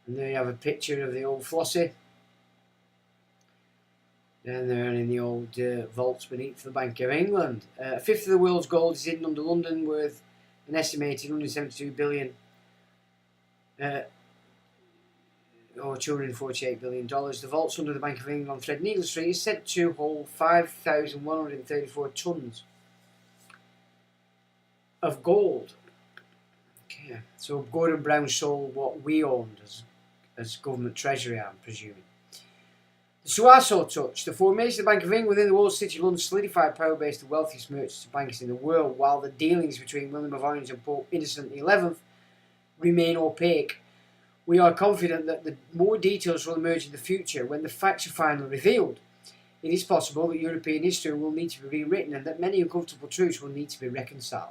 And there you have a picture of the old Flossie. And they're in the old vaults beneath the Bank of England. A fifth of the world's gold is hidden under London, worth an estimated $172 billion, or $248 billion. The vaults under the Bank of England on Threadneedle Street is said to hold 5,134 tonnes of gold. Okay, so Gordon Brown sold what we owned as government treasury, I'm presuming. The Suasso touch. The formation of the Bank of England within the walled city of London solidified power base the wealthiest merchants and bankers in the world, while the dealings between William of Orange and Pope Innocent XI remain opaque. We are confident that the more details will emerge in the future when the facts are finally revealed. It is possible that European history will need to be rewritten and that many uncomfortable truths will need to be reconciled.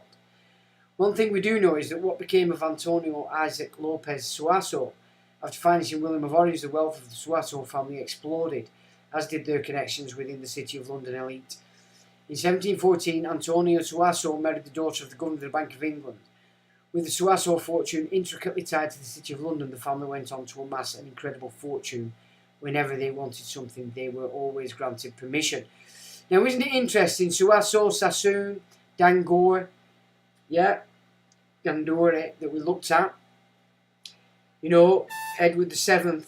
One thing we do know is that what became of Antonio Isaac Lopez Suasso, after financing William of Orange, the wealth of the Suasso family exploded, as did their connections within the City of London elite. In 1714, Antonio Suasso married the daughter of the Governor of the Bank of England. With the Suasso fortune intricately tied to the City of London, the family went on to amass an incredible fortune. Whenever they wanted something, they were always granted permission. Now, isn't it interesting? Suasso, Sassoon, Dangor, Gandore, that we looked at. You know, Edward VII,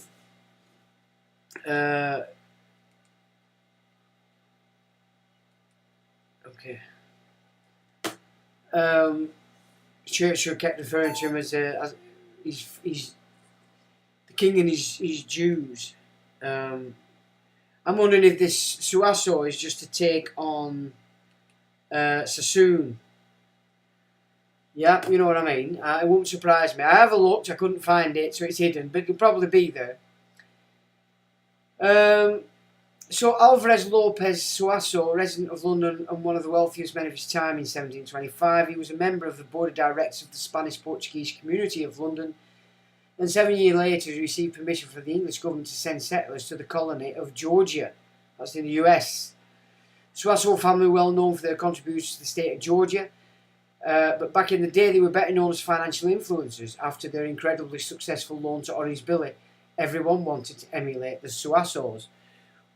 Churchill kept referring to him as he's the king and his Jews. I'm wondering if this Suasso is just a take on Sassoon. Yeah, you know what I mean. It won't surprise me. I have looked, I couldn't find it, so it's hidden, but it'll probably be there. So Alvarez Lopez Suasso, resident of London and one of the wealthiest men of his time in 1725, he was a member of the board of directors of the Spanish-Portuguese community of London, and 7 years later he received permission from the English government to send settlers to the colony of Georgia. That's in the US. Suasso family were well known for their contributions to the state of Georgia, but back in the day they were better known as financial influencers. After their incredibly successful loan to Orange Billy, everyone wanted to emulate the Suassos.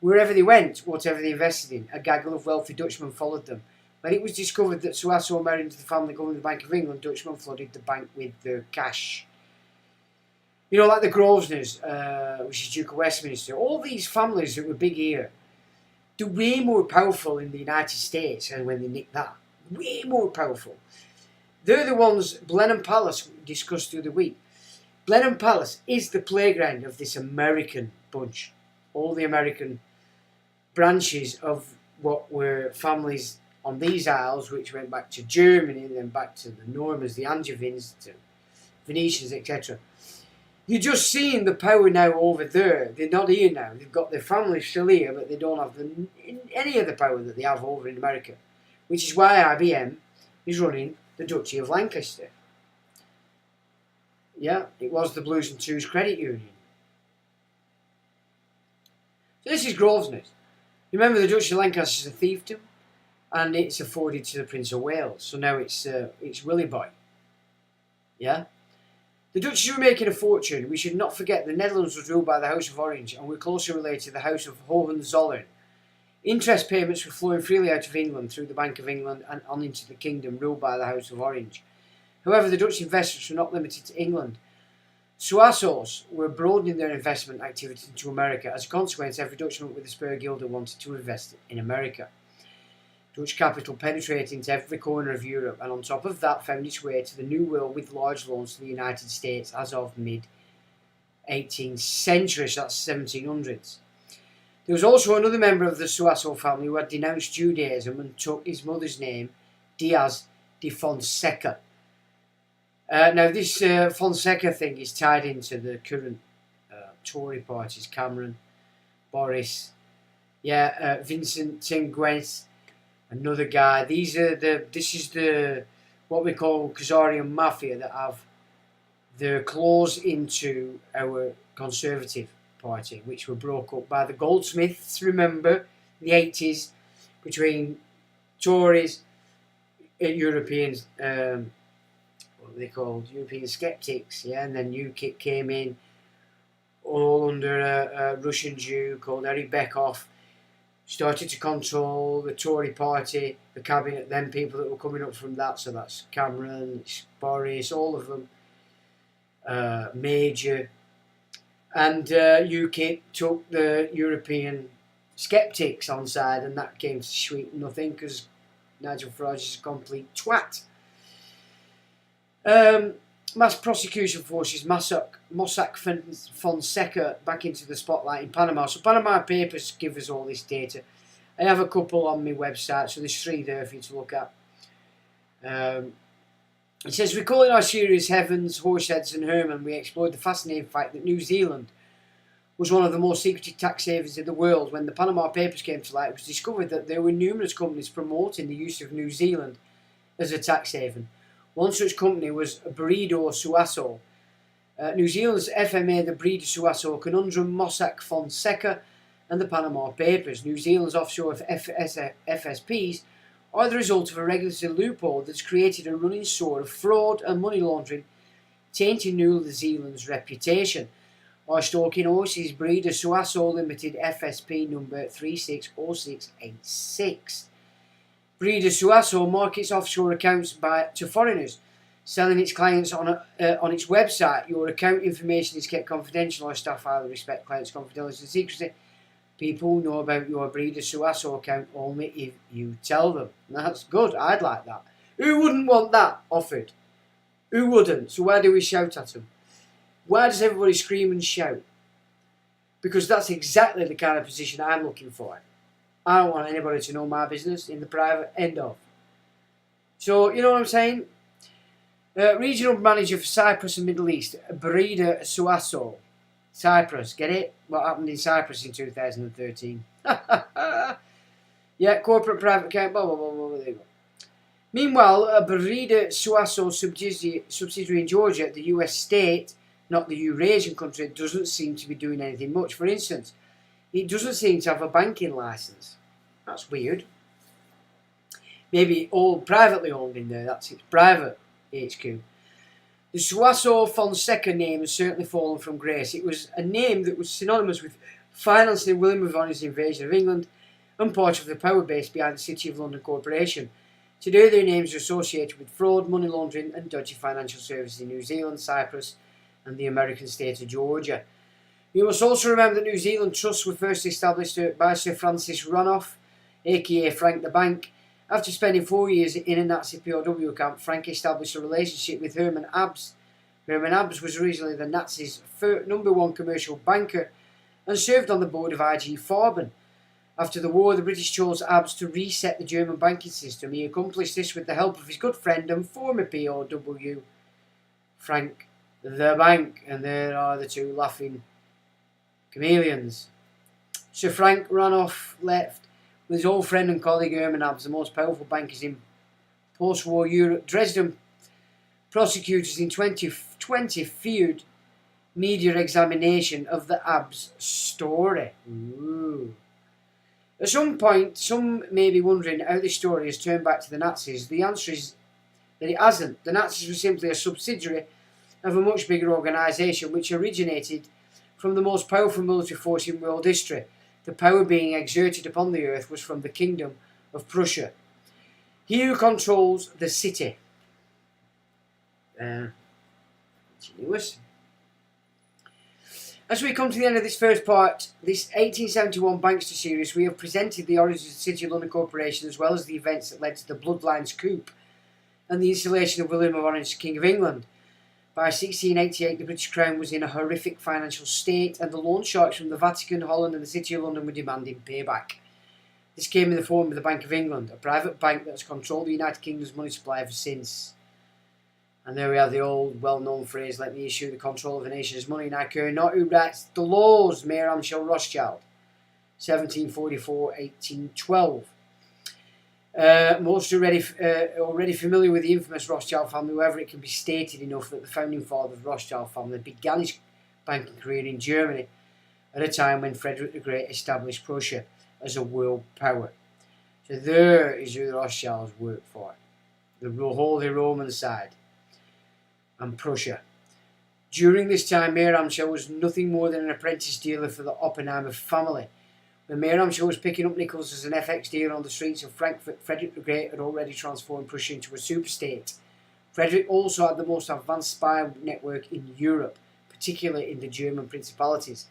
Wherever they went, whatever they invested in, a gaggle of wealthy Dutchmen followed them. When it was discovered that Suasso married into the family governed the Bank of England, Dutchmen flooded the bank with their cash. You know, like the Grosvenors, which is Duke of Westminster, all these families that were big here, they're way more powerful in the United States than when they nicked that. Way more powerful. They're the ones Blenheim Palace discussed through the week. Blenheim Palace is the playground of this American bunch. All the American branches of what were families on these isles, which went back to Germany and then back to the Normans, the Angevins, to Venetians, etc. You're just seeing the power now over there. They're not here now. They've got their families still here, but they don't have any of the power that they have over in America. Which is why IBM is running the Duchy of Lancaster. Yeah, it was the Blues and Twos Credit Union. So this is Grosvenor's. Remember, the Duchy of Lancaster is a fiefdom, and it's afforded to the Prince of Wales. So now it's Willie Boy. Yeah? The Dutchies were making a fortune. We should not forget the Netherlands was ruled by the House of Orange, and we're closely related to the House of Hohenzollern. Interest payments were flowing freely out of England through the Bank of England and on into the kingdom ruled by the House of Orange. However, the Dutch investors were not limited to England. Suassos were broadening their investment activity into America. As a consequence, every Dutchman with a spare guilder wanted to invest in America. Dutch capital penetrated into every corner of Europe, and on top of that found its way to the New World with large loans to the United States as of mid-18th century, so that's 1700s. There was also another member of the Suasso family who had denounced Judaism and took his mother's name, Diaz de Fonseca. Now this Fonseca thing is tied into the current Tory parties, Cameron, Boris, Vincent Tinguez, another guy. This is the what we call Khazarian mafia that have their claws into our Conservative Party, which were broke up by the Goldsmiths, remember, in the 80s, between Tories, Europeans, what were they called? European skeptics, and then UKIP came in, all under a Russian Jew called Eric Beckhoff, started to control the Tory party, the cabinet, then people that were coming up from that, so that's Cameron, Boris, all of them, Major, and UKIP took the European skeptics on side, and that came to sweet nothing because Nigel Farage is a complete twat. Mass prosecution forces Mossack Fonseca back into the spotlight in Panama. So Panama Papers give us all this data. I have a couple on my website, so there's 3 there for you to look at. It says, recalling our series Heavens, Horseheads and Horsemen, we explored the fascinating fact that New Zealand was one of the most secretive tax havens in the world. When the Panama Papers came to light, it was discovered that there were numerous companies promoting the use of New Zealand as a tax haven. One such company was Bredo Suasso. New Zealand's FMA, the Bredo Suasso conundrum, Mossack Fonseca and the Panama Papers. New Zealand's offshore FSPs are the result of a regulatory loophole that's created a running sword of fraud and money laundering, tainting New Zealand's reputation. Our stalking horses, Bredo Suasso Limited, FSP number 360686. Bredo Suasso markets offshore accounts to foreigners, selling its clients on its website. Your account information is kept confidential. Our staff highly respect clients' confidentiality and secrecy. People know about your Bredo Suasso account only if you tell them. That's good. I'd like that. Who wouldn't want that offered? Who wouldn't? So why do we shout at them? Why does everybody scream and shout? Because that's exactly the kind of position I'm looking for. I don't want anybody to know my business in the private end of. So, you know what I'm saying? Regional manager for Cyprus and Middle East, Bredo Suasso. Cyprus, get it? What happened in Cyprus in 2013? Yeah, corporate private account, blah, blah, blah, blah, there you go. Meanwhile, Bredo Suasso subsidiary in Georgia, the US state, not the Eurasian country, doesn't seem to be doing anything much. For instance, it doesn't seem to have a banking license. That's weird. Maybe all privately owned in there, that's its private HQ. The Suasso Fonseca name has certainly fallen from grace. It was a name that was synonymous with financing William of Orange's invasion of England and part of the power base behind the City of London Corporation. Today their names are associated with fraud, money laundering and dodgy financial services in New Zealand, Cyprus and the American state of Georgia. You must also remember that New Zealand trusts were first established by Sir Francis Ranoff, aka Frank the Bank. After spending 4 years in a Nazi POW camp, Frank established a relationship with Herman Abs. Herman Abs was originally the Nazis' #1 commercial banker and served on the board of IG Farben. After the war, the British chose Abs to reset the German banking system. He accomplished this with the help of his good friend and former POW, Frank the Bank. And there are the 2 laughing chameleons. Sir Frank Ranoff left with his old friend and colleague Herman Abs, the most powerful bankers in post-war Europe. Dresden prosecutors in 2020 feared media examination of the Abs story. Ooh. At some point, some may be wondering how this story has turned back to the Nazis. The answer is that it hasn't. The Nazis were simply a subsidiary of a much bigger organisation which originated from the most powerful military force in world history. The power being exerted upon the earth was from the Kingdom of Prussia. He who controls the city. Continuous. As we come to the end of this first part, this 1871 Bankster series, we have presented the origins of the City of London Corporation as well as the events that led to the Bloodlines coup and the installation of William of Orange as King of England. By 1688, the British Crown was in a horrific financial state, and the loan sharks from the Vatican, Holland and the City of London were demanding payback. This came in the form of the Bank of England, a private bank that has controlled the United Kingdom's money supply ever since. And there we have the old well-known phrase, let me issue the control of a nation's money, and I care not who writes the laws, Mayor Amschel Rothschild, 1744-1812. Most are already familiar with the infamous Rothschild family, however it can be stated enough that the founding father of the Rothschild family began his banking career in Germany at a time when Frederick the Great established Prussia as a world power. So there is who the Rothschilds work for, the Holy Roman side, and Prussia. During this time, Mayor Amschel was nothing more than an apprentice dealer for the Oppenheimer family. When Mayor Amschel was picking up nickels as an FX dealer on the streets of Frankfurt, Frederick the Great had already transformed Prussia into a superstate. Frederick also had the most advanced spy network in Europe, particularly in the German principalities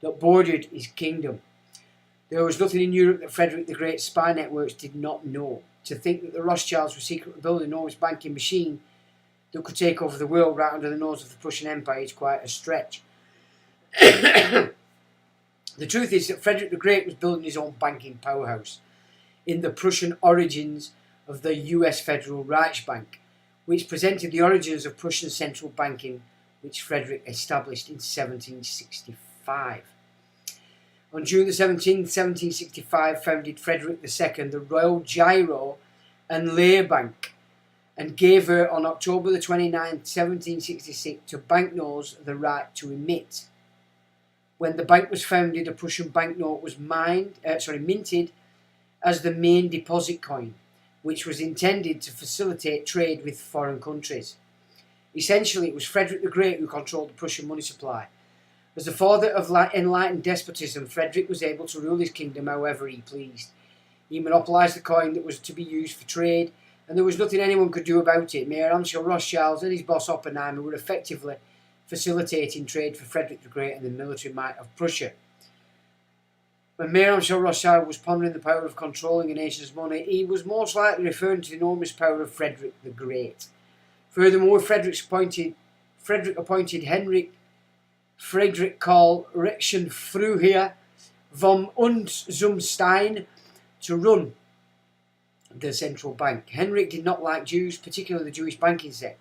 that bordered his kingdom. There was nothing in Europe that Frederick the Great's spy networks did not know. To think that the Rothschilds were secretly building an enormous banking machine that could take over the world right under the nose of the Prussian Empire is quite a stretch. The truth is that Frederick the Great was building his own banking powerhouse in the Prussian origins of the US Federal Reichsbank, which presented the origins of Prussian central banking, which Frederick established in 1765. On June the 17th, 1765, founded Frederick II the Royal Giro and Lay Bank, and gave her on October the 29th, 1766, to banknotes the right to emit. When the bank was founded, a Prussian banknote was minted as the main deposit coin, which was intended to facilitate trade with foreign countries. Essentially, it was Frederick the Great who controlled the Prussian money supply. As the father of enlightened despotism, Frederick was able to rule his kingdom however he pleased. He monopolised the coin that was to be used for trade, and there was nothing anyone could do about it. Mayor Amschel Rothschild and his boss Oppenheimer were effectively facilitating trade for Frederick the Great and the military might of Prussia. When Mayor Amschel Rothschild was pondering the power of controlling a nation's money, he was most likely referring to the enormous power of Frederick the Great. Furthermore, Frederick appointed Friedrich Karl Reichenfruher von Unzumstein to run the central bank. Henrik did not like Jews, particularly the Jewish banking sect.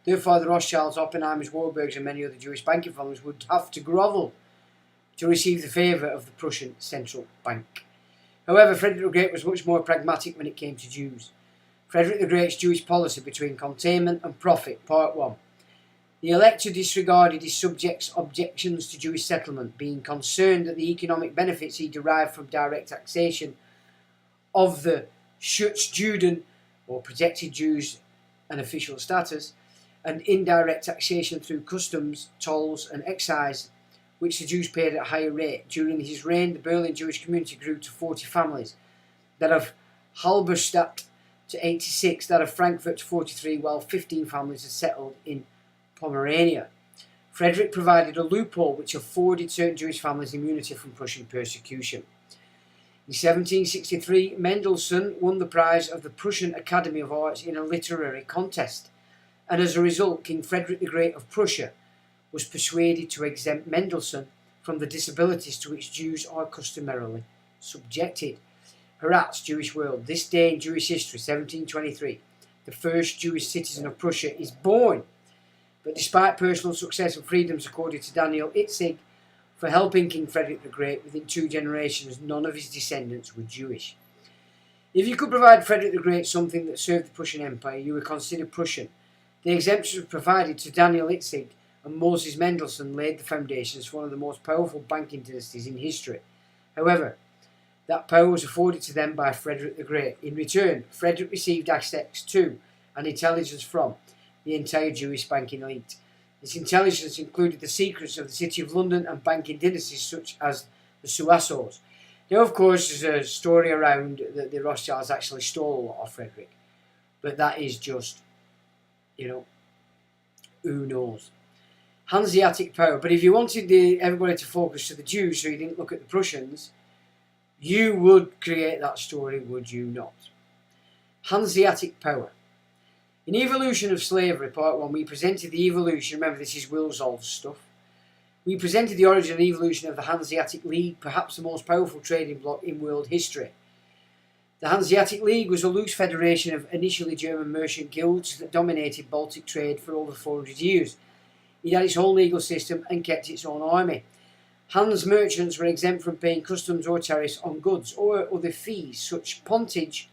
Therefore, the Rothschilds, Oppenheimers, Warburgs and many other Jewish banking families would have to grovel to receive the favour of the Prussian central bank. However, Frederick the Great was much more pragmatic when it came to Jews. Frederick the Great's Jewish policy between containment and profit, Part 1. The Elector disregarded his subjects' objections to Jewish settlement, being concerned that the economic benefits he derived from direct taxation of the Schutzjuden, or protected Jews and official status, and indirect taxation through customs, tolls and excise, which the Jews paid at a higher rate. During his reign, the Berlin Jewish community grew to 40 families, that of Halberstadt to 86, that of Frankfurt to 43, while 15 families had settled in Pomerania. Frederick provided a loophole which afforded certain Jewish families immunity from Prussian persecution. In 1763, Mendelssohn won the prize of the Prussian Academy of Arts in a literary contest, and as a result, King Frederick the Great of Prussia was persuaded to exempt Mendelssohn from the disabilities to which Jews are customarily subjected. Heratz, Jewish World. This day in Jewish history, 1723, the first Jewish citizen of Prussia is born. But despite personal success and freedoms accorded to Daniel Itzig for helping King Frederick the Great, within 2 generations none of his descendants were Jewish. If you could provide Frederick the Great something that served the Prussian Empire, you were considered Prussian. The exemptions provided to Daniel Itzig and Moses Mendelssohn laid the foundations for one of the most powerful banking dynasties in history. However, that power was afforded to them by Frederick the Great. In return, Frederick received access to and intelligence from the entire Jewish banking elite. This intelligence included the secrets of the City of London and banking dynasties such as the Suassos. Now, of course, there's a story around that the Rothschilds actually stole a lot of Frederick, but that is just, who knows. Hanseatic power. But if you wanted everybody to focus to the Jews so you didn't look at the Prussians, you would create that story, would you not? Hanseatic power. In Evolution of Slavery, Part 1, we presented the evolution, remember this is Wilsall's stuff, we presented the origin and evolution of the Hanseatic League, perhaps the most powerful trading bloc in world history. The Hanseatic League was a loose federation of initially German merchant guilds that dominated Baltic trade for over 400 years. It had its own legal system and kept its own army. Hans merchants were exempt from paying customs or tariffs on goods or other fees, such pontage,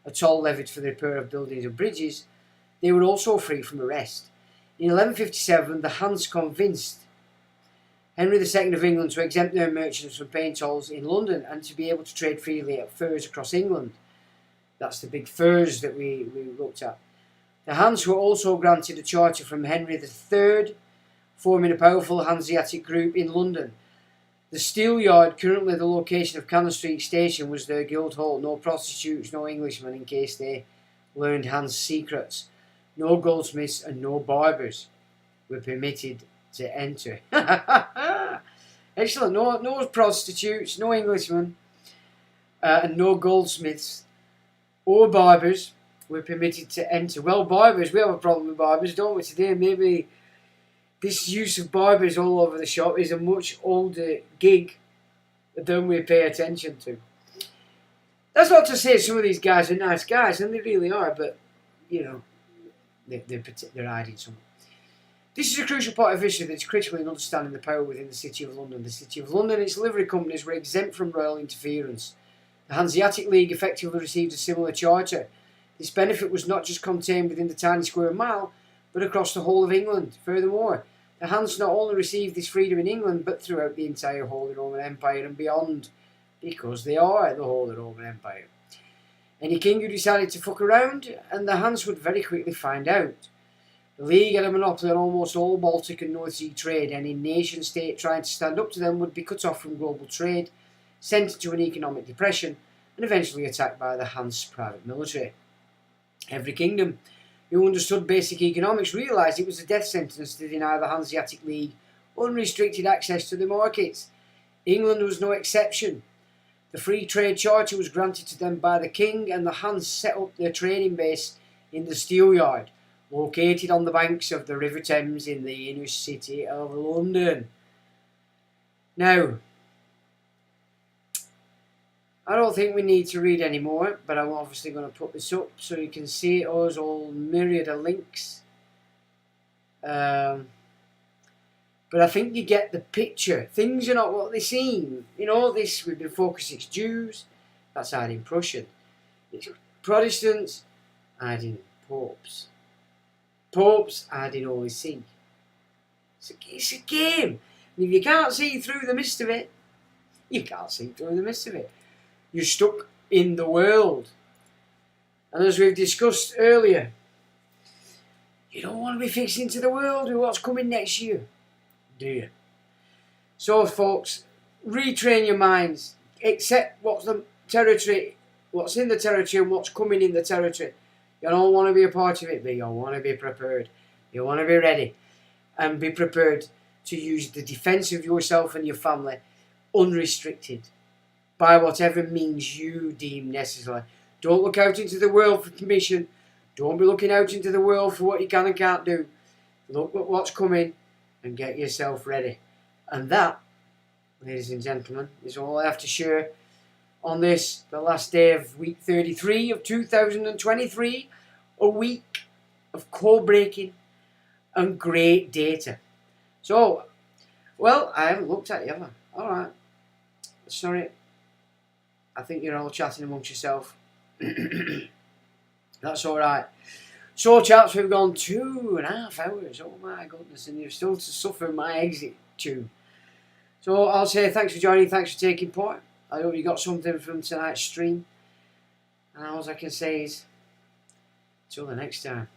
a toll levied for the repair of buildings and bridges. They were also free from arrest. In 1157, the Hans convinced Henry II of England to exempt their merchants from paying tolls in London and to be able to trade freely at fairs across England. That's the big fairs that we looked at. The Hans were also granted a charter from Henry III, forming a powerful Hanseatic group in London. The Steelyard, currently the location of Cannon Street Station, was their guild hall. No prostitutes, no Englishmen in case they learned Hans' secrets. No goldsmiths and no barbers were permitted to enter. Excellent. No prostitutes, no Englishmen, and no goldsmiths or barbers were permitted to enter. Well, barbers, we have a problem with barbers, don't we, today? Maybe this use of barbers all over the shop is a much older gig than we pay attention to. That's not to say some of these guys are nice guys, and they really are, but, you know, they're hiding something. This is a crucial part of history that's critical in understanding the power within the City of London. The City of London and its livery companies were exempt from royal interference. The Hanseatic League effectively received a similar charter. This benefit was not just contained within the tiny square mile, but across the whole of England. Furthermore, the Hans not only received this freedom in England, but throughout the entire Holy Roman Empire and beyond, because they are the Holy Roman Empire. Any king who decided to fuck around, and the Hans would very quickly find out. The League had a monopoly on almost all Baltic and North Sea trade. Any nation state trying to stand up to them would be cut off from global trade, sent into an economic depression, and eventually attacked by the Hans private military. Every kingdom who understood basic economics realised it was a death sentence to deny the Hanseatic League unrestricted access to the markets. England was no exception. The Free Trade Charter was granted to them by the King, and the Hans set up their trading base in the Steelyard, located on the banks of the River Thames in the inner city of London. Now, I don't think we need to read any more, but I'm obviously going to put this up so you can see it as all myriad of links. But I think you get the picture. Things are not what they seem. You know, this, we've been focusing, it's Jews, that's hiding Prussian. It's Protestants, hiding popes. Popes, hiding Holy See. It's a game. And if you can't see through the mist of it, you can't see through the mist of it. You're stuck in the world. And as we've discussed earlier, you don't want to be fixed into the world with what's coming next year, do you? So, folks, retrain your minds. Accept what's the territory, what's in the territory and what's coming in the territory. You don't want to be a part of it, but you want to be prepared. You want to be ready and be prepared to use the defence of yourself and your family unrestricted by whatever means you deem necessary. Don't look out into the world for permission. Don't be looking out into the world for what you can and can't do. Look at what's coming and get yourself ready. And that, ladies and gentlemen, is all I have to share on this, the last day of week 33 of 2023, a week of code breaking and great data. So, well, I haven't looked at it, have I? Alright. Sorry. I think you're all chatting amongst yourself. That's alright. So, chaps, we've gone 2.5 hours. Oh my goodness, and you're still to suffer my exit tune. So, I'll say thanks for joining, thanks for taking part. I hope you got something from tonight's stream. And all I can say is, till the next time.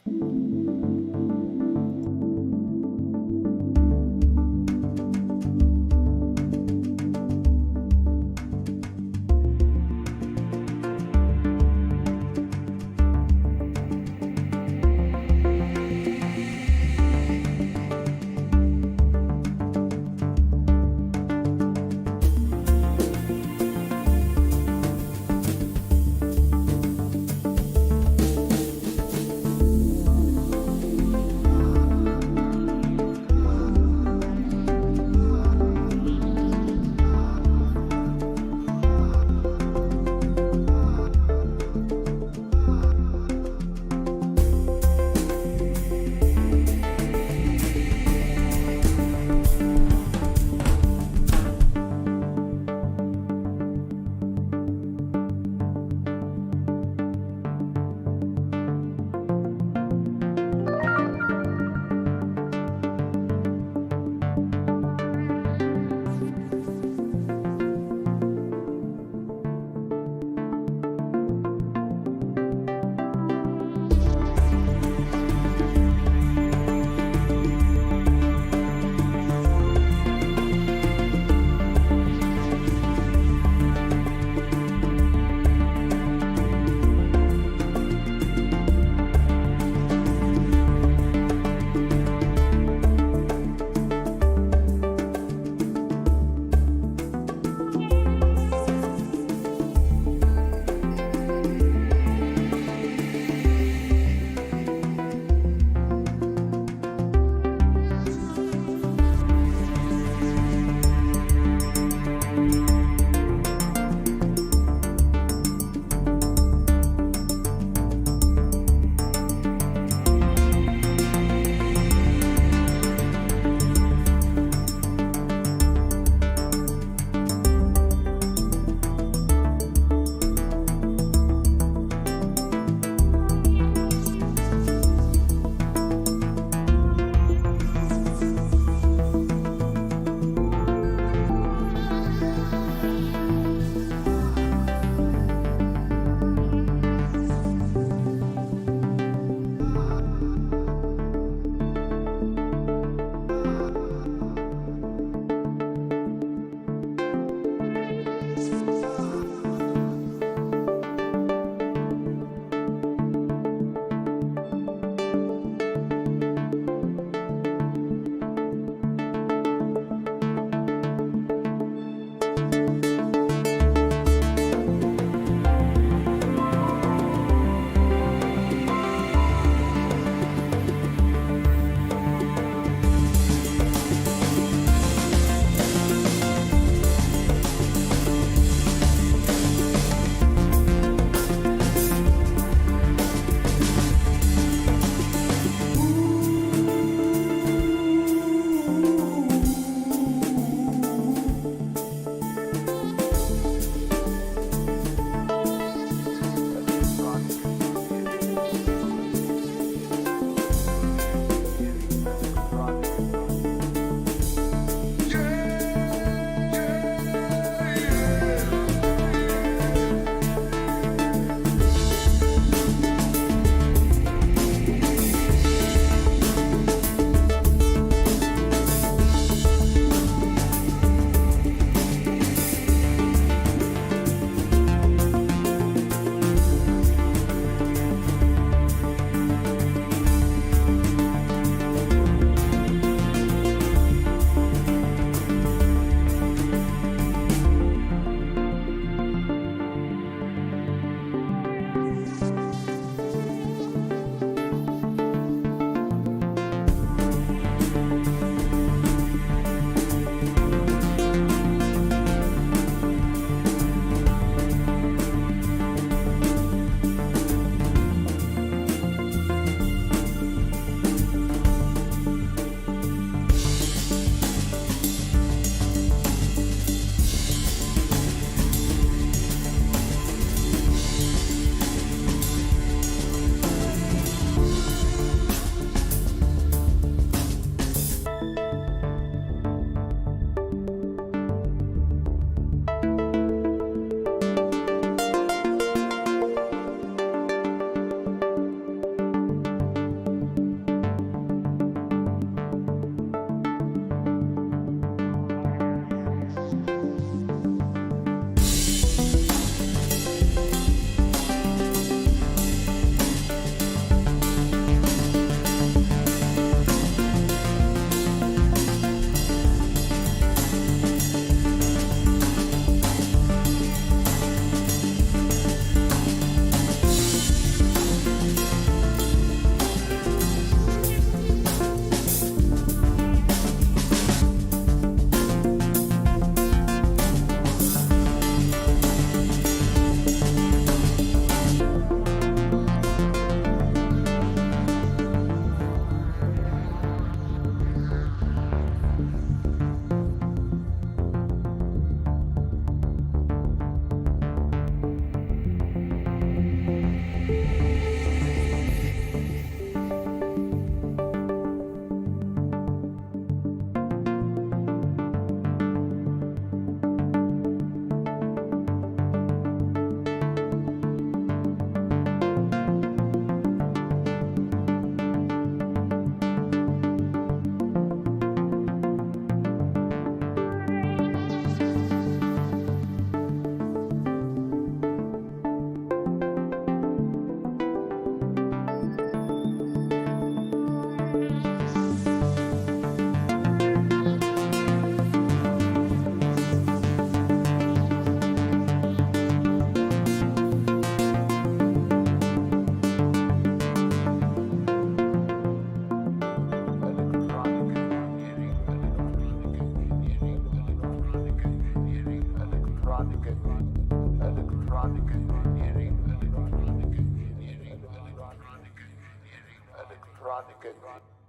Germanic.